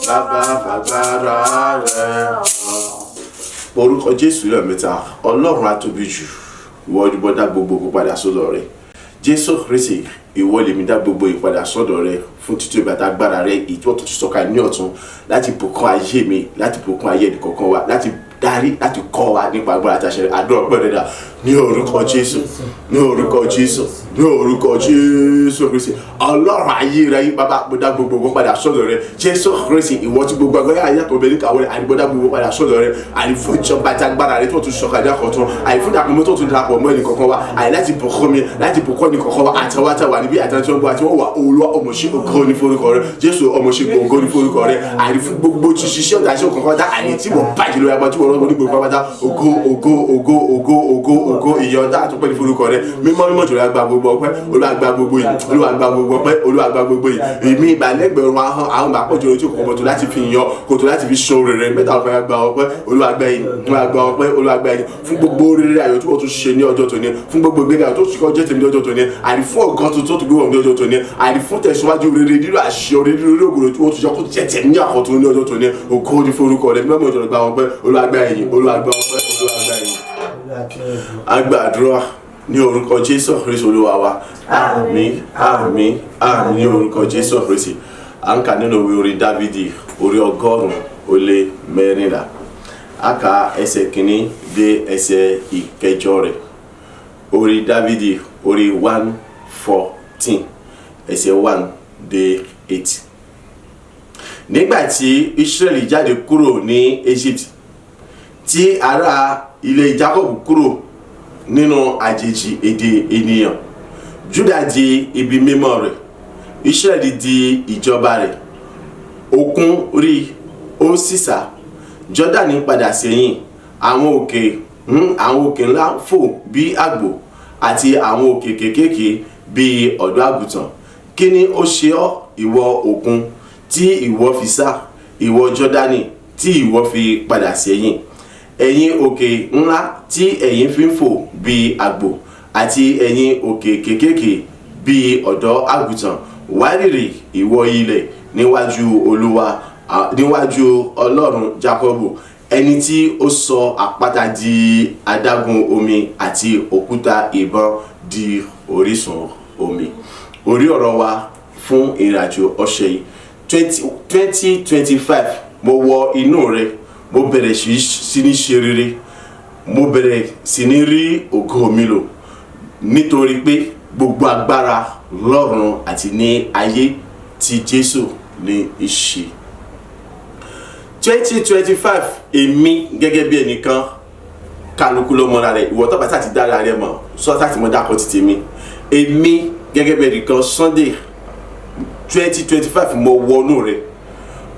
bàbá fagbára rẹ̀. Orúkọ Jésù lẹ́ẹ̀mẹ́ta, Ọlọ́run atóbi jù, ìwọ ojúbọ dá gbogbo ìpadà sọ́dọ̀ rẹ̀. Jésù Kristi, ìwọ lèmi dá gbogbo ìpadà sọ́dọ̀ rẹ̀ fún títí ìgbà tágbára rẹ̀ ìjọ tó ti sọ̀ka ní ọ̀tun láti bùkún ayé mi, láti bùkún ayé ẹnìkọ̀ọ̀kan wa, láti darí, láti kọ́ wa nípa agbára àtàṣẹ àdúrà ọpẹ́ rẹ̀ dà ní orúkọ Jésù, ní orúkọ Jésù, ní orúkọ Jésù Kristi. Ọlọ́run ayé rẹ̀ yí bàbá gbọ́dá gbogbo padà sọ́dọ̀ rẹ̀. Jésù Kristi, ìwọ tí gbogbo agbára ayé àtọ̀ bẹ̀rẹ̀ kàwé rẹ̀ àdìgbọ́dá gbogbo padà sọ́dọ̀ rẹ̀. Àdìfún ìjọba àti agbára rẹ̀ tó tún sọ̀ka ní àkọ́tún, àdìfún ìdàpọ̀mọ́ tó tún darapọ̀ mọ́ ẹnìkọ̀ọ̀kan wa, àyè láti bùkún mi, láti bùkún ẹnìkọ̀ọ̀kan wa àtàwọn àtàwà níbi àtàntúngbò àti wọ́n wà Olúwa ọmọṣẹ́ ògo ní forúkọ rẹ̀. Jésù ọmọṣẹ́ ògo ní forúkọ rẹ̀. Àdìfún gbogbo tí ṣiṣẹ́ ọ̀dà iṣẹ́ òkànkan dá àyè tí mo bàjẹ́ lórí agbá tí wọ́n rọ́ ní gbogbo pátá ògo ìyọ̀ǹda àtúpẹ́ ní forúkọ rẹ̀. Mímọ́ jùlọ àgbà gbogbo ọpẹ́, Olúwa gba gbogbo yìí, Olúwa gba gbogbo ọpẹ́, Olúwa gba gbogbo yìí. Èmi ìgbàlẹ́gbẹ̀rún àwọn bàpọ̀ jùlọ tí kò tó láti fi yan, kò tó láti fi ṣan rere mẹ́ta ọ̀pẹ́ gba ọpẹ́, Olúwa gba yìí, Olúwa gba ọpẹ́, Olúwa gba yìí fún gbogbo rere ayọ̀ tí wọ́n tún ṣe ní ọjọ́ tòní, fún gbogbo ìgbéga tó ṣùkọ́ jẹ́ tèmi ní ọjọ́ tòní, àrí fún ọ̀gán tuntun tó gbé wọn ní ọjọ́ tòní, àrí fún tẹ̀síwájú rere nínú àṣeyọrí nínú ògùrò tí wọ́n tún ṣe kó jẹ́ tẹ̀ ní àkọ́tún ní ọjọ́ tòní. Ògo ní forúkọ rẹ̀, mímọ́ ìjọba gba ọpẹ́, Olúwa gba yìí, Olúwa gba ọpẹ́, Olúwa gba yìí. Agbàdúrà ní orúkọ Jésù Kristi Olúwa wa. Àmín, àmín, àmín ní orúkọ Jésù Kristi. À ń kà nínú ìwé orin Dávidi orí 114. A kà ẹsẹ̀ kìíní dé ẹsẹ̀ ìkẹjọ rẹ̀. Orí Dávidi orí 114 ẹsẹ̀ 1 dé 8. Nígbà tí Ísírẹ́lì jáde kúrò ní Egypt, tí ará ilé Jacob kúrò nínú àjèjì èdè ènìyàn, Júdà di ibi mímọ́ rẹ̀, Ísírẹ́lì di ìjọba rẹ̀. Òkun rí ó sísá, Jọ́dánì padà sẹ́yìn, àwọn òkè ńlá fò bí àgbò àti àwọn òkè kéékèèké bí ọ̀dọ́ àgùntàn. Kí ni ó ṣe ọ́, ìwọ òkun, tí ìwọ fi sá, ìwọ Jọ́dánì tí ìwọ fi padà sẹ́yìn? Ẹ̀yin òkè ńlá tí ẹ̀yin fi ń fò bí àgbò àti ẹ̀yin òkè kéékèèké bí ọ̀dọ́ àgùntàn, wárìrì ìwọ ilẹ̀ níwájú Olúwa, níwájú Ọlọ́run Jákọ́bù, ẹni tí ó sọ àpáta di adágún omi àti òkúta ìbọn di orísun omi. Orí ọ̀rọ̀ wa fún ìrìnàjò ọ̀sẹ̀ yìí 2025, mo wọ inú rẹ̀, mo bẹ̀rẹ̀ sí ní ṣe rere, mo bẹ̀rẹ̀ sí ní rí ògo mi lò, nítorí pé gbogbo agbára lọ́run àti ní ayé tí Jésù ní í ṣe. 2025, èmi gẹ́gẹ́ bí ẹnìkan, kálukú ló mọ́ra rẹ̀, ìwọ tó bá sá ti dára rẹ̀ mọ̀ sọ́tà tí mo dákọ̀ ti tèmi. Èmi gẹ́gẹ́ bí ẹnìkan, Sunday 2025, mo wọnú rẹ̀,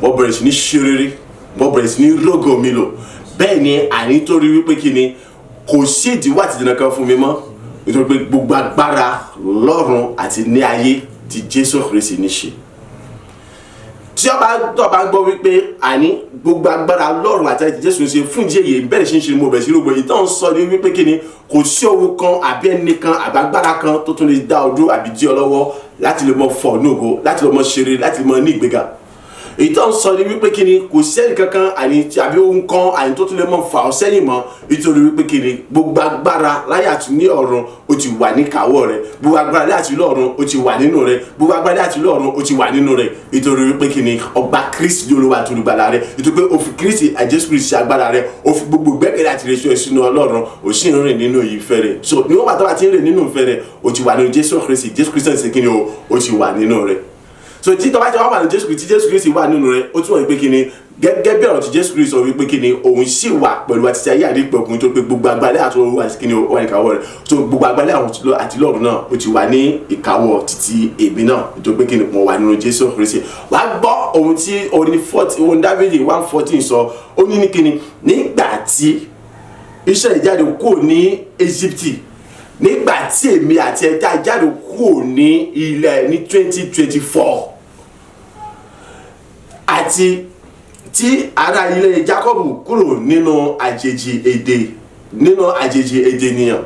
mo bẹ̀rẹ̀ sí ní ṣe rere, mo bẹ̀rẹ̀ sí ní rógò mi lò. Bẹ́ẹ̀ ni àní torí wípé kí ni kò sí ìdíwọ́ àti ìdènà kan fún mi mọ́, nítorí pé gbogbo agbára lọ́run àti ní ayé tí Jésù Kristi ní ṣe. Tí ọba tó bá gbọ́ wípé àní gbogbo agbára lọ́run àti ayé tí Jésù ń ṣe fún ìdí èyí bẹ́ẹ̀ ṣe ń ṣe mo bẹ̀rẹ̀ sí rògbò yìí tó ń sọ ní wípé kí ni kò sí ohun kan àbí ẹnìkan àbí agbára kan tó tún lè dá ọ dúró àbí dí ọ lọ́wọ́ láti lè mọ fọ̀ ní ògo, láti lè mọ ṣeré, láti lè mọ ní ìgbéga. Èyí tó ń sọ ní wípé kí ni kò sẹ́ni kankan àní àbí ohun kan àní tó tún lè mọ̀ fà ọ́ sẹ́yìn mọ́, nítorí wípé kí ni gbogbo agbára láyé àti ní ọ̀run ó ti wà ní káwọ́ rẹ̀, gbogbo agbára láyé àti lọ́run ó ti wà nínú rẹ̀, gbogbo agbára láyé àti lọ́run ó ti wà nínú rẹ̀, nítorí wípé kí ni ọba Kristi Olúwa àti olùgbàlà rẹ̀, nítorí pé ó fi Kristi Jésù Kristi agbára rẹ̀, ó fi gbogbo gbẹ́kẹ̀lé àti ìrẹsì sínú Ọlọ́run, ó sì ń rìn nínú ìfẹ́ rẹ̀. So níwọ̀n bàtà bá ti ń rìn nínú ìfẹ́ rẹ̀, ó ti wà nínú Jésù Kristi, Jésù Kristi ṣe kí ni ó ti wà nínú rẹ̀. So tí tọ́ba jẹ́ wọ́n wà ní Jésù Kristi wà nínú rẹ̀, ó túmọ̀ wípé kí ni gẹ́gẹ́ bí ọ̀rọ̀ tí Jésù Kristi sọ wípé kí ni òun sì wà pẹ̀lú àti ayé àdìpẹ̀kùn, tó pé gbogbo agbálẹ̀ àti ọ̀rọ̀ àti kí ni wà ní ìkáwọ́ rẹ̀. So gbogbo agbálẹ̀ àti lọ́run náà ó ti wà ní ìkáwọ́ títí èmi náà, tó pé kí ni mo wà nínú Jésù Kristi. Wàá gbọ́ ohun tí orin Dávidi 114 sọ, ó ní kí ni nígbà tí Ísírẹ́lì jáde kúrò ní Íjíbítì, nígbà tí èmi àti ẹja jáde kúrò ní ilẹ̀ ní 2024, àti tí ará ilé Jákọ́bù kúrò nínú àjèjì èdè ènìyàn,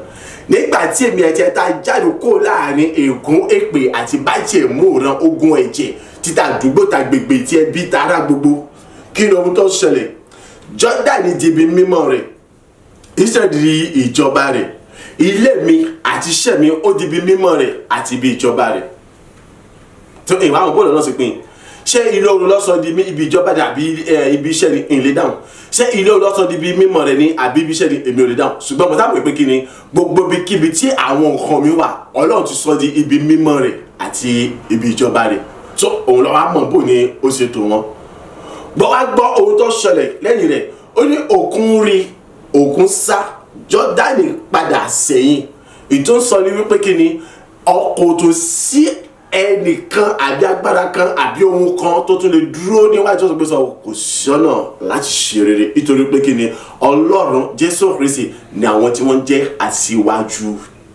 nígbà tí èmi àti ẹja jáde kúrò láàrin ègún èpè àti bájẹ̀mú ìran ogun ẹ̀jẹ̀ títa àdúgbò tàgbègbè tí ẹbí tara gbogbo kí ni ohun tó ṣẹlẹ̀ Jọ́dánì di ibi mímọ́ rẹ̀ Ísírẹ́lì di ìjọba rẹ̀ ilé mi àti iṣẹ́ mi ó di ibi mímọ́ rẹ̀ àti ibi ìjọba rẹ̀ tó ìwà àwọn bọ́ọ̀lù náà sì pín ṣé ilé oru lọ́sọ̀ di ibi ìjọba rẹ̀ àbí ibi iṣẹ́ ni ìlé dáhùn ṣé ilé oru lọ́sọ̀ di ibi mímọ́ rẹ̀ ni àbí ibi iṣẹ́ ni èmi ò lè dáhùn ṣùgbọ́n mo sábà pé kí ni gbogbo ibikíbi tí àwọn nǹkan mi wà Ọlọ́run ti sọ di ibi mímọ́ rẹ̀ àti ibi ìjọba rẹ̀ so òun lọ́wọ́ á mọ̀ bó ni ó ṣe tó wọn gbọ́ wá gbọ́ ohun tó ṣẹlẹ̀ lẹ́yìn rẹ̀ ó ní òkun rí òkun sá Jọ́dánì padà sẹ́yìn ìtò ń sọ ní wípé kí ni ọkọ̀ tó sí ẹnìkan àbí agbára kan àbí ohun kan tó tún lè dúró níwájú tó gbé sọ kò sọ́nà láti ṣe rere nítorí pé kí ni Ọlọ́run Jésù Kristi ni àwọn tí wọ́n jẹ́ aṣíwájú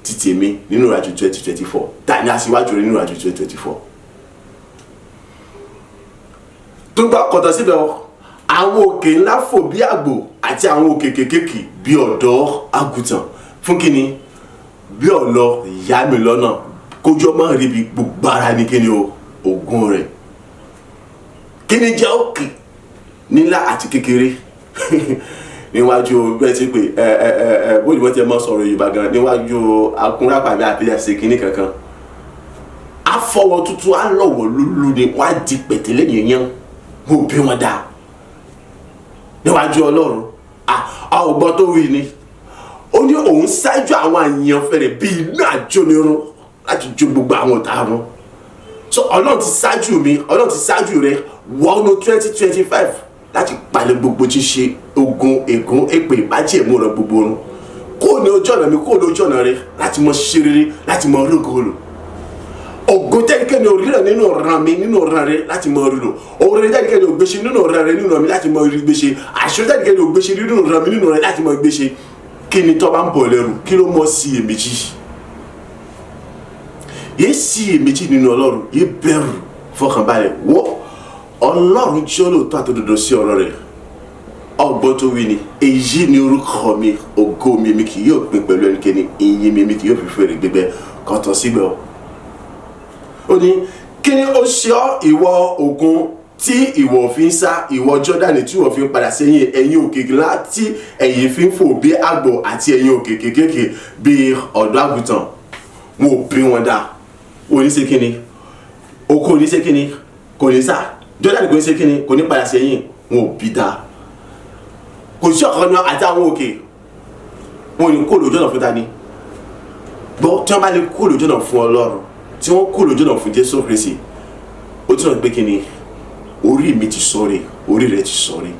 títí mi nínú ìrìnàjò 2024 ta ni aṣíwájú rẹ nínú ìrìnàjò 2024 tó gbà kọ̀tọ̀ síbẹ̀ àwọn òkè ńlá fò bí àgbò àti àwọn òkè kékèké bí ọ̀dọ́ àgùntàn fún kíni bí ọ̀lọ́ ìyá mi lọ́nà kójú ọmọ rí bí gbogbo ara ní kíni ogun rẹ̀ kíni jẹ́ òkè nílá àti kékeré níwájú bẹ́ẹ̀ tí pé bóyá wọ́n ti mọ́ sọ̀rọ̀ Yorùbá gan níwájú akúnrápàmì àti ẹ̀sìn kíní kankan afọwọ́ tuntun á lọ́wọ́ lúlu ni wọ́n á di pẹ̀tẹ́lẹ̀ yẹn mo bí wọn dáa níwájú Ọlọ́run ọgbọ́n tó wí ni ó ní òun ṣáájú àwọn àyàn fẹ́rẹ̀ bí iná àjónirun láti jó gbogbo àwọn ọ̀tá wọn so Ọlọ́run ti ṣáájú mi Ọlọ́run ti ṣáájú rẹ wọnú 2025 láti palẹ̀ gbogbo ṣíṣe ogun ègún èpè ìbájẹ́ ìmúra gbogbo orun kó ní ojú ọ̀nà mi kó ní ojú ọ̀nà rẹ láti mọ ṣe rere láti mọ rúgòlù ògo tẹ́nikẹ́ni orílẹ̀ nínú ọ̀ràn mi nínú ọ̀ràn rẹ láti mọ rúlò oore tẹ́nikẹ́ni ògbéṣe nínú ọ̀ràn rẹ nínú ọ̀ràn mi láti mọ rí gbéṣe àṣírí tẹ́nikẹ́ni ògbéṣe nínú ọ̀ràn mi nínú ọ̀ràn rẹ láti mọ gbéṣe kí ni tó bá ń bọ̀ lẹ́rù kí ló mọ́ sí èméjì yé sí èméjì nínú Ọlọ́run yé bẹ̀rù fọkànbalẹ̀ wọ́ Ọlọ́run jẹ́ olóòótọ́ àtòdodo sí ọ̀rọ̀ rẹ̀ ọgbọ́n tó wí ni èyí ni orúkọ mi ògo mi èmi kì yóò pín pẹ̀lú ẹnikẹ́ni ìyìn mi èmi kì yóò fi fèrè gbígbẹ kọ́tọ̀ síbẹ̀ ó ní kí ni ó ṣe ọ́ ìwọ òkun tí ìwọ fi ń sá ìwọ Jọ́dánì tí ìwọ fi ń padà sẹ́yìn ẹ̀yin òkè ńlá tí ẹ̀yin fi ń fò bí àgbò àti ẹ̀yin òkè kékèké bí ọ̀dọ́ àgùntàn wọn ò bí wọn dá wọn ní ṣe kí ni oko ní ṣe kí ni kò ní sá Jọ́dánì kò ní ṣe kí ni kò ní padà sẹ́yìn wọn ò bí dá kò sí ọ̀kan náà àti àwọn òkè wọn ò ní kó lójú ọ̀nà fún ta ni gbọ́ tí wọ́n bá lè kó lójú ọ̀nà fún Ọlọ́run tí wọ́n kó lójú ọ̀nà fún Jésù Kristi ó tún náà pé kí ni orí mi ti sọ̀rẹ́ orí rẹ̀ ti sọ̀rẹ́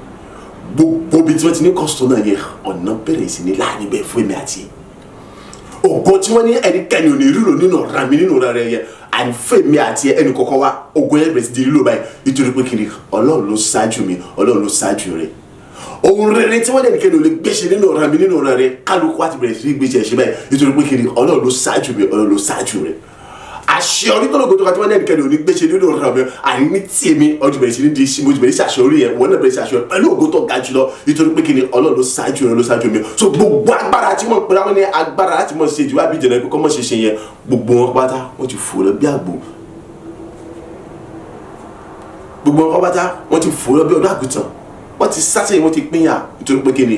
gbogbo bí tí wọ́n ti ní kọ́sítọ́ náà yẹ ọ̀nà bẹ̀rẹ̀ sí ní láàrin bẹ́ẹ̀ fún èmi àti ògo tí wọ́n ní ẹnikẹ́ni ò ní ríro nínú ọ̀ràn mi nínú ọ̀ràn rẹ̀ yẹ àìfẹ́ mi àti ẹnì kọ̀ọ̀kan wá ògo yẹn bẹ̀rẹ̀ sí di lílo báyìí nítorí pé kí ni Ọlọ́run ló ṣáájú mi Ọlọ́run ló ṣáájú rẹ̀ ohun rere tí wọ́n dẹ̀ nìkẹ́ni ò lè gbéṣe nínú ọ̀ràn mi nínú ọ̀ràn rẹ̀ kálukú àti bẹ̀rẹ̀ sí gbéṣe ẹ̀ṣẹ̀ báyìí nítorí pé kí ni Ọlọ́run ló ṣáájú mi Ọlọ́run ló ṣáájú rẹ̀ àṣeyọrí tó lóko tó ka tí wọ́n ní ẹnìkan ní gbéṣe nínú ọ̀rọ̀ mi àní ní tèmi ọdún bẹ̀rẹ̀ sí ní di sí mo ti bẹ̀rẹ̀ sí àṣeyọrí yẹn wọ́n náà bẹ̀rẹ̀ sí àṣeyọrí pẹ̀lú ògo tó ga jùlọ nítorí pé kí ni Ọlọ́run ló ṣáájú rẹ̀ ló ṣáájú mi so gbogbo agbára tí wọ́n pera wọn ní agbára láti mọ̀ ṣe ìdíwá bíi jẹ̀nà pé kọ́ mọ̀ ṣe ṣe yẹn gbogbo wọn pátá wọ́n ti fò lọ bí àgbò gbogbo wọn pátá wọ́n ti fò lọ bí ọ̀dọ́ àgùntàn wọ́n ti sásẹ̀yìn wọ́n ti pínyà nítorí pé kí ni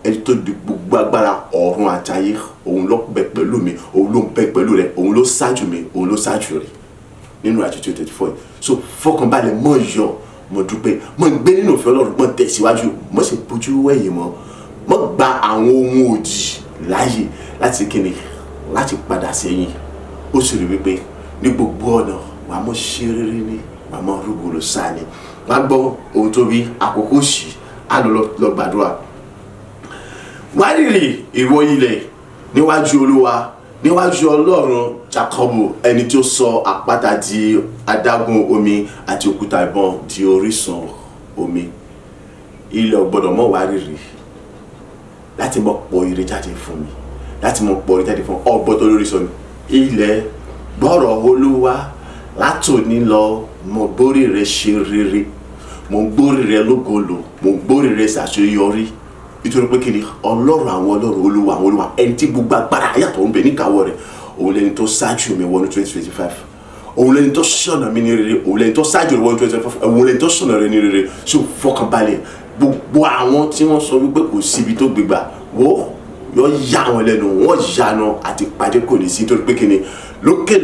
ẹni tó di gbogbo agbára ọ̀run àtayé òun ló bẹ pẹ̀lú mi òun ló bẹ pẹ̀lú rẹ̀ òun ló ṣáájú mi òun ló ṣáájú rẹ̀ nínú àjò 2024 so fọkànbalẹ̀ mọ̀ yọ mọ̀ dúpẹ́ mọ̀ gbé nínú òfin Ọlọ́run mọ̀ tẹ̀síwájú mọ̀ sì bójú wẹ̀yìn mọ̀ gba àwọn ohun òdì láàyè láti kíni láti padà sẹ́yìn ó sì rí wípé ní gbogbo ọ̀nà wàá mọ̀ ṣe rere ní wàá mọ̀ rúgbò ló sáà ni wàá gbọ́ ohun tó bí àkókò sí á lọ gbàdúrà wárìrì ìwọ ilẹ̀ níwájú Olúwa níwájú Ọlọ́run Jákọ́bù ẹni tí ó sọ àpáta di adágún omi àti òkúta ìbọn di orísun omi ilẹ̀ ò gbọ́dọ̀ mọ́ wárìrì láti mọ́ pọ̀ ire jáde fún mi láti mọ́ pọ̀ ire jáde fún ọgbọ́n tó lórí sọ ilẹ̀ gbọ́rọ̀ Olúwa látòní lọ mo gbórí rẹ ṣe rere mo gbórí rẹ lógolo mo gbórí rẹ ṣàṣeyọrí nítorí pé kí ni Ọlọ́run àwọn Ọlọ́run Olúwa àwọn Olúwa ẹni tí gbogbo agbára ayàtọ̀ ń bẹ níkàáwọ́ rẹ̀ òun lẹni tó ṣáájú mi wọnú 2025 òun lẹni tó ṣọ̀nà mi ní rere, òun lẹni tó ṣáájú ìwọ 2025, òun lẹni tó ṣọ̀nà rẹ ní rere. So fọkànbalẹ̀, gbogbo àwọn tí wọ́n sọ wípé kò síbi tó gbégbà wò yóò yà wọn lẹ́nu, wọ́n yànà àti pàdé kò ní sí torí pé kíni lókè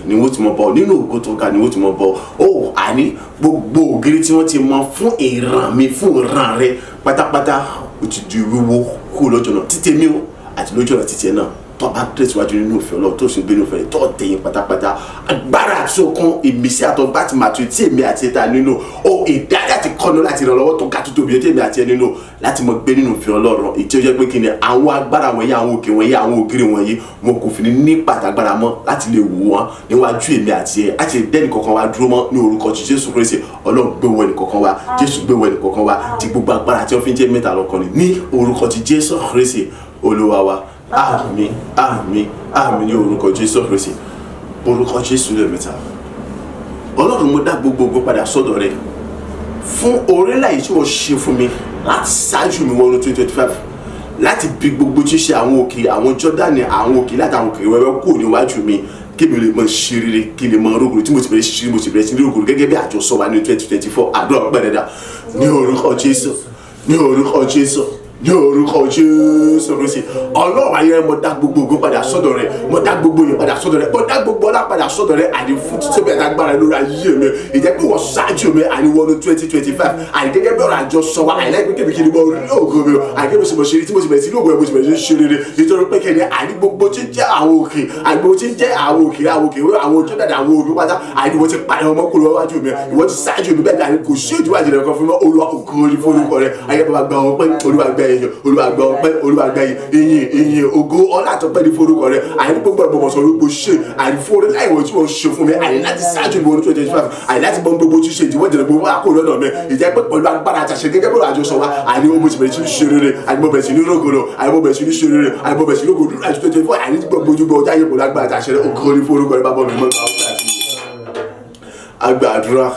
ni wọ́n ti mọ̀ bọ̀, nínú ògo tó ga ni wọ́n ti mọ̀ bọ̀. Ó àní gbogbo ògiri tí wọ́n ti mọ̀ fún ìran mi, fún ìran rẹ pátápátá ó ti di wíwó kú lọ́jọ́ náà títí mi ó àti lọ́jọ́ náà títí ẹ náà tó bá tẹ̀síwájú nínú ìfẹ́ Ọlọ́run tó sì gbé nínú ìfẹ́ rẹ̀ tó tẹ̀yìn pátápátá. Agbára àti okun ìmísí àtọ̀gbà ti màtú tí èmi àti ẹ̀ta nínú ó ìdájà ti kọ́nu láti ìrànlọ́wọ́ tó ga tó tóbi tí èmi àti ẹ̀ nínú láti mọ gbé nínú ìfẹ́ Ọlọ́run. Ìtí ó jẹ́ pé kí ni àwọn agbára wọ̀nyí, àwọn òkè wọ̀nyí, àwọn ògiri wọ̀nyí wọn kò fi ní pàtàgbára mọ́ láti lè wù wọ́n níwájú èmi àti ẹ̀ àti ẹ̀dẹ́nì kọ̀ọ̀kan wa dúró mọ́ ní orúkọ Jésù Kristi. Ọlọ́run gbé wọ ẹnì kọ̀ọ̀kan wa, Jésù gbé wọ ẹnì kọ̀ọ̀kan wa, ti gbogbo agbára tí wọ́n fi ń jẹ́ mẹ́ta lọ́kan ní orúkọ ti Jésù Kristi Olúwa wa. Àmín, àmín, àmín ní orúkọ Jésù Kristi. Orúkọ Jésù lẹ́ẹ̀mẹ́ta. Ọlọ́run mo dá gbogbo padà sọ́dọ̀ rẹ fún orílẹ̀ yìí tí wọ́n ṣe fún mi láti ṣáájú mi wọ́n 2025 láti bí gbogbo ṣíṣe àwọn òkè, àwọn Jọ́dánì, àwọn òkè láti àwọn òkè wẹ́wẹ́ kúrò níwájú mi kí mi lè mọ ṣe rere, kí lè mọ rógòrò tí mo ti bẹ̀rẹ̀ ṣe, mo ti bẹ̀rẹ̀ sí ní rógòrò gẹ́gẹ́ bí àjọsọ wa ní 2024 àdúrà pẹ̀lẹ́dà ní orúkọ Jésù, ní orúkọ Jésù, ní orúkọ Jésù Kristi. Ọlọ́run ayé mo dá gbogbo ògo padà sọ́dọ̀ rẹ, mo dá gbogbo yẹn padà sọ́dọ̀ rẹ, mo dá gbogbo ọlá padà sọ́dọ̀ rẹ. Àní fún títí bẹ́ẹ̀ lágbára lórí ayé mi, ìjẹ́ pé wọ́n ṣáájú mi àní wọnú 2025 àní gẹ́gẹ́ bí ọ̀rọ̀ àjọ sọ wa àní láì pé kébì kí ni mo rí ògo mi o àní kébì sì mo ṣe rí tí mo sì bẹ̀rẹ̀ sí ní ògo ẹ̀ mo sì bẹ̀rẹ̀ sí ní ṣe rere nítorí pé kẹ́ni àní gbogbo tí ń jẹ́ àwọn òkè, àní gbogbo tí ń jẹ́ àwọn òkè, àwọn ojú dàda àwọn òbí pátá àní wọ́n ti pàdé ọmọkùnrin wájú mi, ìwọ́n ti ṣáájú mi bẹ́ẹ̀ ni kò sí ojú àjẹrẹ kan fún mi. Olúwa ògo ni fún orúkọ rẹ, ayé bàbá gba ọpẹ́, Olúwa gba ẹ̀yẹ, Olúwa gba ọpẹ́, Olúwa gba ìyìn ògo ọlá àtọpẹ́ ní forúkọ rẹ. Àní gbogbo ẹ̀bùn sọ wípé ṣe àní fún orí láìwọ̀ tí wọ́n ṣe fún mi, àní láti ṣáájú mi wọ́n 2025, àní láti bọ́ gbogbo tí ṣe ìdíwọ́ ìjẹ̀lẹ̀ gbogbo àkó lọ́dọ̀ mi. Ìjẹ́ pé pẹ̀lú agbára àtàṣe gẹ́gẹ́ bí àjọ sọ wa àní mo ti bẹ̀rẹ̀ sí ní ṣe rere, àní mo bẹ̀rẹ̀ sí ní rògbòdò, àní mo bẹ̀rẹ̀ sí ní ṣe rere, àní mo bẹ̀rẹ̀ sí ní rògbòdò láti 2024 àní gbogbo ojúbọ ọjà yẹ pẹ̀lú agbára àtàṣe ògo ní forúkọ rẹ bá bọ́ mi mọ́. Àgbàdúrà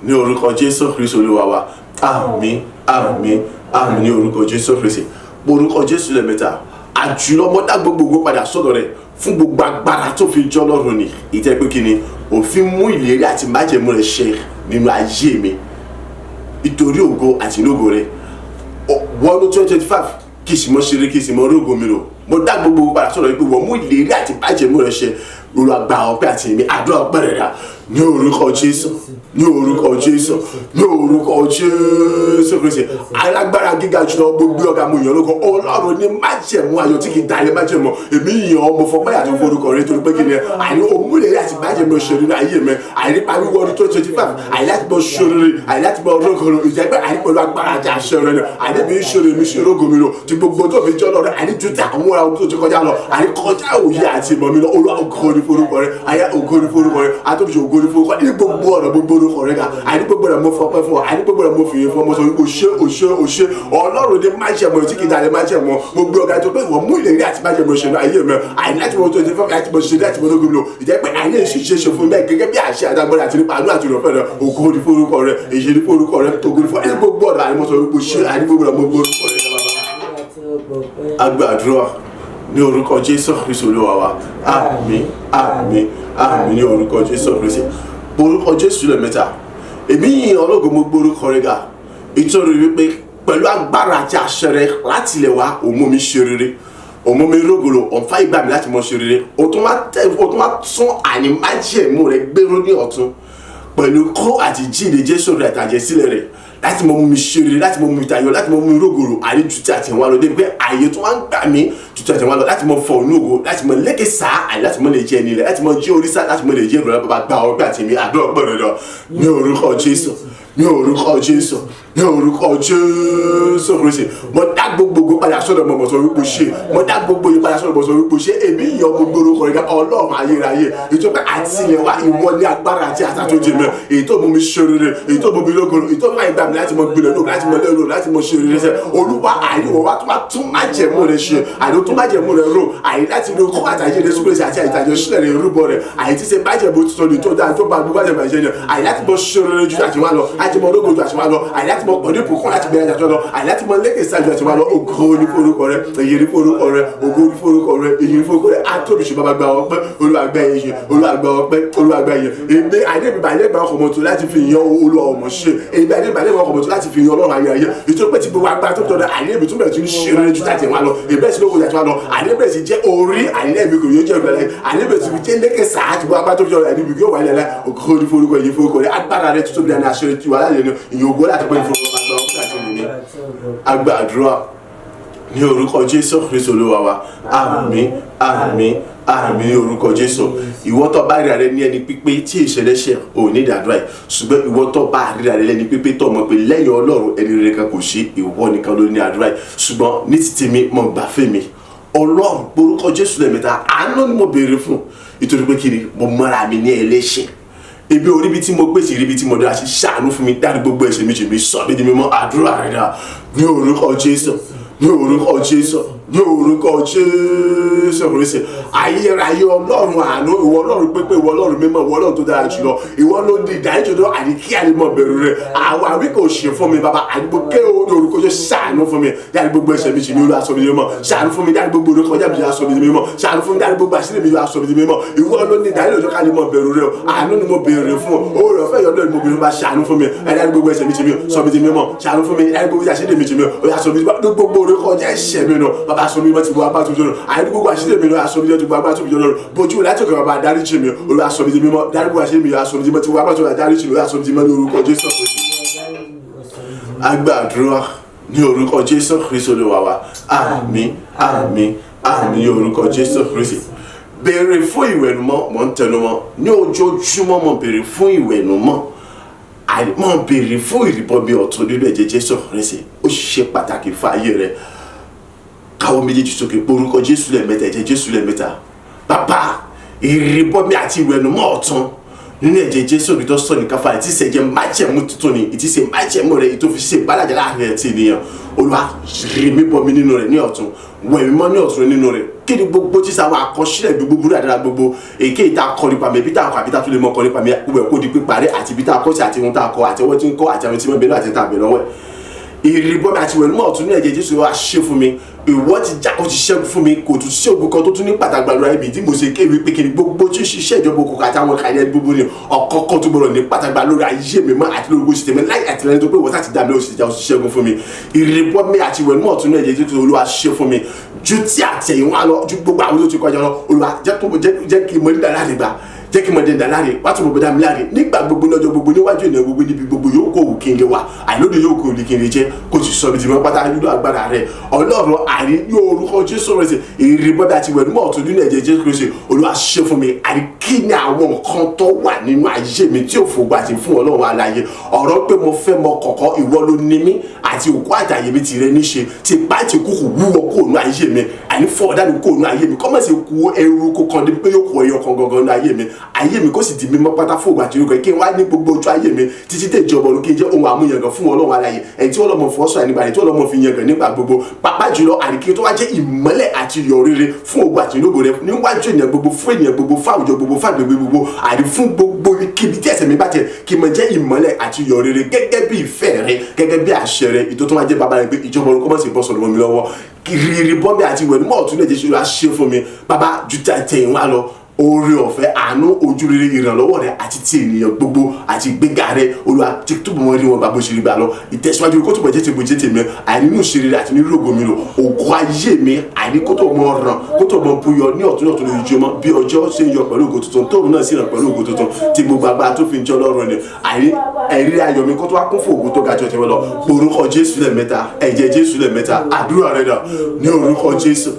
ní orúkọ Jésù Kristi Olúwa wa. Àmín, àmín, àmín ní orúkọ Jésù Kristi. Orúkọ Jésù lẹ́ẹ̀mẹ́ta. Àjùlọ mo dá gbogbo ògo padà sọ́dọ̀ rẹ̀ fún gbogbo agbára tó fi jọ́ lọ́rùn ni. Ìtẹ́ pé kí ni òfin mú ìlérí àti májẹ̀mú rẹ̀ ṣẹ nínú ayé mi nítorí ògo àti inúgo rẹ̀. Wọ́n 2025 kì í sì mọ́ ṣeré, kì í sì mọ́ rógo mi lò. Mo dá gbogbo ògo padà sọ́dọ̀ rẹ̀ pé wọ́n mú ìlérí àti májẹ̀mú rẹ̀ ṣẹ. Olùgbà ọpẹ́ àti èmi àdúrà ọpẹ́ rẹ̀ dà ní orúkọ Jésù, ní orúkọ Jésù, ní orúkọ Jésù Kristi. Alágbára gíga jùlọ gbogbo ọ̀gá mo yàn lóko Ọlọ́run ní májẹ̀mú ayọ̀ tí kì í dalẹ̀ májẹ̀mú èmi yàn ọmọ fọpẹ́ àti forúkọ rẹ̀ torí pé kí ni àní òmùlẹ̀ àti májẹ̀mú òṣèré ní ayé mi àní parí wọ́n 2025 àní láti bọ́ ṣòro àní láti bọ́ rógòrò ìjẹ́ pé àní pẹ̀lú agbára àti àṣẹ rẹ̀ àní bí ṣòro mi ṣe rógòmìnira tí gbogbo tó fi jọ́ lọ rẹ̀ àní ju ti àwọn ọmọ tó ti kọjá lọ àní kọjá òye àti ìmọ̀ mi lọ Olúwa ògo ni forúkọ rẹ̀ àyà ògo ni forúkọ rẹ̀ àtọ́bíṣe ògo ni forúkọ rẹ̀ ní gbogbo ọ̀nà gbogbo orúkọ rẹ̀ ká àní gbogbo rẹ̀ mo fọpẹ́ fún ọ àní gbogbo rẹ̀ mo fìyè fún ọmọ sọ wípé òṣè Ọlọ́run ní májẹ̀mú tí kì í dalẹ̀ májẹ̀mú gbogbo ọ̀gá tó pé ìwọ̀n mú ìlérí àti májẹ̀mú ìṣẹ̀lẹ̀ ayé mi àní láti mọ 25 láti mọ ṣe láti mọ lógun lò ìjẹ́ pé àní ìṣiṣẹ́ ṣe fún bẹ́ẹ̀ gẹ́gẹ́ bí àṣẹ àdágbọ́dá àti nípa àánú àti ìrọ̀fẹ́ rẹ̀ ògo ni forúkọ rẹ̀ èyí ni forúkọ rẹ̀ ògo ni fún ẹni gbogbo ọ̀nà àní mo sọ wípé ṣe àní gbogbo rẹ̀ mo gbọ́ orúkọ rẹ̀ agbàdúrà ní orúkọ Jésù Kristi Olúwa wa. Àmín, àmín, àmín ní orúkọ Jésù Kristi. Orúkọ Jésù lẹ́ẹ̀mẹ́ta. Èmi yìn ológo mo gbórúkọ rẹ̀ ga ìtorí wípé pẹ̀lú agbára àti àṣẹ rẹ̀ láti ilẹ̀ wá òun mú mi ṣe rere, òun mú mi rógòlò, ọ̀nfà ìgbà mi láti mọ ṣe rere, ó tún máa tún àní májẹ̀mú rẹ̀ gbèrò ní ọ̀tun pẹ̀lú kó àti jíǹde Jésù rẹ̀ àtàjẹ̀ sílẹ̀ rẹ̀ láti mọ mú mi ṣe rere, láti mọ mú mi tayọ, láti mọ mú mi rógòlò àní ju ti àtẹ̀wá lọ débi pé ààyè tó máa ń gbà mí ju ti àtẹ̀wá lọ láti mọ fọ òun ògo, láti mọ lékè sáà àní láti mọ lè jẹ ẹni rẹ̀, láti mọ jẹ oríṣà, láti mọ lè jẹ ìrọ̀lẹ́ bàbá gba ọgbẹ́ àti èmi àdúrà gbọ́dọ̀ lọ ní orúkọ Jésù, ní orúkọ Jésù, ní orúkọ Jésù Kristi. Mo dá gbogbo padà sọ́dọ̀ mọ̀ sọ wípé ṣe, mo dá gbogbo yìí padà sọ́dọ̀ mọ̀ sọ wípé ṣe, èmi yàn gbogbo orúkọ rẹ̀ Ọlọ́run ayérayé ìjọba àtìlẹ̀ wa ìwọ ní agbára àti àtàtúnjẹ mẹ́ èyí tó mú mi ṣe rere, èyí tó mú mi lógoro, èyí tó máa gbà mí láti mọ gbilẹ̀ lóko, láti mọ lẹ́rọ, láti mọ ṣe rere sẹ́ Olúwa àyẹ̀wò wa tó bá tún májẹ̀mú rẹ̀ ṣe, àyẹ̀wò tó májẹ̀mú rẹ̀ rò, àyè láti lo kó àtàjẹ́ Jésù Kristi àti àìtàjẹ́ sílẹ̀ rẹ̀ rúbọ rẹ̀, àyè tí ṣe májẹ̀mú tuntun ní tó dáa tó bá gbogbo àjẹmọ̀ ẹ̀ṣẹ̀ yẹn, àyè láti mọ ṣe rere ju àti wá lọ, àti mọ lógo ju àti wá lọ, àyè láti mọ pọ̀lú ìbùkún láti bẹ̀rẹ̀ àjọ lọ, àyè láti mọ lékè sáájú àti wá lọ, ògo ni forúkọ rẹ, èyí ní forúkọ rẹ, ògo ní forúkọ rẹ, èyí ní forúkọ rẹ. Àtòbí ṣe bàbá gba ọpẹ́, Olúwa gba ẹ̀yìn, Olúwa gba ọpẹ́, Olúwa gba ẹ̀yìn. Èmi àdébí bàjẹ́ gba ọkọ̀ mọ́tò láti fi yan Olúwa ọmọ ṣe. Èmi àdébí bàjẹ́ gba ọkọ̀ mọ́tò láti fi yan Ọlọ́run ayérayé. Ìtòrí pé tí gbogbo agbára tó tọ̀dọ̀ àdébí tó bẹ̀rẹ̀ tún ṣe rere ju láti wá lọ. Ìbẹ̀ sí lóko láti wá lọ. Àdébí sì jẹ́ orí àdébí kò yóò jẹ́ ìgbàlẹ̀. Àdébí sì jẹ́ lẹ́kẹ̀ sáà tí gbogbo agbára tó tọ̀dọ̀ àdébí yóò wà lẹ́lẹ́. Ògo ní forúkọ yìí forúkọ rẹ. Agbára rẹ tó tóbi dáná aṣọ ti wà láyé ni ìyẹn ògo láti pẹ́ forúkọ agbàdúrà ní orúkọ Jésù Kristi Olúwa wa. Àmín àmín àmín ní orúkọ Jésù. Ìwọ tó bá ríra rẹ ní ẹni pípé tí ìṣẹ̀lẹ̀ṣẹ̀ ò ní ìdádúrà yìí, ṣùgbọ́n ìwọ tó bá ríra rẹ lẹ́ni pípé tó mọ̀ pé lẹ́yìn Ọlọ́run ẹni rere kan kò sí, ìwọ nìkan ló ní àdúrà yìí. Ṣùgbọ́n ní títí mi mo gbà fẹ́ mi Ọlọ́run orúkọ Jésù lẹ́ẹ̀mẹ́ta àánú ni mo béèrè fún, nítorí pé kí ni mo mọ́ra mi ní ẹlẹ́ṣẹ̀. Ibi orí bí tí mo gbèsè ibi tí mo dára sí ṣàánú fún mi, dárí gbogbo ẹ̀ṣẹ̀ mi jì mí, sọ mí di mímọ́. Àdúrà rẹ dà ní orúkọ Jésù, ní orúkọ Jésù, ní orúkọ Jésù Kristi. Ayérayé Ọlọ́run àánú, ìwọ Ọlọ́run pépé, ìwọ Ọlọ́run mímọ́, ìwọ Ọlọ́run tó dára jùlọ, ìwọ ló di ìdájọ́ tó àdìkí àdìmọ̀ bẹ̀rù rẹ̀. Àwọn àwí kò ṣe fún mi bàbá, àdìgbò ké o ní orúkọ Jésù ṣàánú fún mi, dárí gbogbo ẹ̀ṣẹ̀ mi jì mí, Olúwa sọ mí di mímọ́. Ṣàánú fún mi, dárí gbogbo orúkọ jáde mi, sọ mí di mímọ́. Ṣàánú fún mi, dárí gbogbo àṣírí mi, sọ mí di mímọ́. Ìwọ ló ní ìdájọ́ tó àdìmọ̀ bẹ̀rù rẹ̀. Àánú ni mo béèrè fún ọ, oore ọ̀fẹ́ yọ̀dọ̀ ni mo béèrè, bá ṣàánú fún mi, dárí gbogbo ẹ̀ṣẹ̀ mi jì mí, sọ mí di mímọ́. Ṣàánú fún mi, dárí gbogbo àṣírí mi jì mí, ó yá sọ mí di mímọ́. Gbogbo orúkọ jẹ́ ẹ̀ṣẹ̀ mi nù, bàbá sọ mí mọ́ ti wọ abá tó jọ̀rọ̀. Àyè gbogbo àṣírí mi nù, aṣọ mi ti wọ abá tó jọ̀rọ̀. Bójú láti òkè bàbá dárí jì mí, Olúwa sọ mí di mímọ́. Dárí gbogbo àṣírí mi, aṣọ mi ti wọ abá tó dárí jì mí, Olúwa sọ mí di mímọ́ ní orúkọ Jésù Kristi. Agbàdúrà ní orúkọ Jésù Kristi Olúwa wa. Àmín àmín àmín ní orúkọ Jésù Kristi. Béèrè fún ìwẹ̀nùmọ́, mò ń tẹnumọ́ ní ojoojúmọ́, mo béèrè fún ìwẹ̀nùmọ́, mo béèrè fún ìrìbọmi ọ̀tun nínú ẹ̀jẹ̀ Jésù Kristi. Ó ṣe pàtàkì fún ayé rẹ. Káwọ́ méjèèjì sókè, orúkọ Jésù lẹ́ẹ̀mẹ́ta, ẹ̀jẹ̀ Jésù lẹ́ẹ̀mẹ́ta. Bàbá, ìrìbọmi àti ìwẹ̀nùmọ́ ọ̀tun nínú ẹ̀jẹ̀ Jésù rí tó sọ ní káfà tí ṣe jẹ́ májẹ̀mú tuntun ni, ìtí ṣe májẹ̀mú rẹ̀ ìtò fi ṣe ìbálàjẹ́ láàrin ẹ̀ tí ènìyàn. Olúwa rí mi bọ́ mi nínú rẹ̀ ní ọ̀tun, wẹ̀ mi mọ́ ní ọ̀tun nínú rẹ̀. Kí ni gbogbo tí sáwọn àkọsílẹ̀ gbogbo dáadáa gbogbo èké ìta kọ nípa mi, ibi tá a kọ àbí tá a tún lè mọ kọ nípa mi, gbogbo ẹ̀ kó di píparí àti ibi tá a kọ́ sí àti ohun tá a kọ àti ọwọ́ tí ń kọ́ àti àwọn tí wọ́n bẹ̀rẹ̀ àti tá a bẹ̀rẹ̀ lọ́wọ́ ẹ̀. Ìrìbọmi àti ìwẹ̀nùmọ́ ọ̀tun ní ẹ̀jẹ̀ Jésù wá ṣe fún mi, ìwọ ti já ó ti ṣẹ́gun fún mi, kò tún sí ògùn kan tó tún ní pàtàkì gbàdúrà ibi tí mo ṣe kéwì pé kí ni gbogbo tí ṣiṣẹ́ ìjọba òkùnkùn àti àwọn kàyẹ́ gbogbo ni ọ̀kọ̀ọ̀kan tó gbọdọ̀ ní pàtàkì lórí ayé mi mọ́ àti lórí gbòsì tèmi láì àtìlẹ́yìn tó pé wọ́n sá ti dá mi ó sì já ó ti ṣẹ́gun fún mi. Ìrìbọmi àti ìwẹ̀nùmọ́ ọ̀tun ní ẹ̀jẹ̀ Jésù Olúwa ṣe fún mi ju tí àtẹ̀yìnwá lọ, ju gbogbo àwọn tó ti kọjá lọ. Olúwa jẹ́ kí mo ní dára lè gbà, jẹ́ kí mo dé dá láre, wá tún mo bẹ̀dá mi láre nígbà gbogbo lọ́jọ́ gbogbo níwájú ènìyàn gbogbo níbi gbogbo yóò kó òwò kí n lè wà, àìlóde yóò kó òwò kí n lè jẹ́, kó sì sọ mi ti mọ́ pátá nínú agbára rẹ̀. Ọlọ́run àrí ní orúkọ Jésù rẹ̀ sí ìrìbọmi àti ìwẹ̀nùmọ́ ọ̀tun nínú ẹ̀jẹ̀ Jésù Kristi. Olúwa ṣe fún mi, àrí kí ni àwọn nǹkan tó wà nínú ayé mi tí ò fògbà àti fún Ọlọ́run alààyè. Ọ̀rọ̀ pé mo fẹ́ mọ kọ̀kọ́, ìwọ ló ní mí àti òkú àtàyè mi tìrẹ níṣe, ti bá ti kúkú wúwo kó nú ayé mi, àní fọ́ ọ̀dà mi kó nú ayé mi, kọ́ mọ̀ sí ku ẹrú kó kan débi pé yóò kó ẹyọ kan gangan nú ayé mi kó sì di mímọ́ pátá fún ògbà tí ó kọ kí n wá ní gbogbo ojú ayé mi títí dé ìjọba ọ̀run, kí n jẹ́ ohun àmúyangàn fún Ọlọ́run alààyè, ẹni tí Ọlọ́run fọ́ sọ àníbàdàn tí Ọlọ́run fi yangàn nígbà gbogbo, pàápàá jùlọ àríkí tó wá jẹ́ ìmọ́lẹ̀ àti iyọ̀ rere fún ògbà tí ológo rẹ níwájú ènìyàn gbogbo, fún ènìyàn gbogbo, fún àwùjọ gbogbo, fún àgbègbè gbogbo, àrí fún gbogbo kíbi tí ẹsẹ̀ mi bá tẹ̀ kí n mọ jẹ́ ìmọ́lẹ̀ àti iyọ̀ rere gẹ́gẹ́ bí ìfẹ́ rẹ, gẹ́gẹ́ bí àṣẹ rẹ, ìtò tó wá jẹ́ bàbá rẹ pé ìjọba ọ̀run kọ́mọ̀sì bọ́ sọ̀rọ̀ mi lọ́wọ́. Ìrìbọmi àti ìwẹ̀nùmọ́ ọ̀tun lè jẹ́ ṣe wá ṣe fún mi bàbá ju tẹ̀yìnwá lọ. Oore ọ̀fẹ́, àánú, ojúrere, ìrànlọ́wọ́ rẹ àti ti ènìyàn gbogbo àti ìgbéga rẹ, Olúwa tí túbọ̀ wọn rí wọn bá bó ṣe rí gbà lọ. Ìtẹ̀síwájú kó túbọ̀ jẹ́ tèmi jẹ́ tèmi, àìnínú ìṣeré àti nínú ògo mi lò, ògo ayé mi àìní kó tó mọ ràn, kó tó mọ buyọ ní ọ̀tún ọ̀tún lójoojúmọ́ bí ọjọ́ ṣe ń yọ pẹ̀lú ògo tuntun, tóun náà sì ràn pẹ̀lú ògo tuntun tí gbogbo agbára tó fi ń jọ lọ́rùn ni. Àìní ẹ̀rí ayọ̀ mi kó tó wá kún fún ògo tó ga jọ tẹ̀wọ́ lọ. Orúkọ Jésù lẹ́ẹ̀mẹ́ta, ẹ̀jẹ̀ Jésù lẹ́ẹ̀mẹ́ta, àdúrà rẹ̀ dà ní orúkọ Jésù,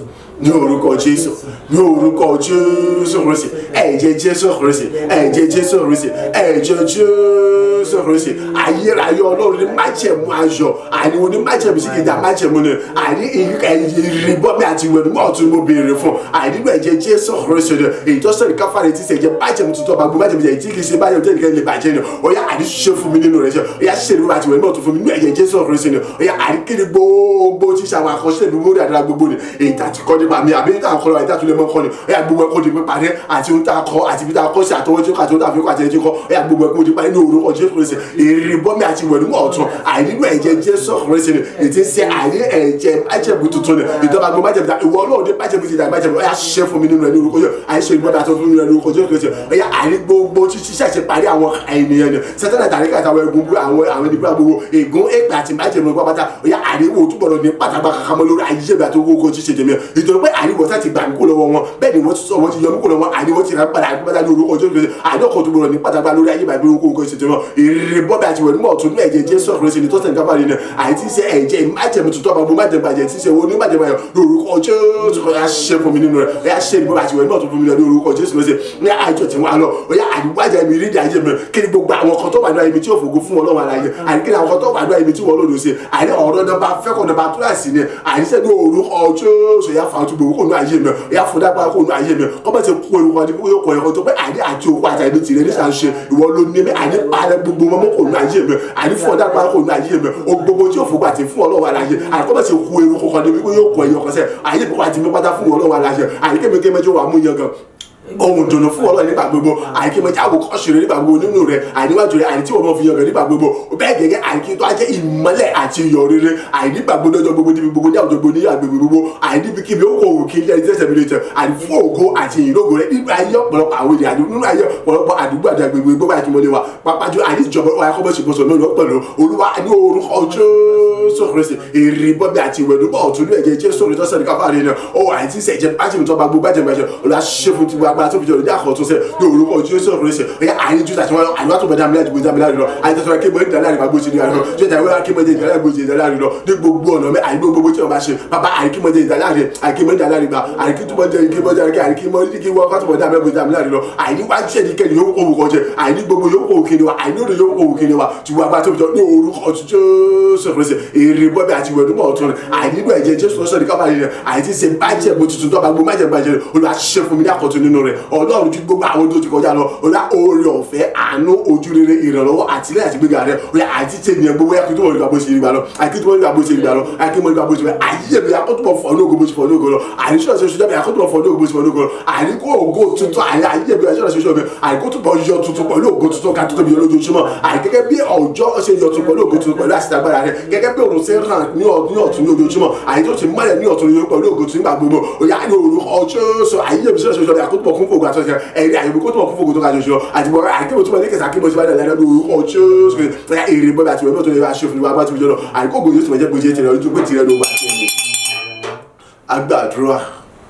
ní orúkọ Jésù, ní orúkọ Jésù Kristi, ẹ̀jẹ̀ Jésù Kristi, ẹ̀jẹ̀ Jésù Kristi, ẹ̀jẹ̀ Jésù Kristi. Ayérayé Ọlọ́run ní májẹ̀mú ayọ̀, àní oní májẹ̀mú sí kìdá májẹ̀mú ni, àní ìrìbọmi àti ìwẹ̀nùmọ́ ọ̀tun mo béèrè fún, àní ẹ̀jẹ̀ Jésù Kristi ni èyí tó sọ̀rọ̀ káfárí tí ṣẹ̀jẹ̀ májẹ̀mú tuntun ọba gbogbo májẹ̀mú yẹn tí kì í ṣe báyọ̀ tó nìkan lè bàjẹ́ ni, ó yá àní ṣe fún mi nínú rẹ̀ ṣe, ó yá ṣe ìrìbọmi àti ìwẹ̀nùmọ́ ọ̀tun fún mi nínú ẹ̀jẹ̀ Jésù Kristi ni, ó yá àní kéde gbogbo tí ṣàwọn àkọsílẹ̀ mi lórí àdúrà gbogbo ni èyí tàti kọ́ nípa mi àbí níta àkọlọ́ àti àtúlẹ̀ mọ́ kọ́ ni, ó yá gbogbo ẹ̀kọ́ di pípa rẹ̀ àti ohun tá a kọ́ àti ibi tá a kọ́ sí àtọwọ́ tí ó kà tí ó tà fi kọ́ àti ẹni tí ó kọ́, ó yá gbogbo ẹ̀kọ́ di pípa nínú orúkọ Jésù Kristi ìrìbọmi àti ìwẹ̀ mímọ́ ọ̀tun àìnínú ẹ̀jẹ̀ Jésù Kristi ni ètí ṣe àìní ẹ̀jẹ̀ májẹ̀mú tuntun ni ìjọba gbogbo májẹ̀mú ta ìwọ Ọlọ́run ní májẹ̀mú ti dà májẹ̀mú ọ̀yà ṣiṣẹ́ fún mi nínú ẹni orúkọ yóò àìṣe ìbọmi àti fún mi nínú ẹni orúkọ Jésù Kristi ọ̀yà àìní gbogbo ṣiṣẹ́ ṣe parí àwọn ènìyàn ni sẹ́tẹ́nà tàrí kàtà àwọn egun àwọn ìdìbò gbogbo ègún èpè àti májẹ̀mú pápátá ọ̀yà àìníwò túbọ̀rọ̀ ní pátápá kankan lórí ayé ìgbà tó kókó ṣíṣe tèmi ìjọba pé àìníwò sá ti gbà mí kó lọ́wọ́ wọn bẹ́ẹ̀ ni wọ́n ti sọ wọ́n ti yọ mí kó lọ́wọ́ àìníwò ti rà padà àgbàdá ní orúkọ Jésù Kristi àìníwò tó gbọdọ̀ ní pátápá lórí ayé ìgbà tó kókó ṣíṣe tèmi ìrìbọmi àti ìwẹ̀ mímọ́ ọ̀tun ní ẹ̀jẹ̀ Jésù Kristi ni tó sẹ̀ nígbà ni àìtí ṣe ẹ̀jẹ̀ májẹ̀mú tuntun ọba gbogbo májẹ̀mú àjẹ̀ tí ṣe wo ní májẹ̀mú ayọ̀ lórúkọ Jésù ọ̀yà ṣe fún mi nínú rẹ̀ ọ̀yà ṣe ìbọmi àti ìwẹ̀ mímọ́ ọ̀tun fún mi lórúkọ Jésù Kristi ní àjọ tí wọ́n á lọ ọ̀yà àdìgbàjà mi rí ìdájẹ́ mi kí ni gbogbo àwọn kan tó wà ní ayé mi tí yóò fògo fún Ọlọ́run aláyé àdìkí ni àwọn kan tó wà ní ayé mi tí wọ́n lòdò sí àdì ọ̀rọ̀ nọmba fẹ́kọ̀ nọmba túláàsì ni àdìsẹ́ ní orúkọ Jésù ọ̀yà fàtúbọ̀ kó nù ayé mi ọ̀yà fúdàgbà kó nù ayé mi kọ́ bá ti kó orúkọ àti kó yóò kọ̀ tó pé àdì àti òkú àti àdì tìrẹ nísà ń ṣe ìwọ ló ní mi àdì parẹ́ gbogbo mọ́mọ́ kó nù ayé mi àdì fúdàgbà kó nù ayé mi gbogbo tí yóò fògbà ti fún Ọlọ́run aláyé àdì kọ́ bá ti kó orúkọ kan débi kó yóò kọ̀ ẹ̀yọ̀ kọ́sẹ̀ àyè bí kò àti mi pátá fún Ọlọ́run aláyé àdì kémekémejì wà mú yẹn gan ohun dùnú fún Ọlọ́run nígbà gbogbo àìkímọ̀já àwòkọ́ṣe rẹ̀ nígbà gbogbo nínú rẹ̀ àìníwájú rẹ̀ àìní tí wọ́n fi yan rẹ̀ nígbà gbogbo bẹ́ẹ̀ gẹ́gẹ́ àìkí tó á jẹ́ ìmọ́lẹ̀ àti iyọ̀ rere àìnígbà gbogbo lọ́jọ́ gbogbo níbi gbogbo ní àwùjọ gbogbo ní agbègbè gbogbo àìníbikíbi ó kò wù kí ilé ẹni tẹ̀sẹ̀ mi lè tẹ̀ àìfún ògo àti ìrógo rẹ̀ nígbà ayé ọ̀pọ̀lọpọ̀ àwọn èdè àdúgbò nínú ayé ọ̀pọ̀lọpọ̀ àdúgbò àti agbègbè gbogbo àti mọ́lẹ̀ wa pápájú àìníjọba ayakọ́bọ̀sibọ̀sọ̀ lónìí pẹ̀lú Olúwa ní orúkọ Jésù Kristi ìrìbọmi àti ìwẹ̀dúgbọ̀ ọ̀tún ní ẹ̀jẹ̀ Jésù Kristi tó sẹ́ni káfáà rẹ̀ náà ó àìtí sẹ̀jẹ̀ bájẹ̀mí tó bá gbogbo bájẹ̀mí Olúwa ṣe fún ti gbogbo tó fi jọ ní àkọ́ tó sẹ́ ní orúkọ Jésù Kristi ọ̀yà àyè jù tàbí wọn àyè wà tó bẹ dàmílẹ̀ àdìgbò dàmílẹ̀ àdìgbò àyè tó sọ kí mo ní dàlẹ́ àdìgbò àgbòsí ní àná jẹ́ tàbí wọn kí mo ní dàlẹ́ àgbòsí dàlẹ́ àdìgbò ní gbogbo ọ̀nà mẹ́ àyè gbogbo tí wọn bá ṣe bàbá àyè kí mo ní dàlẹ́ àdìgbò àyè kí mo ní dàlẹ́ àdìgbò àyè kí tó mọ jẹ́ kí mo jẹ́ àyè kí mo ní kí wọ́n kọ́ tó mọ dàmílẹ̀ àgbòsí dàmílẹ̀ àdìgbò àyè wá jẹ́ ní kẹ́ni yóò kó wù jẹ àyè ní gbogbo yóò kó wù kí ni wa àyè ní òde yóò kó wù kí ni wa tí wọ́n bá tó fi jọ ní orúkọ Jésù Kristi èrè bọ́bí àti ìwẹ̀dúmọ̀ ọ̀tún àyè nígbà ẹ̀jẹ̀ Jésù lọ́sọ̀ ní káfáyé rẹ̀ àyè tí ṣe bàjẹ́ mo tuntun tó bá gbó májẹ̀ bàjẹ́ Olúwa ṣe fún mi ní àkọ́tún nínú rẹ̀ Ọlọ́run ju gbogbo àwọn tó ti kọjá lọ Olúwa oore ọ̀fẹ́ àánú ojú rere ìrànlọ́wọ́ àtìlẹ́yìn àti gbéga rẹ̀ Olúwa àti tẹ̀ ní gbogbo yàtọ̀ tó wọ́n nígbà bó ṣe nígbà lọ àti tó wọ́n nígbà bó ṣe nígbà lọ àti mo nígbà bó ṣe nígbà ayé mi akọ́tùmọ̀ fọ́ ní ogo bó ṣe fọ́ ní ogo lọ àyíṣọ́ ṣe ṣoṣọ́ mi akọ́tùmọ̀ fọ́ ní ogo bó ṣe fọ́ ní ogo lọ àyíkó ògo tuntun ayé mi àyíṣọ́ ṣoṣọ́ mi àyíkó túbọ̀ yọ tuntun pẹ̀lú ògo tuntun ká tó tóbi yọ lójoojúmọ́ àyíkẹ́kẹ́ bí ọjọ́ ṣe yọ tuntun pẹ̀lú ògo tuntun pẹ̀lú àṣìṣàgbára rẹ̀ gẹ́gẹ́ bí òrùn ṣe ń ràn ní ọ̀tún ní ojoojúmọ́ àyíkó ti mọ́lẹ̀ ní ọ̀tún pẹ̀lú ògo tuntun nígbà gbogbo òyà ní orúkọ Jésù ayé mi ṣoṣọ́ mi àkótùmọ̀ kún fògo àtọ́ṣe ẹ̀rí àyè mi kótùmọ̀ kún fògo tó ká ṣoṣọ́ àti bọ̀ àyíkó túbọ̀ ní kẹsà kí mo ṣe bá dẹ̀ lẹ́nu orúkọ Jésù èrè bọ́bí àti ìwé tó lè wá ṣe fún wa bá ti fi jọ lọ àyíkó ògo Jésù mẹ́jẹ́ gbòjé tẹ̀lé ọdún pé tirẹ̀ ló bá ti ní. Agbàdúrà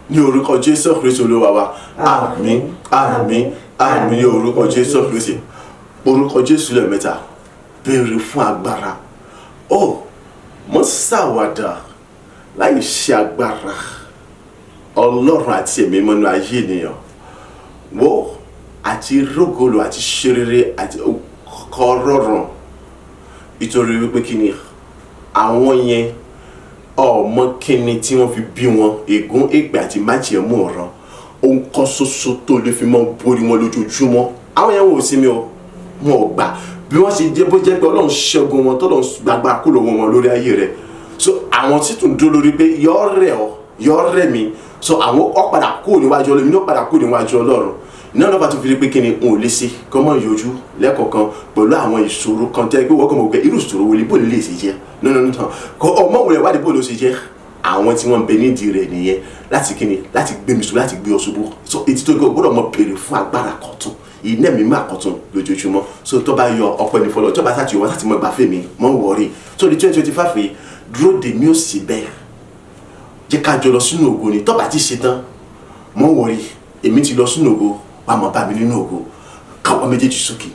ní orúkọ Jésù Kristi Olúwa wa àmín àmín àmín ní orúkọ Jésù Kristi orúkọ Jésù lẹ́ẹ̀mẹ́ta béèrè fún agbára ó mọ́ ṣàwàdà láì ṣe agbára Ọlọ́run àti ẹ̀mí mọ́nú ayé ènìyàn wo àti rógolo àti ṣerere àti kọ́ rọrùn nítorí wípé kí ni àwọn yẹn ọmọ kíni tí wọ́n fi bí wọn ègún èpè àti májẹ̀mú ọ̀ràn ohun kan ṣoṣo tó lè fi mọ́ borí wọn lójoojúmọ́ àwọn yẹn wò sí mi o wọn ò gbà bí wọ́n ṣe jẹ́ bó jẹ́ pé Ọlọ́run ṣẹ́gun wọn tọ́lọ́run gbàgbà kúrò wọn lórí ayé rẹ̀ so àwọn tí tún dúró lórí pé yọ rẹ̀ mi so àwọn ó padà kúrò níwájú Ọlọ́run ní ó padà kúrò níwájú Ọlọ́run náà lọ́ba tó fi rí pé kí ni n ò lè ṣe kọ́ mọ́ ìyọjú lẹ́kọ̀ọ̀kan pẹ̀lú àwọn ìṣòro kan tẹ́ pé wọ́n kọ́ mọ̀ pé irú ìṣòro wo ni bó lè ṣe jẹ́ nínú kọ́ ọmọ òun rẹ̀ wádìí bó ló ṣe jẹ́ àwọn tí wọ́n ń bẹ nídìí rẹ̀ nìyẹn láti kí ni láti gbé mi sùn láti gbé ọ ṣubú so etí tó gbọ́dọ̀ mọ béèrè fún agbára kọ̀tún iná mi má kọ̀tún lójoojúmọ́ so tó bá yọ ọpẹ́ ní fọlọ́ tó bá sàtì wọn láti mọ gbàfẹ́ mi mọ́ wọ̀ọ́rì so ní 2025 yìí dúró dè mí ó sì bẹ́ẹ̀ jẹ́ ká jọ lọ sínú ògo ni tó bá ti ṣe tán mọ́ wọ̀ọ́rì èmi ti lọ sínú ògo wàá mọ̀ bá mi nínú ògo káwọn méjèèjì sókè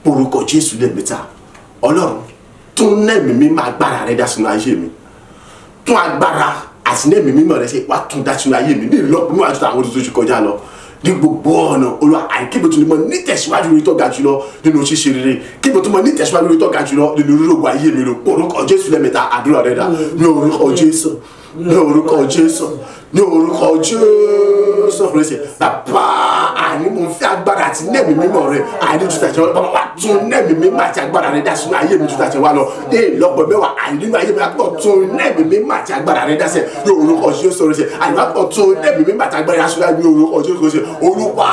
orúkọ Jésù lẹ́ẹ̀mẹ́ta Ọlọ́run tún nẹ́ẹ̀mí mi máa gbára rẹ dá sínú ayé mi tún agbára àti nẹ́ẹ̀mí mímọ́ rẹ ṣe wá tún dá sínú ayé mi ní ìlọ́pọ̀ níwájú àwọn tó ti kọjá lọ ní gbogbo ọ̀nà Olúwa àìkébé tó ní mọ nítẹ̀síwájú rí tó ga jùlọ nínú ṣíṣe rere kébé tó mọ nítẹ̀síwájú rí tó ga jùlọ nínú rírògbò ayé mi lò orúkọ Jésù lẹ́ẹ̀mẹ́ta àdúrà rẹ dà ní orúkọ Jésù ní orúkọ Jésù ní orúkọ Jésù Kristi bàbá àní mo ń fẹ́ agbára àti nẹ́ẹ̀mí mímọ́ rẹ àní ju tàjẹ́ wọn bàbá tún nẹ́ẹ̀mí mímọ́ àti agbára rẹ dá sínú ayé mi ju tàjẹ́ wa lọ ní ìlọ́pọ̀ mẹ́wàá àní nínú ayé mi àpọ̀ tún nẹ́ẹ̀mí mímọ́ àti agbára rẹ dá sẹ́ yóò orúkọ Jésù sọ̀rọ̀ sẹ́ àní àpọ̀ tún nẹ́ẹ̀mí mímọ́ àti agbára rẹ dá sínú ayé mi orúkọ Jésù sẹ́ olúwa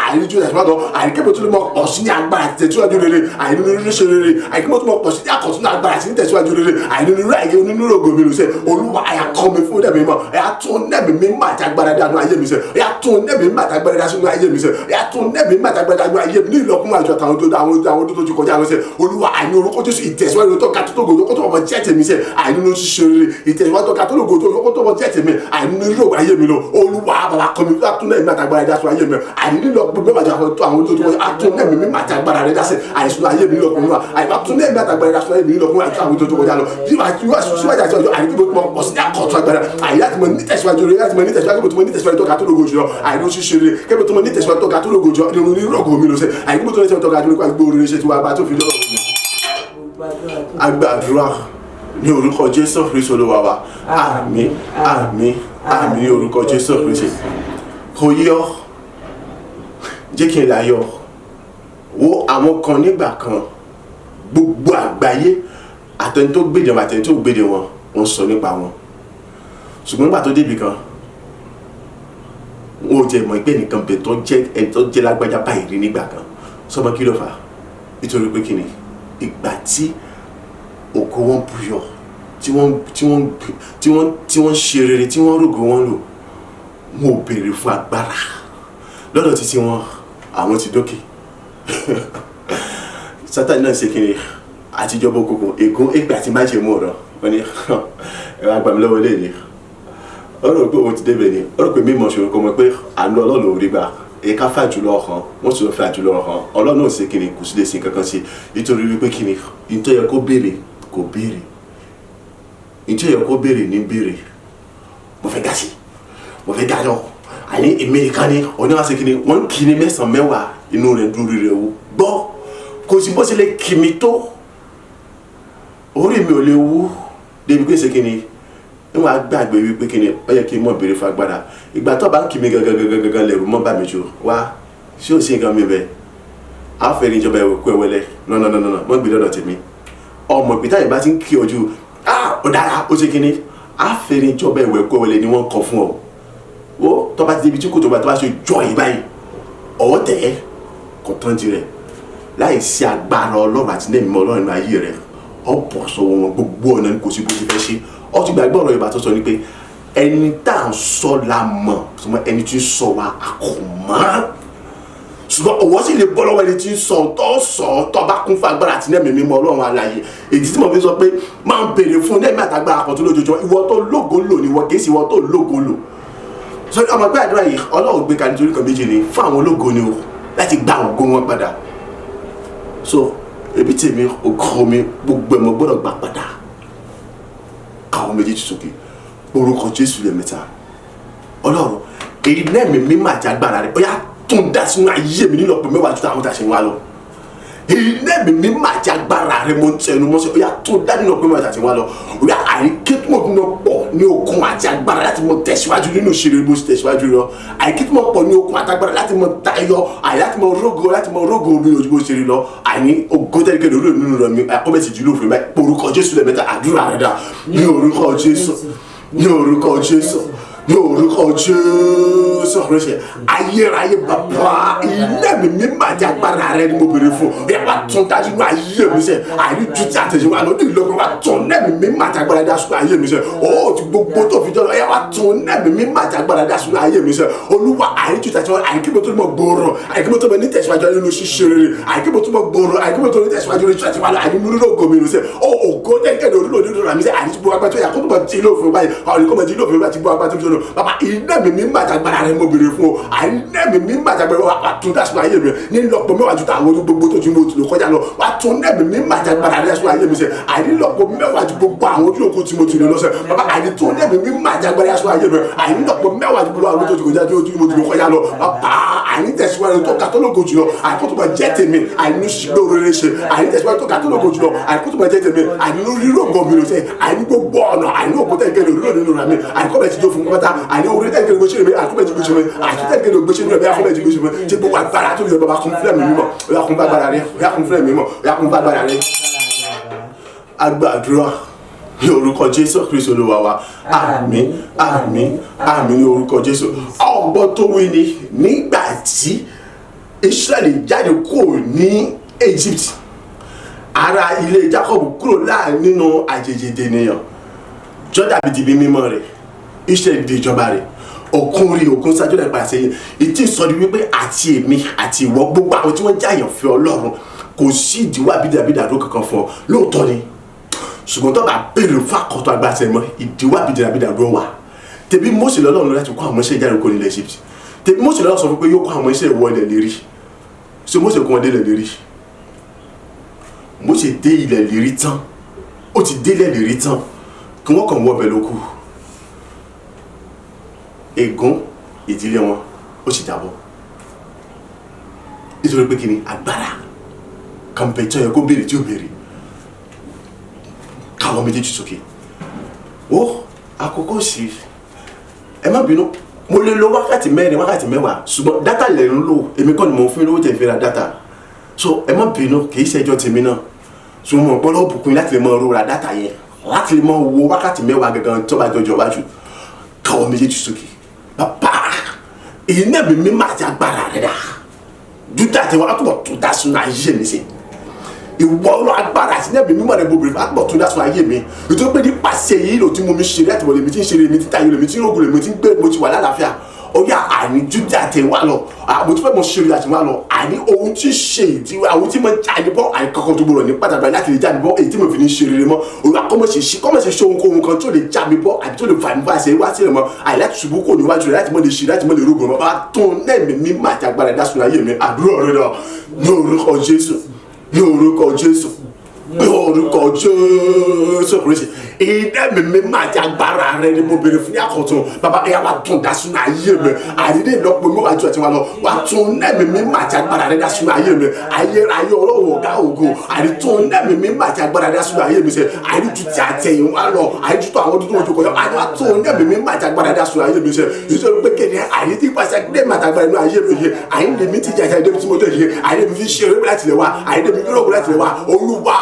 àní ju tàjẹ́ wa lọ àní kébè tó lè mọ ọ̀sìn ní agbára àti tẹ̀síwájú rere àní nínú rere ṣe rere àní kébè tó mọ ọ̀sìn ní àkọ̀tún agbára àti tẹ̀síwájú rere àní nínú rẹ̀ àyè onínú rògbò mi lò sẹ́ olúwa àyà kọ́ mi fún nẹ́ẹ̀mí mímọ́ àyà tún nẹ́ẹ̀mí mímọ́ àti agbára dá sínú ayé mi sẹ́ àyà tún nẹ́ẹ̀mí mímọ́ àti agbára dá sínú ayé mi sẹ́ àyà tún nẹ́ẹ̀mí mímọ́ àti agbára dá sínú ayé mi ní ìlọ́kùnrin àjọ àwọn tó ti kọjá lọ sẹ́ olúwa àní orúkọ Jésù ìtẹ̀síwájú tó ga tó tó gòjò kó tó ọmọ jẹ́ tèmi sẹ́ àní nínú ṣíṣe rere ìtẹ̀síwájú tó ga tó gòjò kó tó ọmọ jẹ́ tèmi àní nínú ìrògbò ayé mi lọ olúwa bàbá kọ́ mi tún nẹ́ẹ̀mí àti agbára dá sínú ayé mi àní nínú ọgbẹ́ mẹ́wàá àwọn tó tún nẹ́ẹ̀mí mímọ́ àti agbára rẹ dá sẹ́ àní sínú ayé mi lọ́kùnrin wa àní bá tún nẹ́ẹ̀mí àti agbára dá sínú ayé mi lọ́kùnrin àti àwọn tó tún kọjá lọ síwájú àti ọjọ́ àní kí mo pọ̀ sí àkọ́tún agbára àní láti mọ ní tẹ̀síwájú rẹ láti mọ ní tẹ̀síwájú kí mo tún mọ ní tẹ̀síwájú tó ga tó lógo jùlọ àní ó ṣiṣẹ́ rere kí mo tún mọ ní tẹ̀síwájú tó ga tó lógo jùlọ ní rògbò mi lọ sẹ́ àní kí mo tún ní tẹ̀síwájú tó ga tó lógo àgbò rere ṣe ti wá bá tó fi lọ́rọ̀ mi. Agbàdúrà ní orúkọ Jésù Kristi Olúwa wa àmín àmín àmín ní orúkọ Jésù Kristi kò yọ jẹ́ kí n là yọ wo àwọn kan nígbà kan gbogbo àgbáyé àtẹni tó gbèdè wọn àtẹni tó gbèdè wọn wọ́n sọ nípa wọn ṣùgbọ́n nígbà tó débi kan wọn ò jẹ́ mọ̀ pé nìkan bẹ̀ tó jẹ́ ẹni tó jẹ́ lágbájá báyìí rí nígbà kan sọmọ kí ló fà nítorí pé kí ni ìgbà tí ògo wọn buyọ tí wọ́n ṣe rere tí wọ́n rògo wọn lò wọn ò béèrè fún agbára lọ́dọ̀ títí wọn àwọn ti dókè Sátánì náà ṣe kiri àtijọba òkùnkùn ègún èpè àti májèmú ọ̀rọ̀ wọn ni ẹ̀rọ agbàmílọ́wọ́ lè ní ọ̀rọ̀ pé òun ti débẹ̀ ni ọ̀rọ̀ pé mímọ̀ ṣòro kọ́ mọ̀ pé àánú Ọlọ́run ò rí gbà ẹ̀ka fà jùlọ ọ̀hán wọ́n sì lọ fà jùlọ ọ̀hán Ọlọ́run ò ṣe kiri kò sí lè sin kankan sí nítorí wípé kiri nítorí yẹ kó béèrè kò béèrè nítorí yẹ kó béèrè ní béèrè mo fẹ́ gà sí mo fẹ́ gà lọ àní èmi nìkan ni oníwà ṣe kiri wọ́n kì í ní mẹ́sàn-án mẹ́wàá inú rẹ̀ dúró rẹ̀ wò gbọ́ kò sí bó ṣe lè kì mí tó orí mi ò lè wú débi pé ṣe kiri níwọ̀n agbàgbé wípé kí ni ó yẹ kí n mọ̀ béèrè fún agbára ìgbà tó bá ń kí mi gangan lẹ̀rù mọ́ bá mi jù wá ṣé ò sí nǹkan mi bẹ́ẹ̀ á fẹ́ ní ìjọba ẹ̀wẹ̀ kú ẹ̀wẹ̀lẹ̀ nọ́nọ́nọ́nọ́ mọ́ gbé lọ́dọ̀ tèmi ọmọ ìpìtá yìí bá ti ń kí ojú ó dára ó ṣe kí ni á fẹ́ ní ìjọba ẹ̀wẹ̀ kú ẹ̀wẹ̀lẹ̀ ni wọ́n kọ fún ọ ó tó bá ti débi tí kò tó bá ṣe jọ yìí báyìí ọwọ́ tẹ̀ ẹ́ kò tán ti rẹ̀ láì sí agbára Ọlọ́run àti nẹ́ẹ̀mí Ọlọ́run ayé rẹ̀ ọ bọ̀ sọ́wọ́ wọn gbogbo ọ̀nà kò sí bó ti fẹ́ ṣe ọ ti gbàgbọ́ ọ̀rọ̀ Yorùbá tó sọ ni pé ẹni tá à ń sọ la mọ̀ ṣùgbọ́n ẹni tí ń sọ wa a kò mọ̀ ṣùgbọ́n ọwọ́ sì lè bọ́ lọ́wọ́ ẹni tí ń sọ tó bá kún fún agbára àti nẹ́ẹ̀mí mímọ́ Ọlọ́run alààyè èyí tí mo fi sọ pé máa ń béèrè fún nẹ́ẹ̀mí àtàgbára kan tó lójoojúmọ́ ìwọ tó lógo lò ní ìwọ kìí sí ìwọ tó lógo lò sọ ọmọ ẹgbẹ́ àdúrà yìí Ọlọ́run gbé kalẹ̀ nítorí kan méjì ni fún àwọn ológo ni o láti gba ògo wọn padà so ebi tèmi ògo mi gbogbo ẹ̀mọ́ gbọ́dọ̀ gbà padà káwọn méjèèjì sókè orúkọ Jésù lẹ́mẹ̀ta Ọlọ́run èyí nẹ́ẹ̀mí mímọ́ àti agbára rẹ̀ ó yá tún dá sínú ayé mi nílọ́pọ̀ mẹ́wàá ju àwọn tàṣẹ wá lọ èyí nẹ́ẹ̀mí mímọ́ àti agbára rẹ̀ mo ń tẹnu mọ́ sí ó yá tún dá nílọ́pọ̀ mẹ́wàá tàṣẹ wá lọ ó yá àríkètúmọ̀ bí mo pọ̀ ní okun àti agbára láti mọ tẹ̀síwájú nínú ìṣeré bó ti tẹ̀síwájú lọ àríkètúmọ̀ pọ̀ ní okun àti agbára láti mọ tayọ láti mọ rógo omi ojú bó ṣe rí lọ àní ògo tẹ́lẹ̀kẹ́ lórí nínú rẹ̀ mi àkọ́bẹ̀sì jùlọ òfin báyìí orúkọ Jésù lẹ́mẹ̀ta àdúrà rẹ̀ dà ní orúkọ Jésù ní orúkọ Jésù ní orúkọ Jésù ọ̀rẹ́sẹ̀ ayérayé bàbá ilé mi mímọ́ àti agbára rẹ ni mo béèrè fún ẹ wá tún dájú ní ayé mi sẹ àyè ju tí àtẹ̀jẹ́ wa lọ́dún ìlọ́gbọ̀n wá tún lẹ́mi mímọ́ àti agbára dá sùn ayé mi sẹ ó ti gbogbo tó fi jọ ẹ wá tún lẹ́mi mímọ́ àti agbára dá sùn ayé mi sẹ olúwa àyè ju tàtí wọn àyè kí mo tó mọ gbòòrò àyè kí mo tó mọ ní tẹ̀síwájú nínú ṣíṣe rere àyè kí mo tó mọ gbòòrò àyè kí mo tó ní tẹ̀síwájú nínú tàtí wọn àyè nínú ògo mi sẹ ó ògo tẹ́kẹ̀dẹ̀ orílẹ̀ òdúdó rà mí sẹ àyè tí gbogbo agbátó yà kó tó mọ tí ilé òfin báyìí àwọn ìkọ́mọ̀ tí ilé òfin báyìí ti gbogbo agbátó jọ bàbá ilé mi mímọ́ àti agbára rẹ mo béèrè fún o àyè mi mímọ́ àti agbára wa tún dá sínú ayé mi ní lọ́pọ̀ mẹ́wàá ju tàwọn gbogbo tó ti mo ti lò kọjá lọ wa tún nẹ́ẹ̀mí mímọ́ àti agbára rẹ sínú ayé mi sẹ àyè lọ́pọ̀ mẹ́wàá ju gbogbo àwọn ojú òkú tí mo ti lò lọ́sẹ̀ bàbá àyè tún nẹ́ẹ̀mí mímọ́ àti agbára rẹ sínú ayé mi àyè lọ́pọ̀ mẹ́wàá ju gbogbo àwọn tó ti kọjá tí mo ti lò kọjá lọ bàbá àyè tẹ̀síwájú tó kátólógò jùlọ àyè kó tó bá jẹ́ tèmi àyè ní ṣùgbọ́n rere ṣe àyè tẹ̀síwájú tó kátólógò jùlọ àyè kó tó bá jẹ́ tèmi àyè ní rírò gan mi lọ sẹ àyè ní gbogbo ọ̀nà àyè ní òkúta ìkẹlẹ̀ òrùlọ nínú rà mí àyè kó bẹ̀ ti jó fún mi pátá àní orí tẹ́lẹ̀ gbé ṣe mi àkọ́bẹ̀ ti gbé ṣe mi àti tẹ́lẹ̀ gbé ṣe mi ọ̀bẹ àkọ́bẹ̀ ti gbé ṣe mi ṣe gbogbo agbára tó yẹ bàbá kún fúlẹ̀ mi mímọ́ ọ̀yà kún bá agbára rẹ ọ̀yà kún fúlẹ̀ mi mímọ́ ọ̀yà kún bá agbára rẹ. agbàdúrà ní orúkọ Jésù Kristi Olúwa wa àmín àmín àmín ní orúkọ Jésù. ọgbọ́n tó wí ni nígbà tí Ísírẹ́lì jáde kúrò ní Egypt ara ilé Jacob kúrò láàrin nínú àjèjì ènìyàn Jọ́dá bí di mímọ́ rẹ̀ Ísírẹ́lì di ìjọba rẹ̀ òkun rí òkun sáájú rẹ̀ padà sẹ́yìn ìtì sọ ni wípé àti èmi àti ìwọ gbogbo àwọn tí wọ́n jáyàn fẹ́ Ọlọ́run kò sí ìdíwọ́ àbídàbídàdó kankan fún ọ lóòótọ́ ni ṣùgbọ́n tó bá béèrè fún àkọ́tọ̀ agbáṣẹ́ mọ́ ìdíwọ́ àbídàbídàdó wà tẹ̀bí Mósè lọ́lọ́run láti kó àwọn iṣẹ́ ìjáde kó nílẹ̀ Egypt tẹ̀bí Mósè lọ́lọ́run sọ fún pé yóò kó àwọn iṣẹ́ ìwọ ilẹ̀ lérí ṣé Mósè kó wọn dé ilẹ̀ lérí Mósè dé ilẹ̀ lérí tán ó ti dé ilẹ̀ lérí tán kí wọ́n kàn wọ́ ọbẹ̀ lókù ègún ìdílé wọn ó sì jábọ́ nítorí pé kí ni agbára kàmpẹ̀tọ́ yẹ kó béèrè tí ó béèrè káwọn méjèèjì sókè ó àkókò sí ẹ má bínú mo lè lo wákàtí mẹ́rin wákàtí mẹ́wàá ṣùgbọ́n dátà lẹ̀ ń lò èmi kọ́ ni mo fún lówó tẹ̀ fi ra dátà so ẹ má bínú kì í ṣẹjọ́ tèmi náà so mo gbọ́dọ̀ bùkún láti lè mọ ọ̀rọ̀ ra dátà yẹn láti lè mọ wo wákàtí mẹ́wàá gangan tó bá jọjọ wájú káwọn méjèèjì sókè bàbá èyí náà bí mi máa ti agbára rẹ dà dúdú àti wọn àtúbọ̀ tó dá sínú ayé mi sí ìwọ ọlọ́ agbára àti náà bí mi máa rẹ bòbèrè àtúbọ̀ tó dá sínú ayé mi nítorí pé nípasẹ̀ yìí ló ti mú mi ṣeré àtìwọlé mi ti ń ṣeré mi ti tayọ mi ti ń rògùn mi ti ń gbé mo ti wà lálàáfíà ọyà àní dúdú àti wà lọ mo ti fẹ́ mo ṣeré àti wà lọ àní ohun tí ṣe ìdí àwọn tí mo jáde bọ́ àní kankan tó gbọdọ̀ ní pàtàkì láti lè jáde bọ́ èyí tí mo fi ní ṣeré mọ́ olùwà kọ́mọ̀ṣe ṣe ohunkóhun kan tó lè já mi bọ́ àbí tó lè fà mí bá ṣe wá sílẹ̀ mọ́ àì láti ṣubú kò níwájú rẹ̀ láti mọ́ lè ṣe láti mọ́ lè rògbòn mọ́ bá tún lẹ́mìí mi máa ti agbára dá sùn ayé mi àdúrà rẹ̀ lọ ní orúkọ Jésù ní orúkọ Jésù ní orúkọ Jésù Kristi ìdẹ́mi mi máa ti agbára rẹ̀ ni mo béèrè fún ní àkọ́tún bàbá ẹ̀yà wa tún dá sùn ayé mi àdídé ìlọ́pọ̀ mi wájú àti wa lọ wà tún lẹ́mìí mi máa ti agbára rẹ̀ dá sùn ayé mi ayérayé ọlọ́wọ́ ọ̀gá ògo àdítún lẹ́mìí mi máa ti agbára dá sùn ayé mi sẹ́ àdítú ti àtẹ̀yìn wa lọ àdítú àwọn tuntun ojú kọjá àdítún lẹ́mìí mi máa ti agbára dá sùn ayé mi sẹ́ ìṣòro pé kéde àdítí pàṣẹ gbé máa ti agbára inú ayé mi yẹ àyíndé mi ti jà jà débi tí mo dé yẹ àyíndé mi fi ṣe eré láti lè wa àyíndé mi yúròkú láti lè wa Olúwa